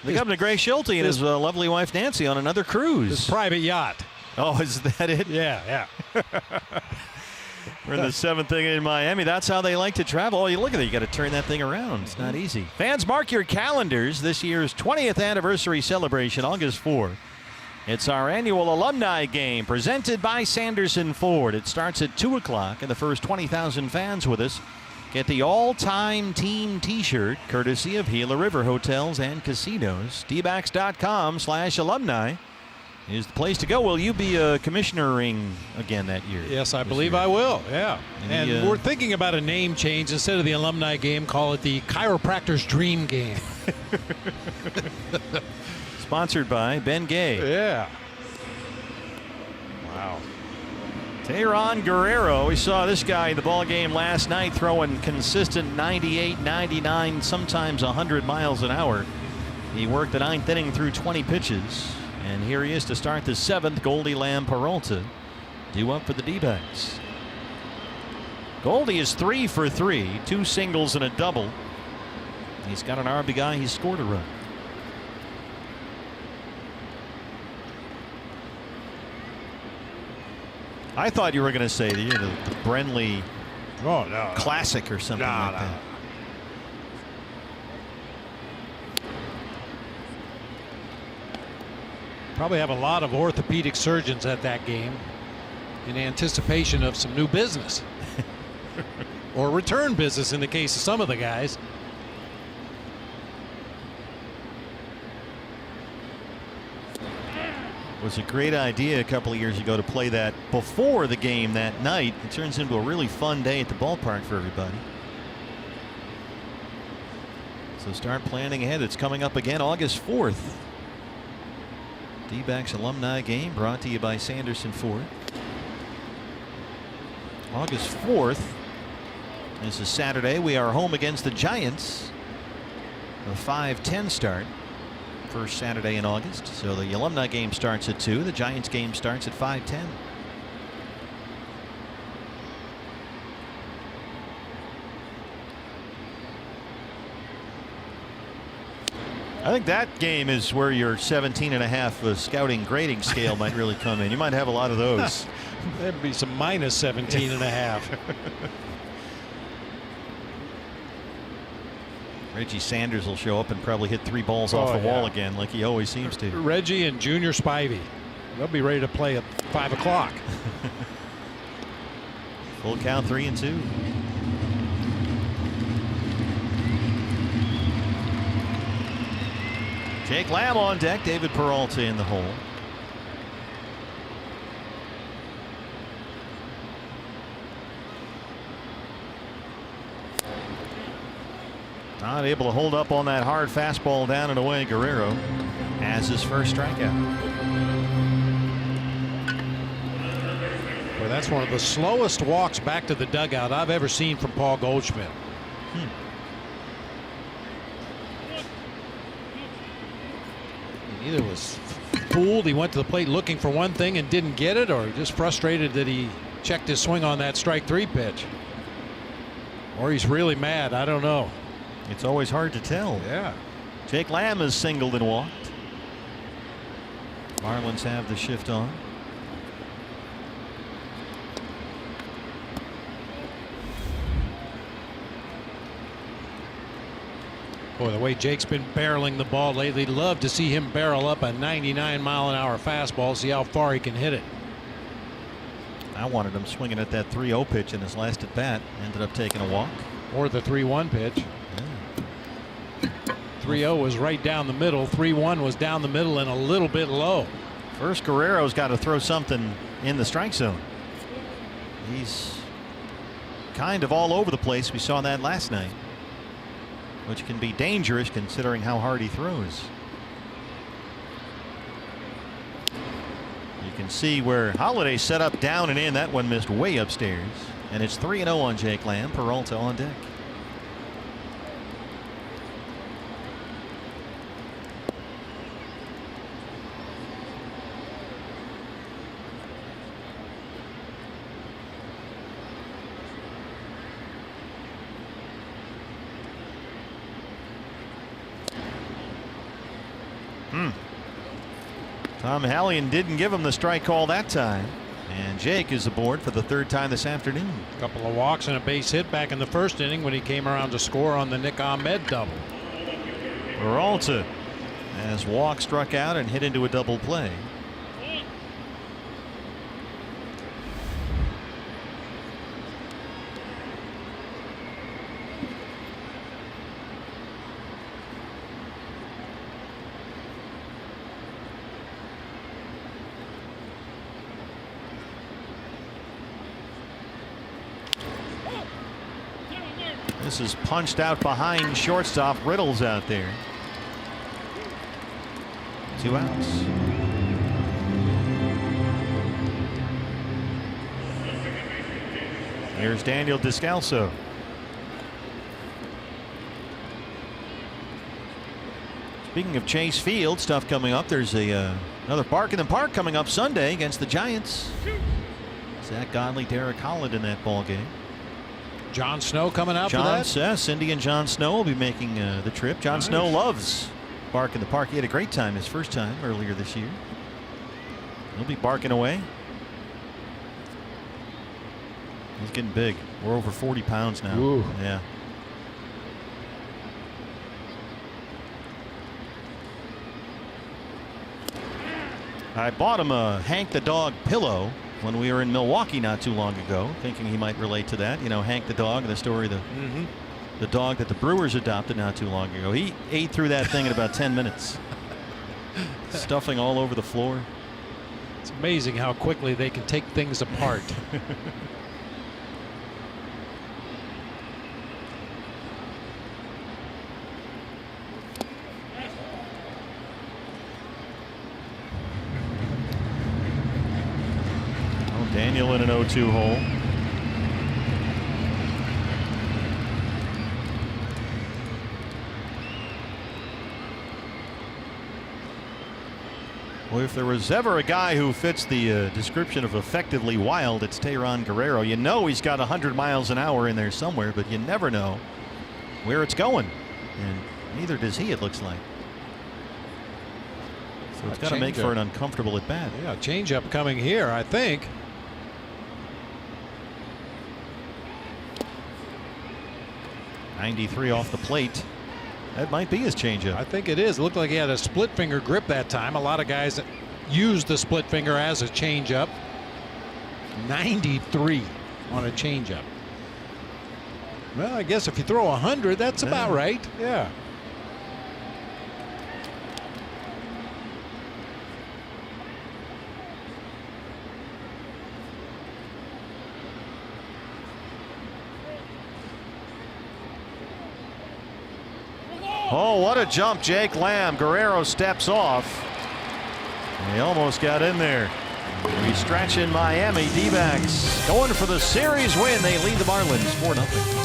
The Governor Gray Schulte and his lovely wife Nancy on another cruise. His private yacht. Oh, is that it? Yeah. We're in the 7th inning in Miami. That's how they like to travel. Oh, you look at it. You got to turn that thing around. It's not easy. Fans, mark your calendars. This year's 20th anniversary celebration, August 4th. It's our annual alumni game presented by Sanderson Ford. It starts at 2 o'clock, and the first 20,000 fans with us get the all-time team T-shirt, courtesy of Gila River Hotels and Casinos. dbacks.com/alumni is the place to go. Will you be commissionering again that year? Yes, I believe I will. Yeah. And we're thinking about a name change. Instead of the alumni game, call it the chiropractor's dream game. Sponsored by Ben Gay. Yeah. Wow. Tayron Guerrero. We saw this guy in the ball game last night throwing consistent 98, 99, sometimes 100 miles an hour. He worked the 9th inning through 20 pitches. And here he is to start the 7th. Goldie Lamb Peralta due up for the D-backs. Goldie is 3 for 3, 2 singles and a double. He's got an RBI. He's scored a run. I thought you were going to say the Brenly Classic or something like that. Probably have a lot of orthopedic surgeons at that game in anticipation of some new business. Or return business in the case of some of the guys. It was a great idea a couple of years ago to play that before the game that night. It turns into a really fun day at the ballpark for everybody. So start planning ahead. It's coming up again August 4th. D-backs alumni game brought to you by Sanderson Ford. August 4th. This is Saturday. We are home against the Giants. A 5:10 start. First Saturday in August. So the alumni game starts at 2. The Giants game starts at 5:10. I think that game is where your 17.5 scouting grading scale might really come in. You might have a lot of those. There'd be some minus 17.5. Reggie Sanders will show up and probably hit 3 balls off the wall again like he always seems to. Reggie and Junior Spivey. They'll be ready to play at 5 o'clock. Full count 3-2. Jake Lamb on deck. David Peralta in the hole. Not able to hold up on that hard fastball down and away. Guerrero has his first strikeout. Well, that's one of the slowest walks back to the dugout I've ever seen from Paul Goldschmidt. He either was fooled, he went to the plate looking for one thing and didn't get it, or just frustrated that he checked his swing on that strike 3 pitch. Or he's really mad. I don't know. It's always hard to tell. Yeah. Jake Lamb has singled and walked. Marlins have the shift on. Boy, the way Jake's been barreling the ball lately, love to see him barrel up a 99-mile-an-hour fastball, see how far he can hit it. I wanted him swinging at that 3-0 pitch in his last at bat. Ended up taking a walk. Or the 3-1 pitch. 3-0 was right down the middle. 3-1 was down the middle and a little bit low. First, Guerrero's got to throw something in the strike zone. He's kind of all over the place. We saw that last night, which can be dangerous considering how hard he throws. You can see where Holiday set up down and in. That one missed way upstairs. And it's 3-0 on Jake Lamb. Peralta on deck. Tom Hallion didn't give him the strike call that time. And Jake is aboard for the third time this afternoon. A couple of walks and a base hit back in the first inning when he came around to score on the Nick Ahmed double. Peralta as Walk struck out and hit into a double play. This is punched out behind shortstop. Riddle's out there. 2 outs. Here's Daniel Descalso. Speaking of Chase Field stuff coming up, there's another Bark in the Park coming up Sunday against the Giants. Zach Godley, Derek Holland in that ball game. John Snow coming out for that? Cindy and John Snow will be making the trip. John Snow loves Bark in the Park. He had a great time his first time earlier this year. He'll be barking away. He's getting big. We're over 40 pounds now. Ooh. Yeah. I bought him a Hank the dog pillow when we were in Milwaukee not too long ago, thinking he might relate to that. You know, Hank the dog and the story of the dog that the Brewers adopted not too long ago. He ate through that thing in about 10 minutes. Stuffing all over the floor. It's amazing how quickly they can take things apart. Daniel in an 0-2 hole. Well, if there was ever a guy who fits the description of effectively wild, it's Tehran Guerrero. You know he's got 100 miles an hour in there somewhere, but you never know where it's going. And neither does he, it looks like. So it's got to make for an uncomfortable at bat. Yeah, changeup coming here, I think. .93 off the plate. That might be his changeup. I think it is. It looked like he had a split finger grip that time. A lot of guys that use the split finger as a changeup. 93 on a changeup. Well, I guess if you throw 100, that's about right. Yeah. Oh, what a jump, Jake Lamb. Guerrero steps off. He almost got in there. We stretch in Miami. D-backs going for the series win. They lead the Marlins 4-0.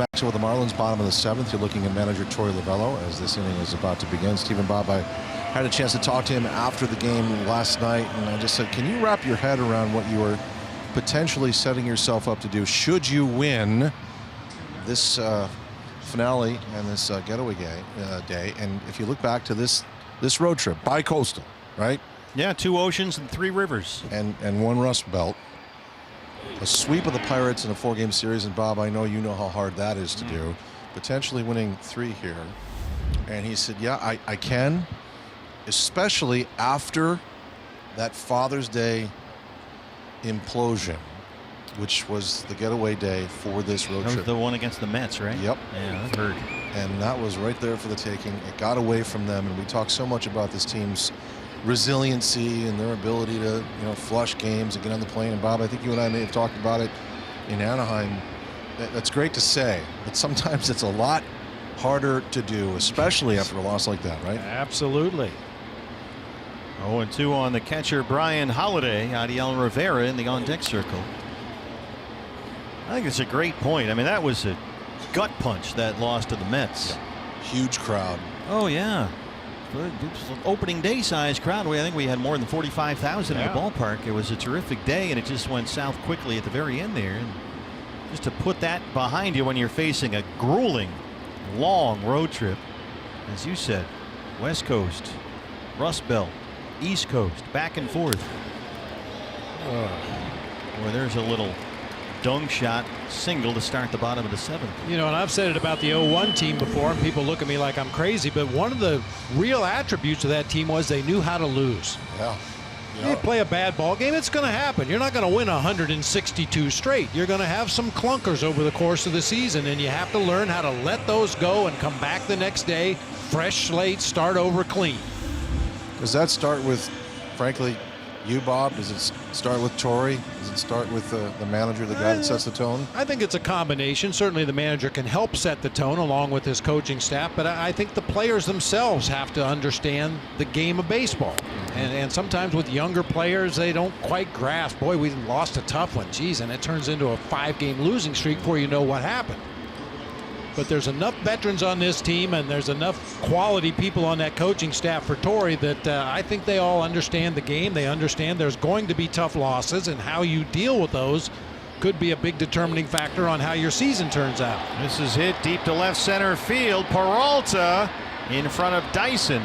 action with the Marlins, bottom of the 7th. You're looking at manager Torey Lovello as this inning is about to begin. Stephen Bob, I had a chance to talk to him after the game last night, and I just said, can you wrap your head around what you are potentially setting yourself up to do should you win this finale and this getaway day? And if you look back to this road trip, bi-coastal, right? Yeah, 2 oceans and 3 rivers. And 1 Rust Belt. A sweep of the Pirates in a 4-game series, and Bob, I know you know how hard that is to do. Potentially winning 3 here. And he said, yeah, I can, especially after that Father's Day implosion, which was the getaway day for this road trip. The one against the Mets, right? Yep. Yeah, that hurt. And that was right there for the taking. It got away from them, and we talk so much about this team's resiliency and their ability to, flush games and get on the plane. And Bob, I think you and I may have talked about it in Anaheim. That's great to say, but sometimes it's a lot harder to do, especially after a loss like that, right? Absolutely. 0-2 on the catcher, Brian Holiday. Adiel Rivera in the on-deck circle. I think it's a great point. I mean, that was a gut punch, that loss to the Mets. Yeah. Huge crowd. Oh, yeah. It was an opening day size crowd. I think we had more than 45,000 in the ballpark. It was a terrific day, and it just went south quickly at the very end there. And just to put that behind you when you're facing a grueling, long road trip, as you said, West Coast, Rust Belt, East Coast, back and forth. Boy, there's a little dung shot single to start the bottom of the 7th. And I've said it about the 0-1 team before, and people look at me like I'm crazy, but one of the real attributes of that team was they knew how to lose. Yeah. You play a bad ball game, it's going to happen. You're not going to win 162 straight. You're going to have some clunkers over the course of the season, and you have to learn how to let those go and come back the next day, fresh slate, start over clean. Does that start with, frankly, you, Bob? Does it start with Torey? Does it start with the manager, the guy that sets the tone? I think it's a combination. Certainly the manager can help set the tone along with his coaching staff, but I think the players themselves have to understand the game of baseball. And sometimes with younger players, they don't quite grasp, boy, we lost a tough one, geez, and it turns into a 5-game losing streak before you know what happened. But there's enough veterans on this team, and there's enough quality people on that coaching staff for Torey that I think they all understand the game. They understand there's going to be tough losses, and how you deal with those could be a big determining factor on how your season turns out. This is hit deep to left center field. Peralta in front of Dyson.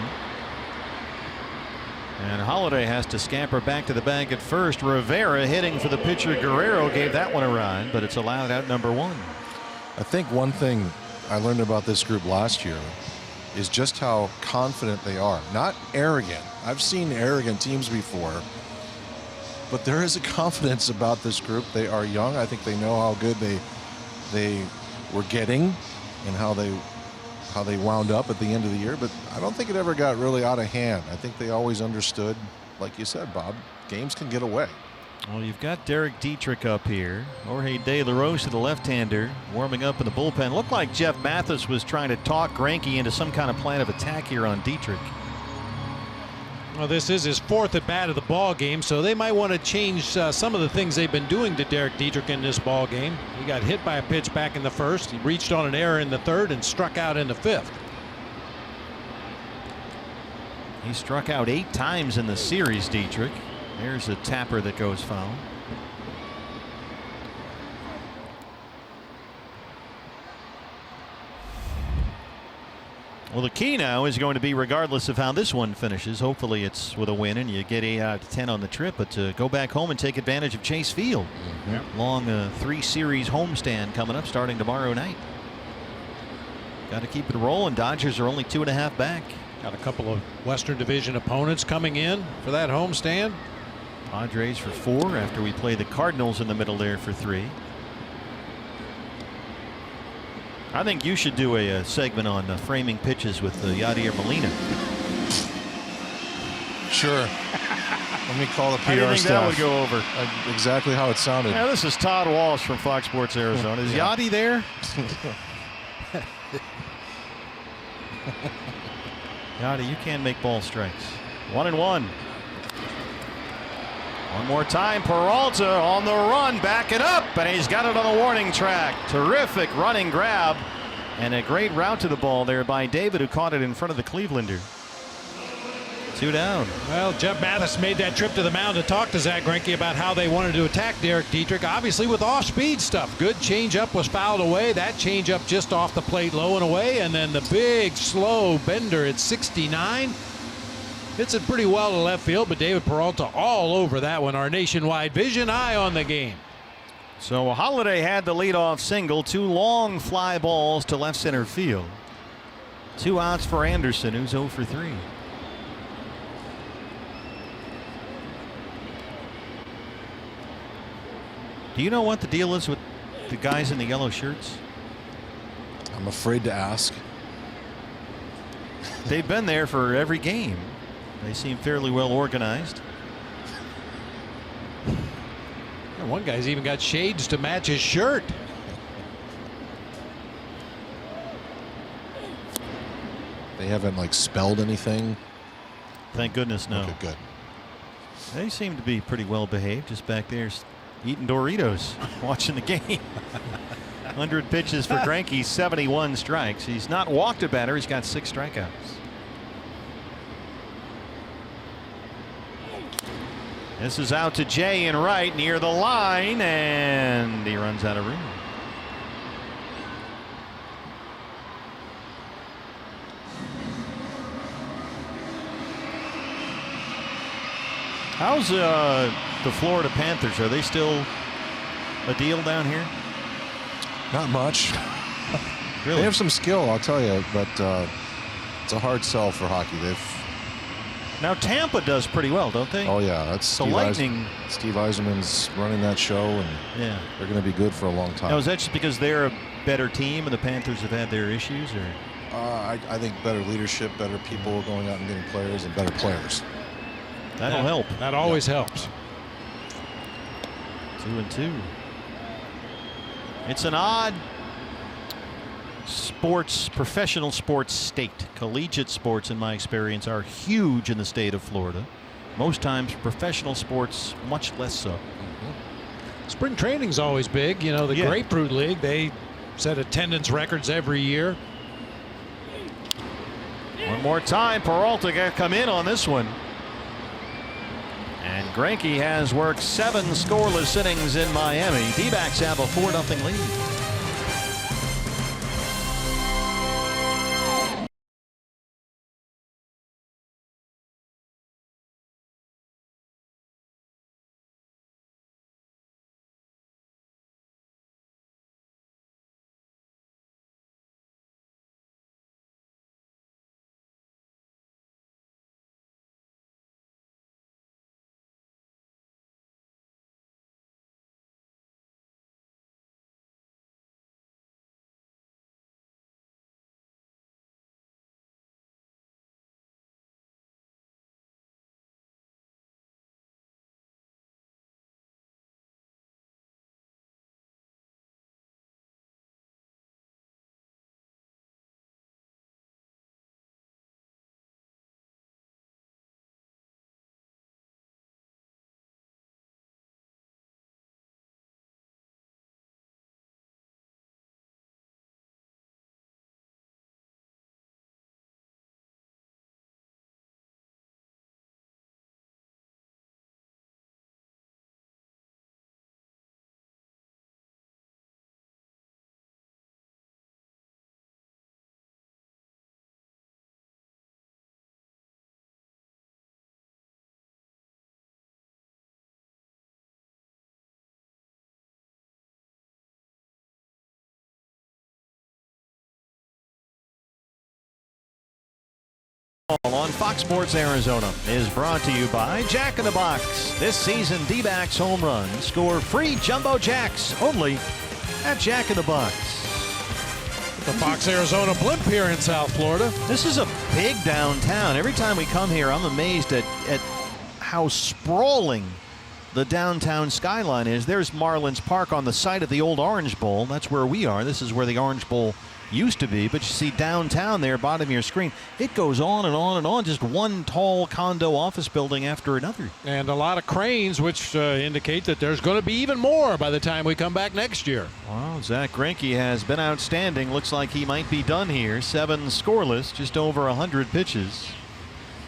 And Holiday has to scamper back to the bag at first. Rivera hitting for the pitcher. Guerrero gave that one a ride, but it's allowed out number 1. I think one thing I learned about this group last year is just how confident they are. Not arrogant. I've seen arrogant teams before, but there is a confidence about this group. They are young. I think they know how good they were getting and how they wound up at the end of the year, but I don't think it ever got really out of hand. I think they always understood, like you said, Bob, games can get away. Well, you've got Derek Dietrich up here. Jorge De La Rosa, the left-hander, warming up in the bullpen. Looked like Jeff Mathis was trying to talk Greinke into some kind of plan of attack here on Dietrich. Well, this is his 4th at bat of the ball game, so they might want to change some of the things they've been doing to Derek Dietrich in this ball game. He got hit by a pitch back in the 1st. He reached on an error in the 3rd and struck out in the 5th. He struck out 8 times in the series, Dietrich. There's a tapper that goes foul. Well, the key now is going to be, regardless of how this one finishes, hopefully it's with a win and you get 8 out of 10 on the trip, but to go back home and take advantage of Chase Field. Long 3-series homestand coming up starting tomorrow night. Got to keep it rolling. Dodgers are only 2.5 back. Got a couple of Western Division opponents coming in for that homestand. Padres for 4 after we play the Cardinals in the middle there for 3. I think you should do a segment on framing pitches with Yadier Molina. Sure. Let me call the PR How do you think staff. that would go over? Exactly how it sounded. Yeah, this is Todd Walsh from Fox Sports Arizona. Is Yadi there? Yadi, you can make ball strikes. 1-1. One more time, Peralta on the run, backing up, and he's got it on the warning track. Terrific running grab, and a great route to the ball there by David, who caught it in front of the Clevelander. 2 down. Well, Jeff Mathis made that trip to the mound to talk to Zach Greinke about how they wanted to attack Derek Dietrich, obviously with off-speed stuff. Good changeup was fouled away. That changeup just off the plate, low and away, and then the big, slow bender at 69. Hits it pretty well to left field, but David Peralta all over that one. Our nationwide vision eye on the game. So Holiday had the leadoff single. 2 long fly balls to left center field. 2 outs for Anderson, who's 0 for 3. Do you know what the deal is with the guys in the yellow shirts? I'm afraid to ask. They've been there for every game. They seem fairly well organized. And one guy's even got shades to match his shirt. They haven't like spelled anything. Thank goodness, no. Okay, good. They seem to be pretty well behaved, just back there eating Doritos, watching the game. 100 pitches for Greinke, 71 strikes. He's not walked a batter. He's got 6 strikeouts. This is out to Jay in right near the line, and he runs out of room. How's the Florida Panthers? Are they still a deal down here? Not much. Really? They have some skill, I'll tell you, but it's a hard sell for hockey. Now Tampa does pretty well, don't they? Oh yeah, that's the Lightning. Steve Yzerman's running that show, and yeah, they're going to be good for a long time. Now, is that just because they're a better team and the Panthers have had their issues, or? I think better leadership, better people going out and getting players, and better players. That'll help. That always helps. 2-2. It's an odd professional sports state. Collegiate sports, in my experience, are huge in the state of Florida. Most times professional sports much less so. Spring training's always big. You know, the Grapefruit League, they set attendance records every year. One more time, Peralta got to come in on this one. And Greinke has worked 7 scoreless innings in Miami. D-backs have a 4-0 lead. On Fox Sports Arizona is brought to you by Jack in the Box. This season, D-backs home runs score free jumbo jacks only at Jack in the Box. The Fox Arizona blimp here in South Florida. This is a big downtown. Every time we come here, I'm amazed at how sprawling the downtown skyline is. There's Marlins Park on the site of the old Orange Bowl. That's where we are. This is where the Orange Bowl used to be, but you see downtown there, bottom of your screen, it goes on and on and on, just one tall condo office building after another. And a lot of cranes, which indicate that there's going to be even more by the time we come back next year. Well, Zach Greinke has been outstanding. Looks like he might be done here. 7 scoreless, just over 100 pitches.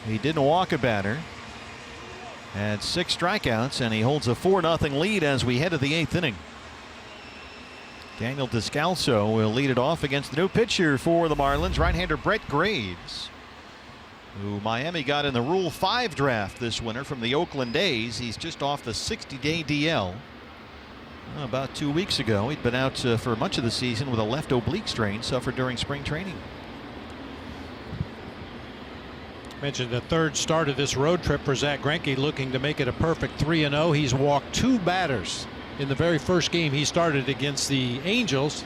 He didn't walk a batter. Had 6 strikeouts, and he holds a 4-0 lead as we head to the 8th inning. Daniel Descalso will lead it off against the new pitcher for the Marlins, right-hander Brett Graves, who Miami got in the Rule 5 draft this winter from the Oakland A's. He's just off the 60-day DL. About 2 weeks ago, he'd been out for much of the season with a left oblique strain suffered during spring training. Mentioned the 3rd start of this road trip for Zach Greinke, looking to make it a perfect 3-0. He's walked 2 batters in the very first game he started against the Angels.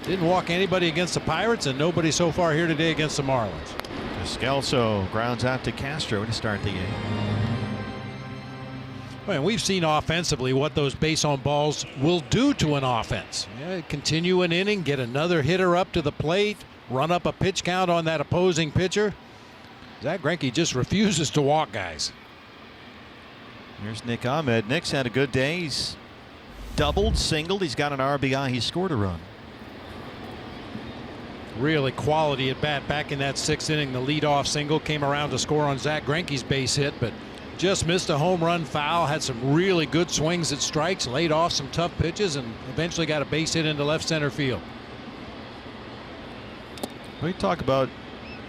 Didn't walk anybody against the Pirates, and nobody so far here today against the Marlins. Descalso grounds out to Castro to start the game. Well, we've seen offensively what those base on balls will do to an offense. Continue an inning, get another hitter up to the plate, run up a pitch count on that opposing pitcher. Zach Greinke just refuses to walk guys. Here's Nick Ahmed. Nick's had a good day. He's doubled, singled. He's got an RBI. He scored a run. Really quality at bat back in that 6th inning. The leadoff single came around to score on Zach Greinke's base hit, but just missed a home run foul. Had some really good swings at strikes, laid off some tough pitches, and eventually got a base hit into left center field. We talk about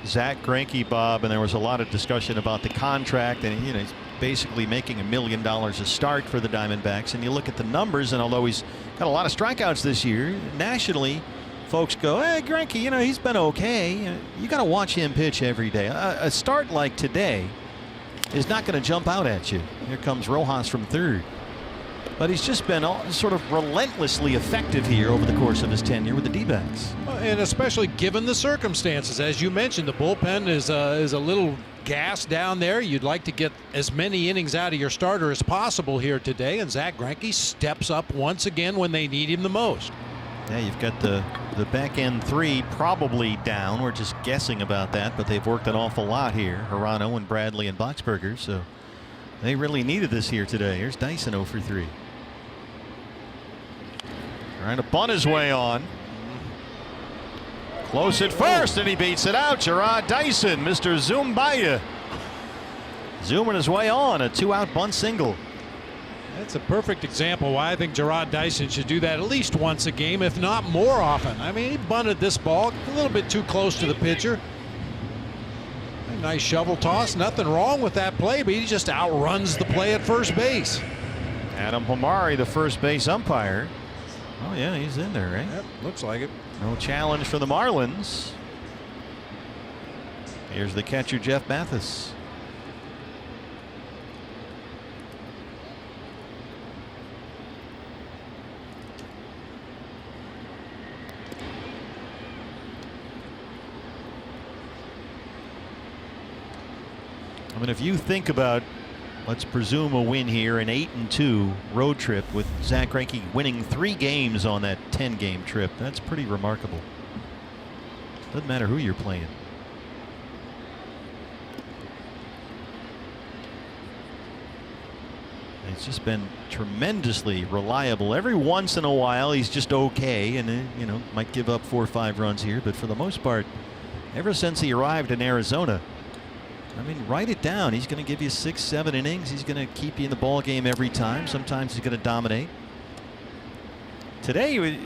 Zach Greinke, Bob, and there was a lot of discussion about the contract, and he's basically making $1 million a start for the Diamondbacks. And you look at the numbers, and although he's got a lot of strikeouts this year, nationally, folks go, "Hey, Greinke, he's been okay." You got to watch him pitch every day. A start like today is not going to jump out at you. Here comes Rojas from 3rd. But he's just been sort of relentlessly effective here over the course of his tenure with the D-backs. And especially given the circumstances. As you mentioned, the bullpen is a little gassed down there. You'd like to get as many innings out of your starter as possible here today. And Zach Greinke steps up once again when they need him the most. Yeah, you've got the back end 3 probably down. We're just guessing about that, but they've worked an awful lot here. Hirano and Bradley and Boxberger. So they really needed this here today. Here's Dyson 0 for 3. Trying to bunt his way on. Close at first, and he beats it out. Gerard Dyson, Mr. Zumbaya, zooming his way on a 2-out bunt single. That's a perfect example why I think Gerard Dyson should do that at least once a game, if not more often. I mean, he bunted this ball a little bit too close to the pitcher. A nice shovel toss, nothing wrong with that play, but he just outruns the play at first base. Adam Hamari, the first base umpire. Oh yeah, he's in there, right? Yep, looks like it. No challenge for the Marlins. Here's the catcher, Jeff Mathis. I mean, if you think about, let's presume a win here, an 8-2 road trip with Zach Greinke winning 3 games on that 10-game trip. That's pretty remarkable. Doesn't matter who you're playing. It's just been tremendously reliable. Every once in a while he's just okay, and might give up 4 or 5 runs here, but for the most part, ever since he arrived in Arizona, I mean, write it down. He's going to give you 6, 7 innings. He's going to keep you in the ball game every time. Sometimes he's going to dominate. Today, you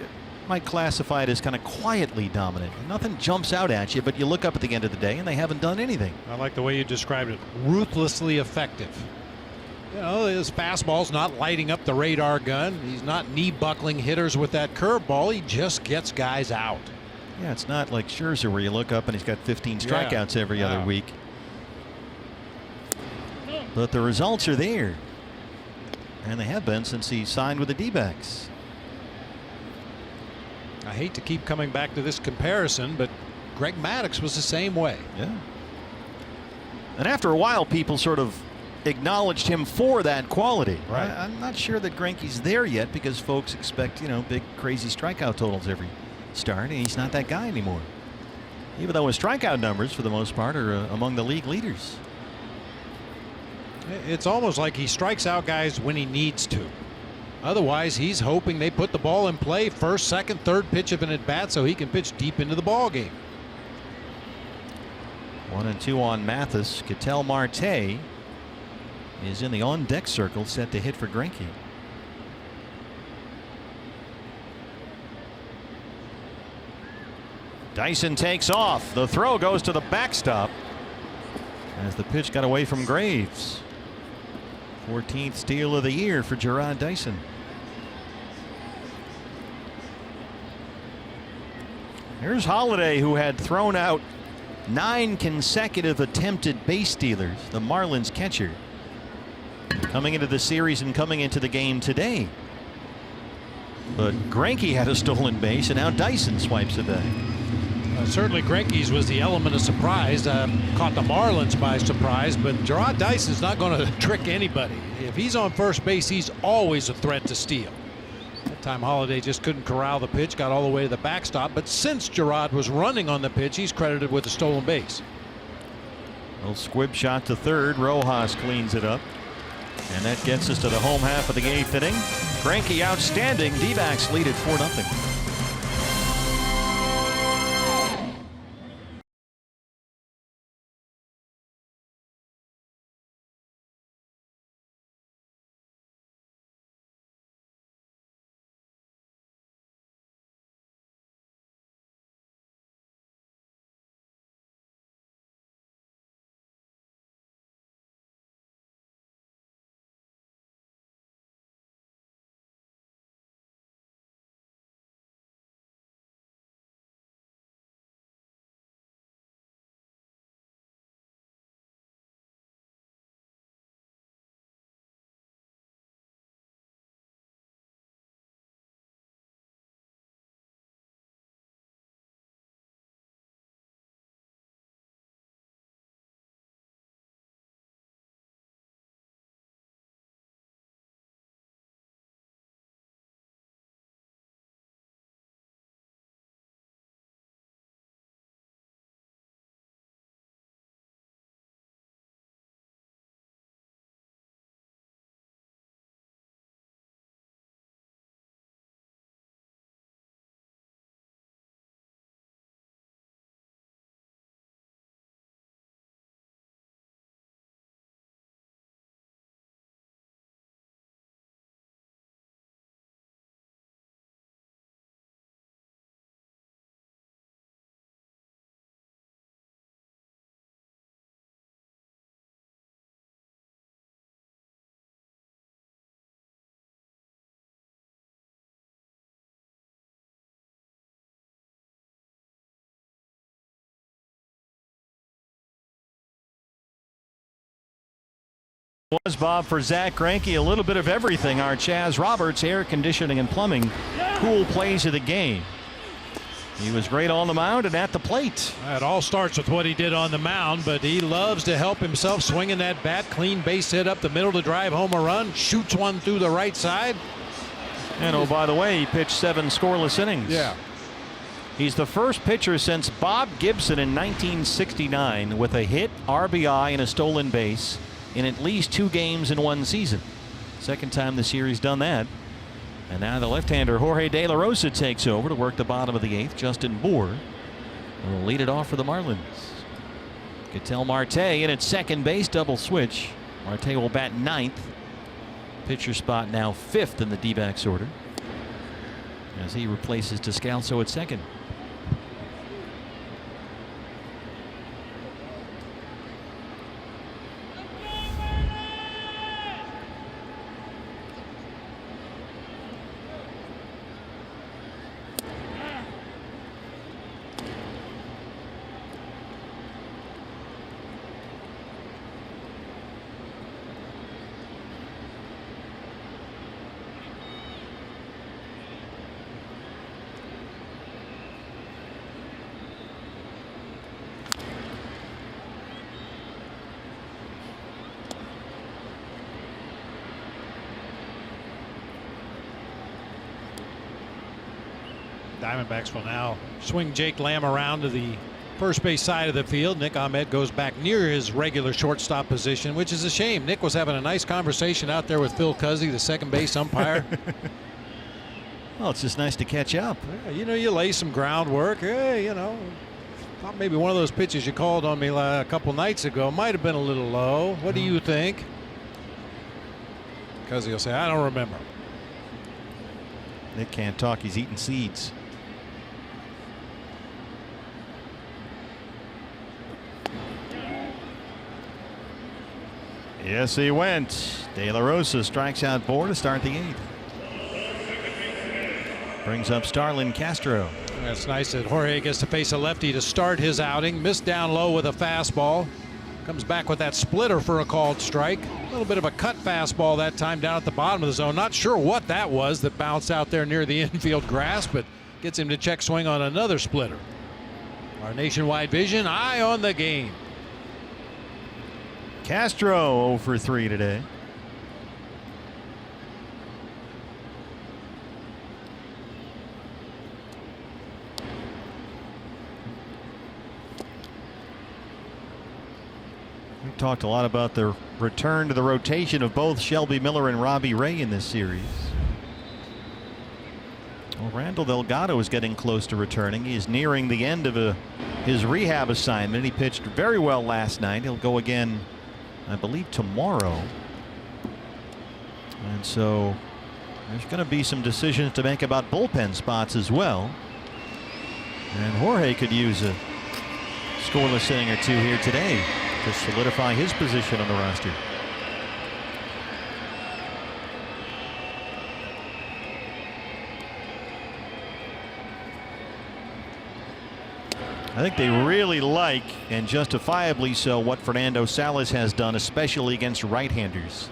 might classify it as kind of quietly dominant. Nothing jumps out at you, but you look up at the end of the day and they haven't done anything. I like the way you described it. Ruthlessly effective. His fastball's not lighting up the radar gun. He's not knee-buckling hitters with that curveball. He just gets guys out. Yeah, it's not like Scherzer where you look up and he's got 15 strikeouts every other week. But the results are there. And they have been since he signed with the D-backs. I hate to keep coming back to this comparison, but Greg Maddux was the same way. Yeah. And after a while, people sort of acknowledged him for that quality. Right. I'm not sure that Greinke's there yet because folks expect, big crazy strikeout totals every start, and he's not that guy anymore. Even though his strikeout numbers, for the most part, are among the league leaders. It's almost like he strikes out guys when he needs to. Otherwise, he's hoping they put the ball in play first, second, third pitch of an at bat so he can pitch deep into the ball game. 1-2 on Mathis. Ketel Marte is in the on-deck circle, set to hit for Greinke. Dyson takes off. The throw goes to the backstop as the pitch got away from Graves. 14th steal of the year for Jarrod Dyson. Here's Holiday, who had thrown out 9 consecutive attempted base stealers, the Marlins catcher, coming into the series and coming into the game today. But Greinke had a stolen base, and now Dyson swipes it back. Certainly Greinke's was the element of surprise. Caught the Marlins by surprise, but Jarrod Dyson's not going to trick anybody. If he's on first base, he's always a threat to steal. That time Holiday just couldn't corral the pitch, got all the way to the backstop, but since Jarrod was running on the pitch, he's credited with a stolen base. Little squib shot to third. Rojas cleans it up, and that gets us to the home half of the 8th inning. Greinke outstanding. D-backs lead at 4-0. Was Bob for Zach Greinke a little bit of everything. Our Chaz Roberts air conditioning and plumbing cool plays of the game. He was great on the mound and at the plate. It all starts with what he did on the mound, but he loves to help himself swinging that bat. Clean base hit up the middle to drive home a run. Shoots one through the right side. And oh, by the way, he pitched 7 scoreless innings. Yeah. He's the first pitcher since Bob Gibson in 1969 with a hit, RBI, and a stolen base in at least 2 games in 1 season. Second time this year he's done that. And now the left-hander Jorge De La Rosa takes over to work the bottom of the 8th. Justin Moore will lead it off for the Marlins. Ketel Marte in at second base, double switch. Marte will bat 9th. Pitcher spot now 5th in the D-backs order as he replaces Descalso at second. Diamondbacks will now swing Jake Lamb around to the first base side of the field. Nick Ahmed goes back near his regular shortstop position, which is a shame. Nick was having a nice conversation out there with Phil Cuzzy, the second base umpire. Well, it's just nice to catch up. Yeah, you know, you lay some groundwork. Hey, you know, thought maybe one of those pitches you called on me a couple nights ago might have been a little low. What do you think? Cuzzy will say, I don't remember. Nick can't talk. He's eating seeds. Yes, he went. De La Rosa strikes out 4 to start the 8th. Brings up Starlin Castro. That's nice that Jorge gets to face a lefty to start his outing. Missed down low with a fastball. Comes back with that splitter for a called strike. A little bit of a cut fastball that time down at the bottom of the zone. Not sure what that was that bounced out there near the infield grass, but gets him to check swing on another splitter. Our nationwide vision, eye on the game. Castro 0 for 3 today. We talked a lot about the return to the rotation of both Shelby Miller and Robbie Ray in this series. Well, Randall Delgado is getting close to returning. He is nearing the end of his rehab assignment. He pitched very well last night. He'll go again, I believe, tomorrow. And so there's going to be some decisions to make about bullpen spots as well. And Jorge could use a scoreless inning or two here today to solidify his position on the roster. I think they really like, and justifiably so, what Fernando Salas has done, especially against right-handers.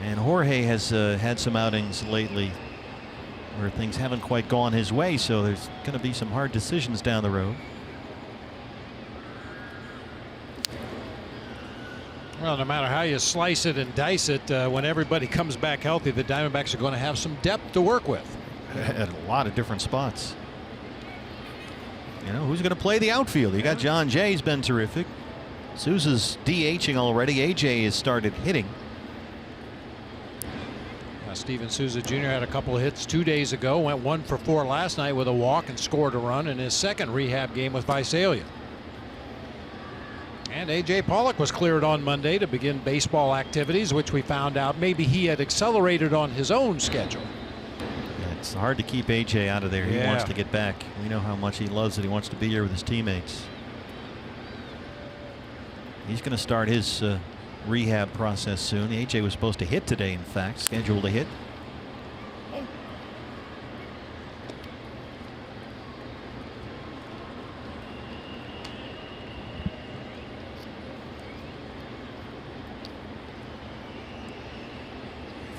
And Jorge has had some outings lately where things haven't quite gone his way, so there's going to be some hard decisions down the road. Well, no matter how you slice it and dice it, when everybody comes back healthy, the Diamondbacks are going to have some depth to work with. At a lot of different spots. You know, who's going to play the outfield? You got John Jay's been terrific. Souza's DHing already. AJ has started hitting. Steven Souza Jr. had a couple of hits 2 days ago. Went 1 for 4 last night with a walk and scored a run in his second rehab game with Visalia. And A.J. Pollock was cleared on Monday to begin baseball activities, which we found out maybe he had accelerated on his own schedule. Yeah, it's hard to keep A.J. out of there. He wants to get back. We know how much he loves it. He wants to be here with his teammates. He's going to start his rehab process soon. A.J. was supposed to hit today, in fact, scheduled to hit.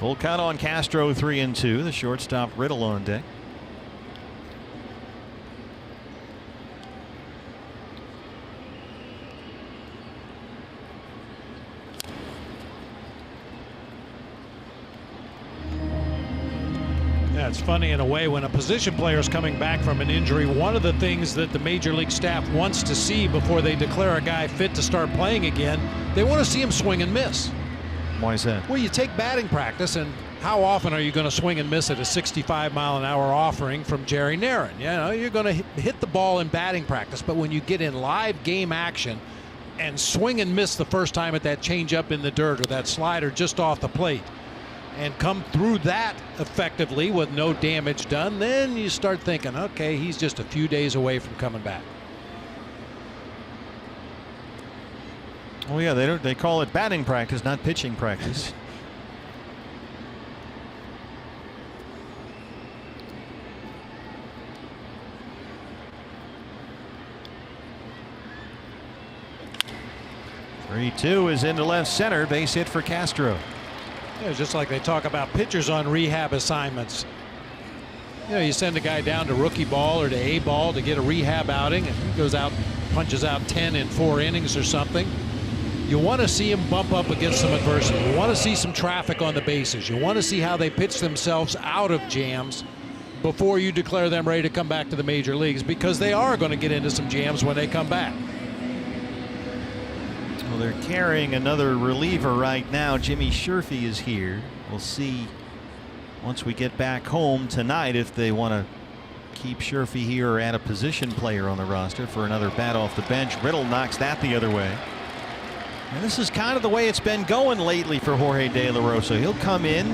Full count on Castro, 3-2. The shortstop Riddle on deck. Yeah, it's funny in a way when a position player is coming back from an injury. One of the things that the major league staff wants to see before they declare a guy fit to start playing again, they want to see him swing and miss. Why is that? Well, you take batting practice, and how often are you going to swing and miss at a 65-mile-an-hour offering from Jerry Narron? You know, you're going to hit the ball in batting practice, but when you get in live game action and swing and miss the first time at that changeup in the dirt or that slider just off the plate and come through that effectively with no damage done, then you start thinking, okay, he's just a few days away from coming back. Oh yeah, they call it batting practice, not pitching practice. Three-2 is into left center. Base hit for Castro. Yeah, just like they talk about pitchers on rehab assignments. You know, you send a guy down to rookie ball or to A ball to get a rehab outing, and he goes out, punches out 10 in 4 innings or something. You want to see him bump up against some adversity. You want to see some traffic on the bases. You want to see how they pitch themselves out of jams before you declare them ready to come back to the major leagues, because they are going to get into some jams when they come back. Well, they're carrying another reliever right now. Jimmy Sherfy is here. We'll see once we get back home tonight if they want to keep Sherfy here or add a position player on the roster for another bat off the bench. Riddle knocks that the other way. And this is kind of the way it's been going lately for Jorge De La Rosa. He'll come in,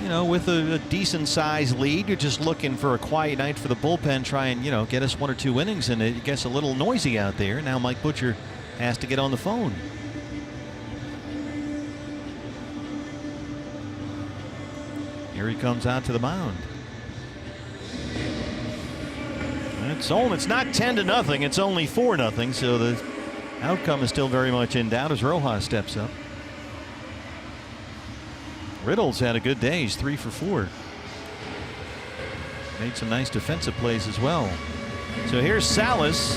you know, with a decent sized lead. You're just looking for a quiet night for the bullpen, try and, you know, get us 1 or 2 innings, and it gets a little noisy out there. Now Mike Butcher has to get on the phone. Here he comes out to the mound. It's not 10-0. It's only 4-0. So the outcome is still very much in doubt as Rojas steps up. Riddle's had a good day. He's 3 for 4. Made some nice defensive plays as well. So here's Salas.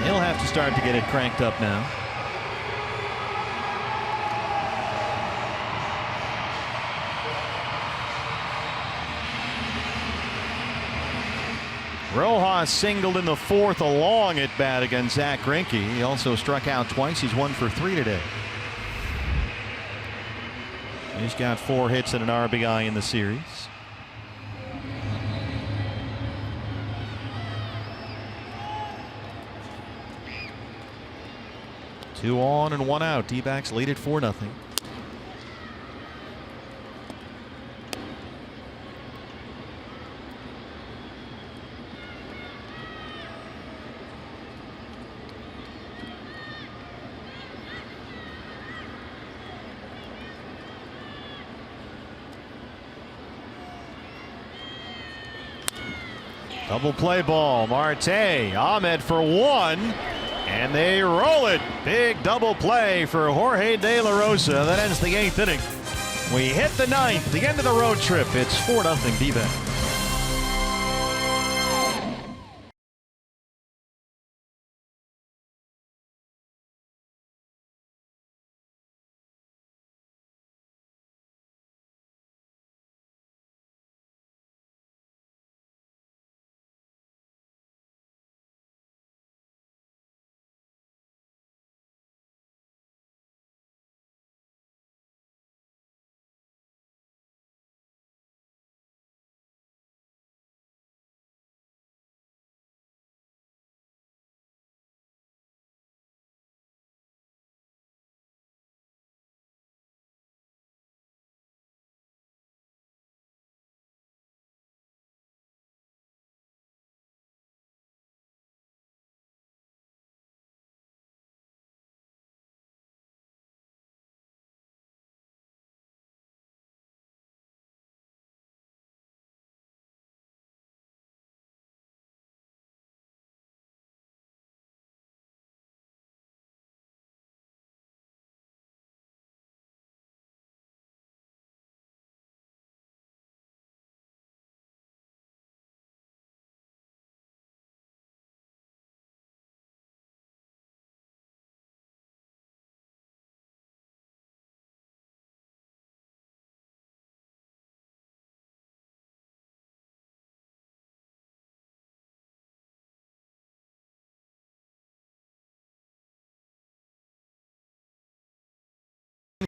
He'll have to start to get it cranked up now. Rojas singled in the 4th, a long at bat against Zach Greinke. He also struck out twice. He's 1 for 3 today. He's got 4 hits and an RBI in the series. Two on and 1 out. D-backs lead at 4-0. Double play ball. Marte, Ahmed for 1, and they roll it. Big double play for Jorge De La Rosa. That ends the 8th inning. We hit the 9th, the end of the road trip. It's 4-0 D-backs.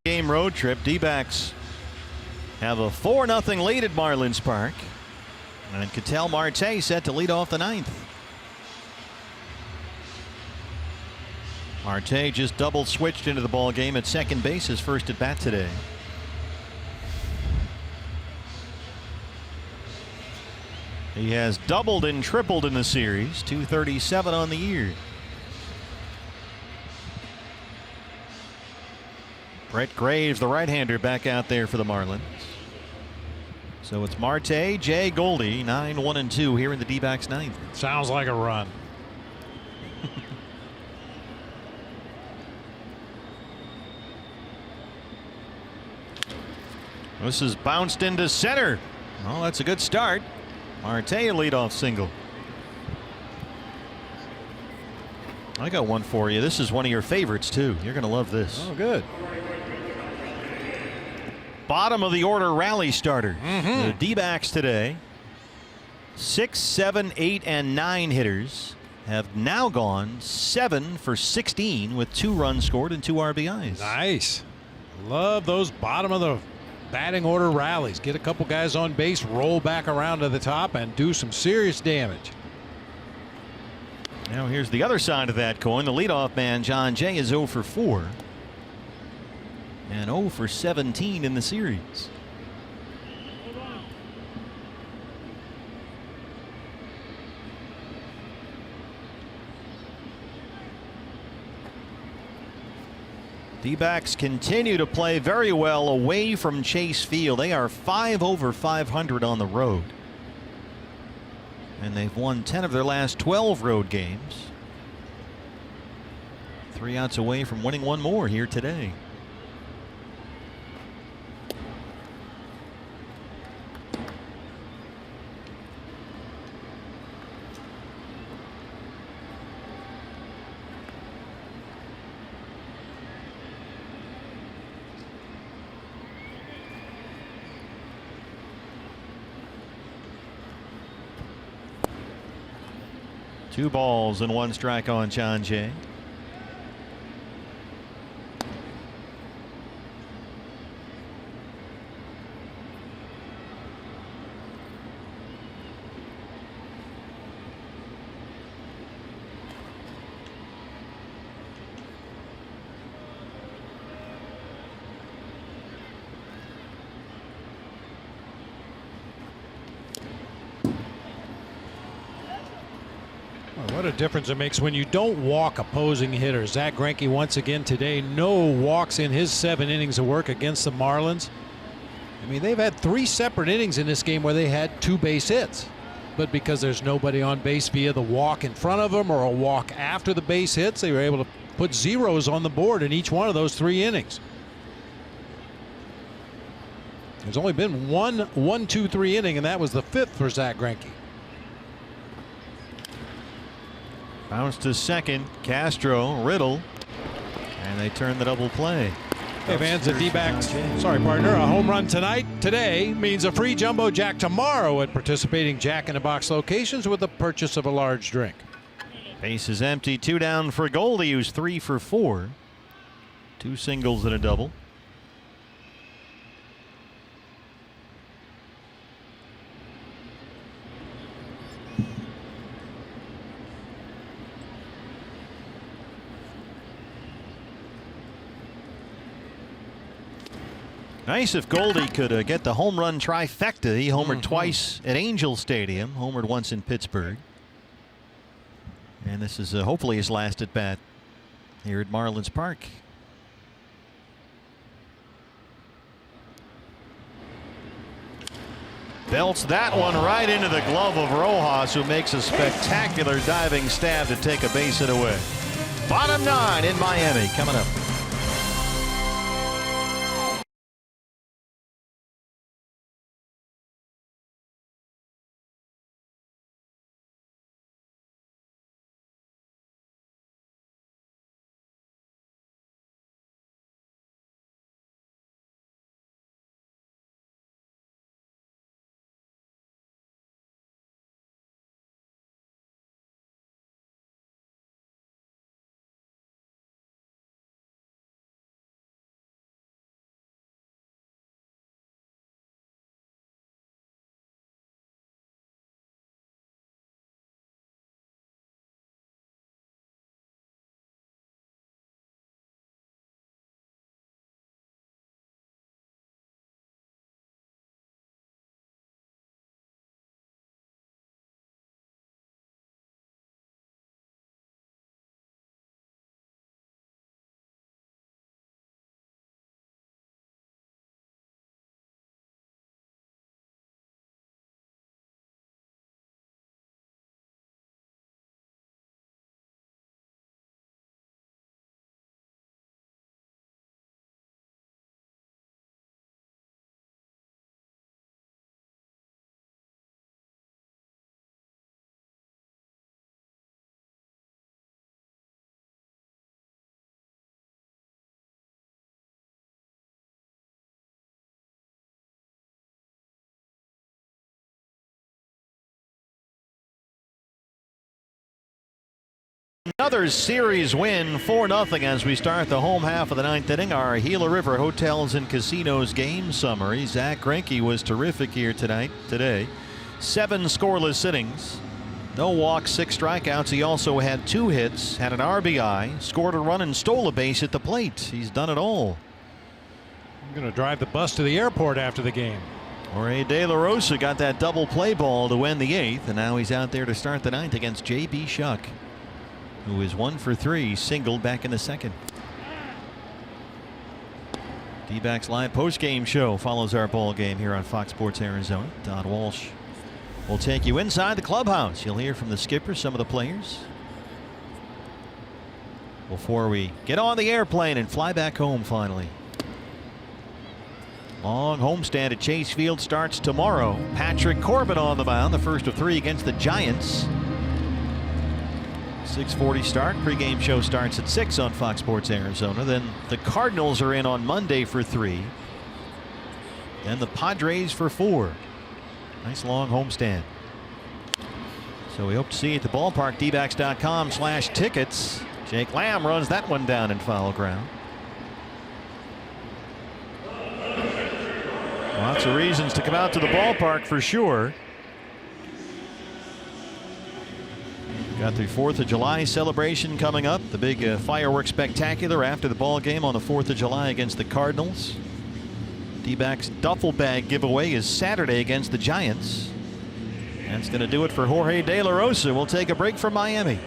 Game road trip. D-backs have a 4-0 lead at Marlins Park, and Ketel Marte set to lead off the 9th. Marte just double switched into the ball game at second base, his first at bat today. He has doubled and tripled in the series. 237 on the year. Brett Graves, the right-hander, back out there for the Marlins. So it's Marte, Jay Goldie, 9-1-2 here in the D-backs 9th. Sounds like a run. This is bounced into center. Well, that's a good start. Marte, a leadoff single. I got one for you. This is one of your favorites, too. You're going to love this. Oh, good. Bottom of the order rally starter. The D-backs today. 6, 7, 8, and 9 hitters have now gone 7 for 16 with 2 runs scored and 2 RBIs. Nice. Love those bottom of the batting order rallies. Get a couple guys on base, roll back around to the top, and do some serious damage. Now here's the other side of that coin. The leadoff man, John Jay, is 0 for 4 and 0 for 17 in the series. D-backs continue to play very well away from Chase Field. They are 5 over 500 on the road. And they've won 10 of their last 12 road games. 3 outs away from winning 1 more here today. Two balls and 1 strike on John Jay. What a difference it makes when you don't walk opposing hitters. Zach Greinke once again today, no walks in his 7 innings of work against the Marlins. I mean, they've had 3 separate innings in this game where they had 2 base hits. But because there's nobody on base via the walk in front of them or a walk after the base hits, they were able to put zeros on the board in each one of those 3 innings. There's only been one 1-2-3 inning, and that was the 5th for Zach Greinke. Bounce to second, Castro, Riddle, and they turn the double play. Hey fans, the D-backs, sorry partner, a home run today means a free Jumbo Jack tomorrow at participating Jack in the Box locations with the purchase of a large drink. Base is empty, 2 down for Goldie, who's 3 for 4. 2 singles and a double. Nice if Goldie could get the home run trifecta. He homered twice at Angel Stadium, homered once in Pittsburgh. And this is hopefully his last at bat here at Marlins Park. Belts that one right into the glove of Rojas, who makes a spectacular diving stab to take a base hit away. Bottom 9 in Miami coming up. Another series win, 4-0 as we start the home half of the ninth inning. Our Gila River Hotels and Casinos game summary. Zach Greinke was terrific here today. 7 scoreless innings. No walks, 6 strikeouts. He also had 2 hits, had an RBI, scored a run, and stole a base at the plate. He's done it all. I'm going to drive the bus to the airport after the game. Jorge De La Rosa got that double play ball to win the 8th, and now he's out there to start the 9th against J.B. Shuck, who is 1 for 3, singled back in the 2nd. D-backs live post-game show follows our ball game here on Fox Sports Arizona. Don Walsh will take you inside the clubhouse. You'll hear from the skipper, some of the players, before we get on the airplane and fly back home finally. Long homestand at Chase Field starts tomorrow. Patrick Corbin on the mound, the first of 3 against the Giants. 6:40 start. Pre-game show starts at 6 on Fox Sports Arizona. Then the Cardinals are in on Monday for 3. Then the Padres for 4. Nice long homestand. So we hope to see you at the ballpark. dbacks.com/tickets. Jake Lamb runs that one down in foul ground. Lots of reasons to come out to the ballpark for sure. Got the 4th of July celebration coming up. The big fireworks spectacular after the ball game on the 4th of July against the Cardinals. D-backs duffel bag giveaway is Saturday against the Giants. That's going to do it for Jorge De La Rosa. We'll take a break from Miami.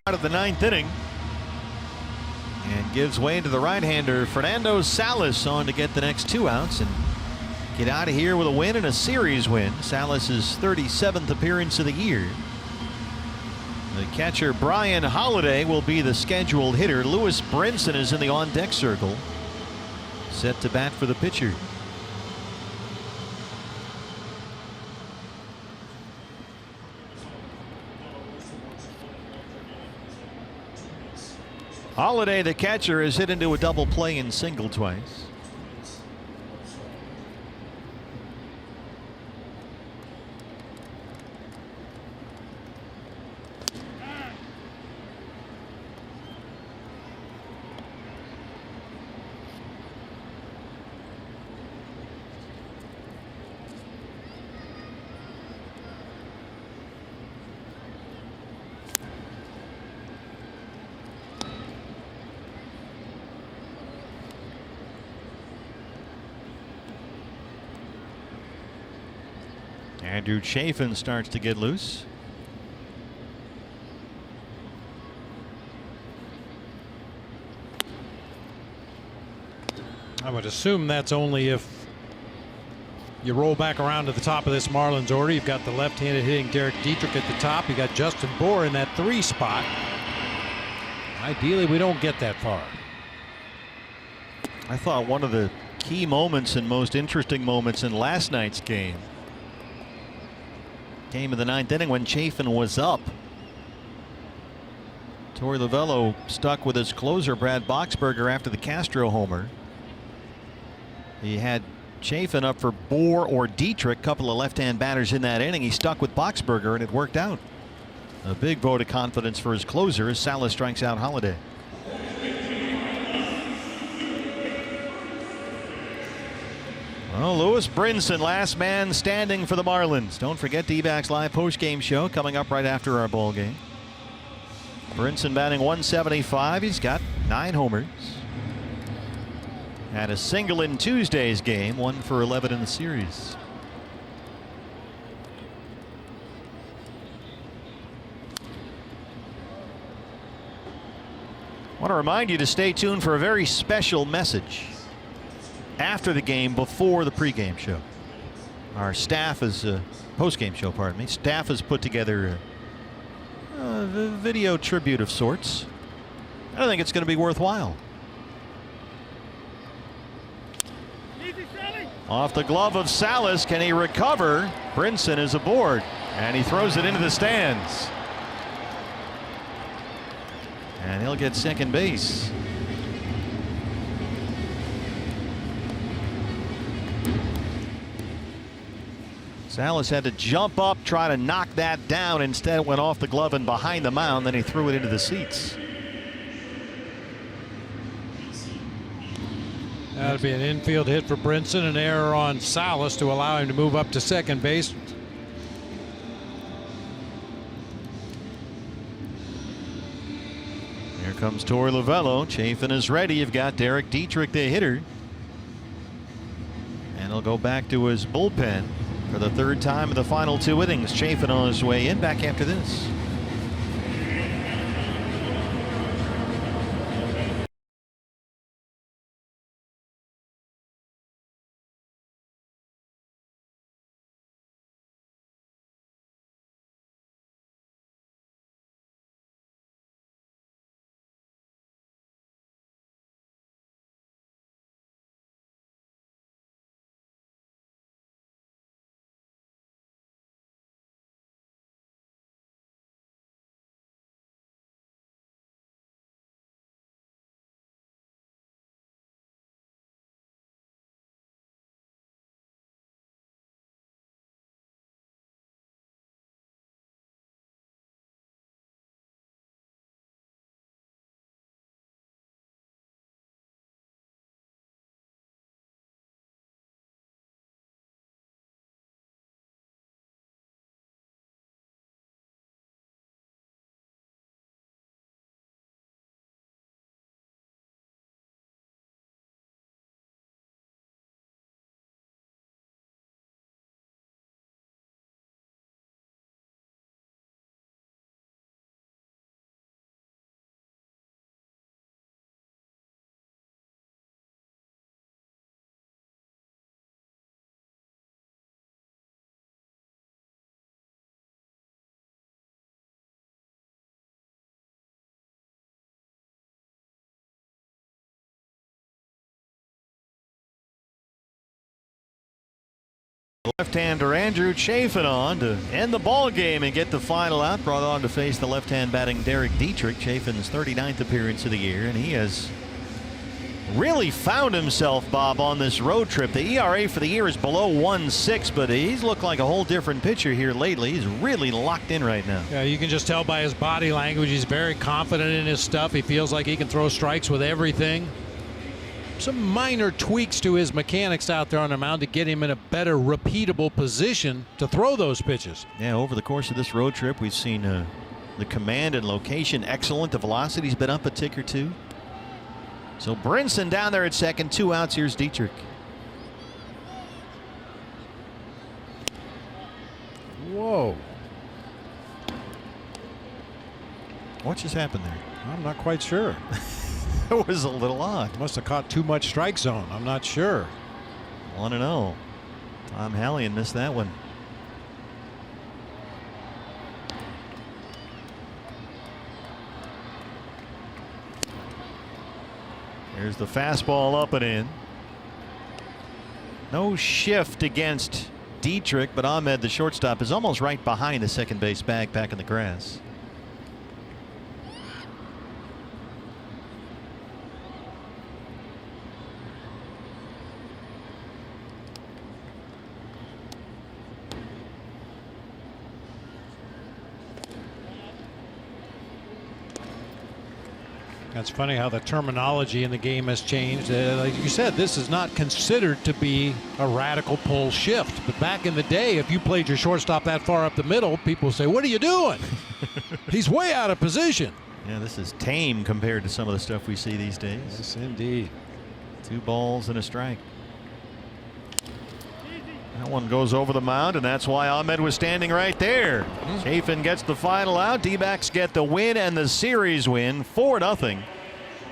Out of the 9th inning, and gives way to the right-hander Fernando Salas on to get the next 2 outs and get out of here with a win and a series win. Salas's 37th appearance of the year. The catcher Brian Holiday will be the scheduled hitter. Lewis Brinson is in the on-deck circle, set to bat for the pitcher. Holiday, the catcher, has hit into a double play and single twice. Andrew Chafin starts to get loose. I would assume that's only if you roll back around to the top of this Marlins order. You've got the left-handed hitting Derek Dietrich at the top. You got Justin Bohr in that 3 spot. Ideally, we don't get that far. I thought one of the key moments and most interesting moments in last night's game came in the 9th inning when Chafin was up. Torey Lovullo stuck with his closer Brad Boxberger after the Castro homer. He had Chafin up for Bohr or Dietrich, couple of left-hand batters in that inning. He stuck with Boxberger and it worked out. A big vote of confidence for his closer as Salas strikes out Holiday. Well, Lewis Brinson, last man standing for the Marlins. Don't forget D-backs live post-game show coming up right after our ball game. Brinson batting .175. He's got 9 homers. Had a single in Tuesday's game, 1 for 11 in the series. I want to remind you to stay tuned for a very special message after the game, before the pregame show. Our staff is post-game show, pardon me. Staff has put together a video tribute of sorts. I think it's going to be worthwhile. Off the glove of Salas, can he recover? Brinson is aboard, and he throws it into the stands. And he'll get second base. Salas had to jump up, try to knock that down. Instead, it went off the glove and behind the mound. Then he threw it into the seats. That would be an infield hit for Brinson, an error on Salas to allow him to move up to second base. Here comes Torey Lovullo. Chafin is ready. You've got Derek Dietrich, the hitter. And he'll go back to his bullpen for the 3rd time in the final 2 innings. Chafin on his way in. Back after this. Left-hander Andrew Chafin on to end the ball game and get the final out. Brought on to face the left-hand batting Derek Dietrich. Chafin's 39th appearance of the year, and he has really found himself, Bob, on this road trip. The ERA for the year is below 1.6, but he's looked like a whole different pitcher here lately. He's really locked in right now. Yeah, you can just tell by his body language. He's very confident in his stuff. He feels like he can throw strikes with everything. Some minor tweaks to his mechanics out there on the mound to get him in a better repeatable position to throw those pitches. Yeah, over the course of this road trip, we've seen the command and location excellent. The velocity's been up a tick or two. So Brinson down there at second, 2 outs. Here's Dietrich. Whoa. What just happened there? I'm not quite sure. It was a little odd. Must have caught too much strike zone. I'm not sure. 1-0. Tom Hallion missed that one. Here's the fastball up and in. No shift against Dietrich, but Ahmed, the shortstop, is almost right behind the second base bag back in the grass. That's funny how the terminology in the game has changed. Like you said, this is not considered to be a radical pull shift. But back in the day, if you played your shortstop that far up the middle, people say, "What are you doing? He's way out of position." Yeah, this is tame compared to some of the stuff we see these days. Yes, indeed. 2 balls and a strike. That one goes over the mound, and that's why Ahmed was standing right there. Chafin gets the final out. D-backs get the win and the series win, 4-0.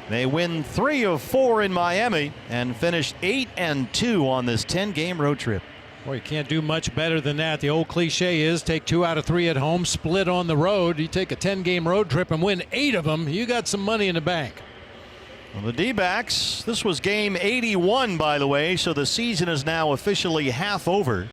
They win 3 of 4 in Miami and finish 8-2 on this 10-game road trip. Boy, you can't do much better than that. The old cliche is take 2 out of 3 at home, split on the road. You take a 10-game road trip and win 8 of them, you got some money in the bank. Well, the D-backs, this was game 81, by the way, so the season is now officially half over.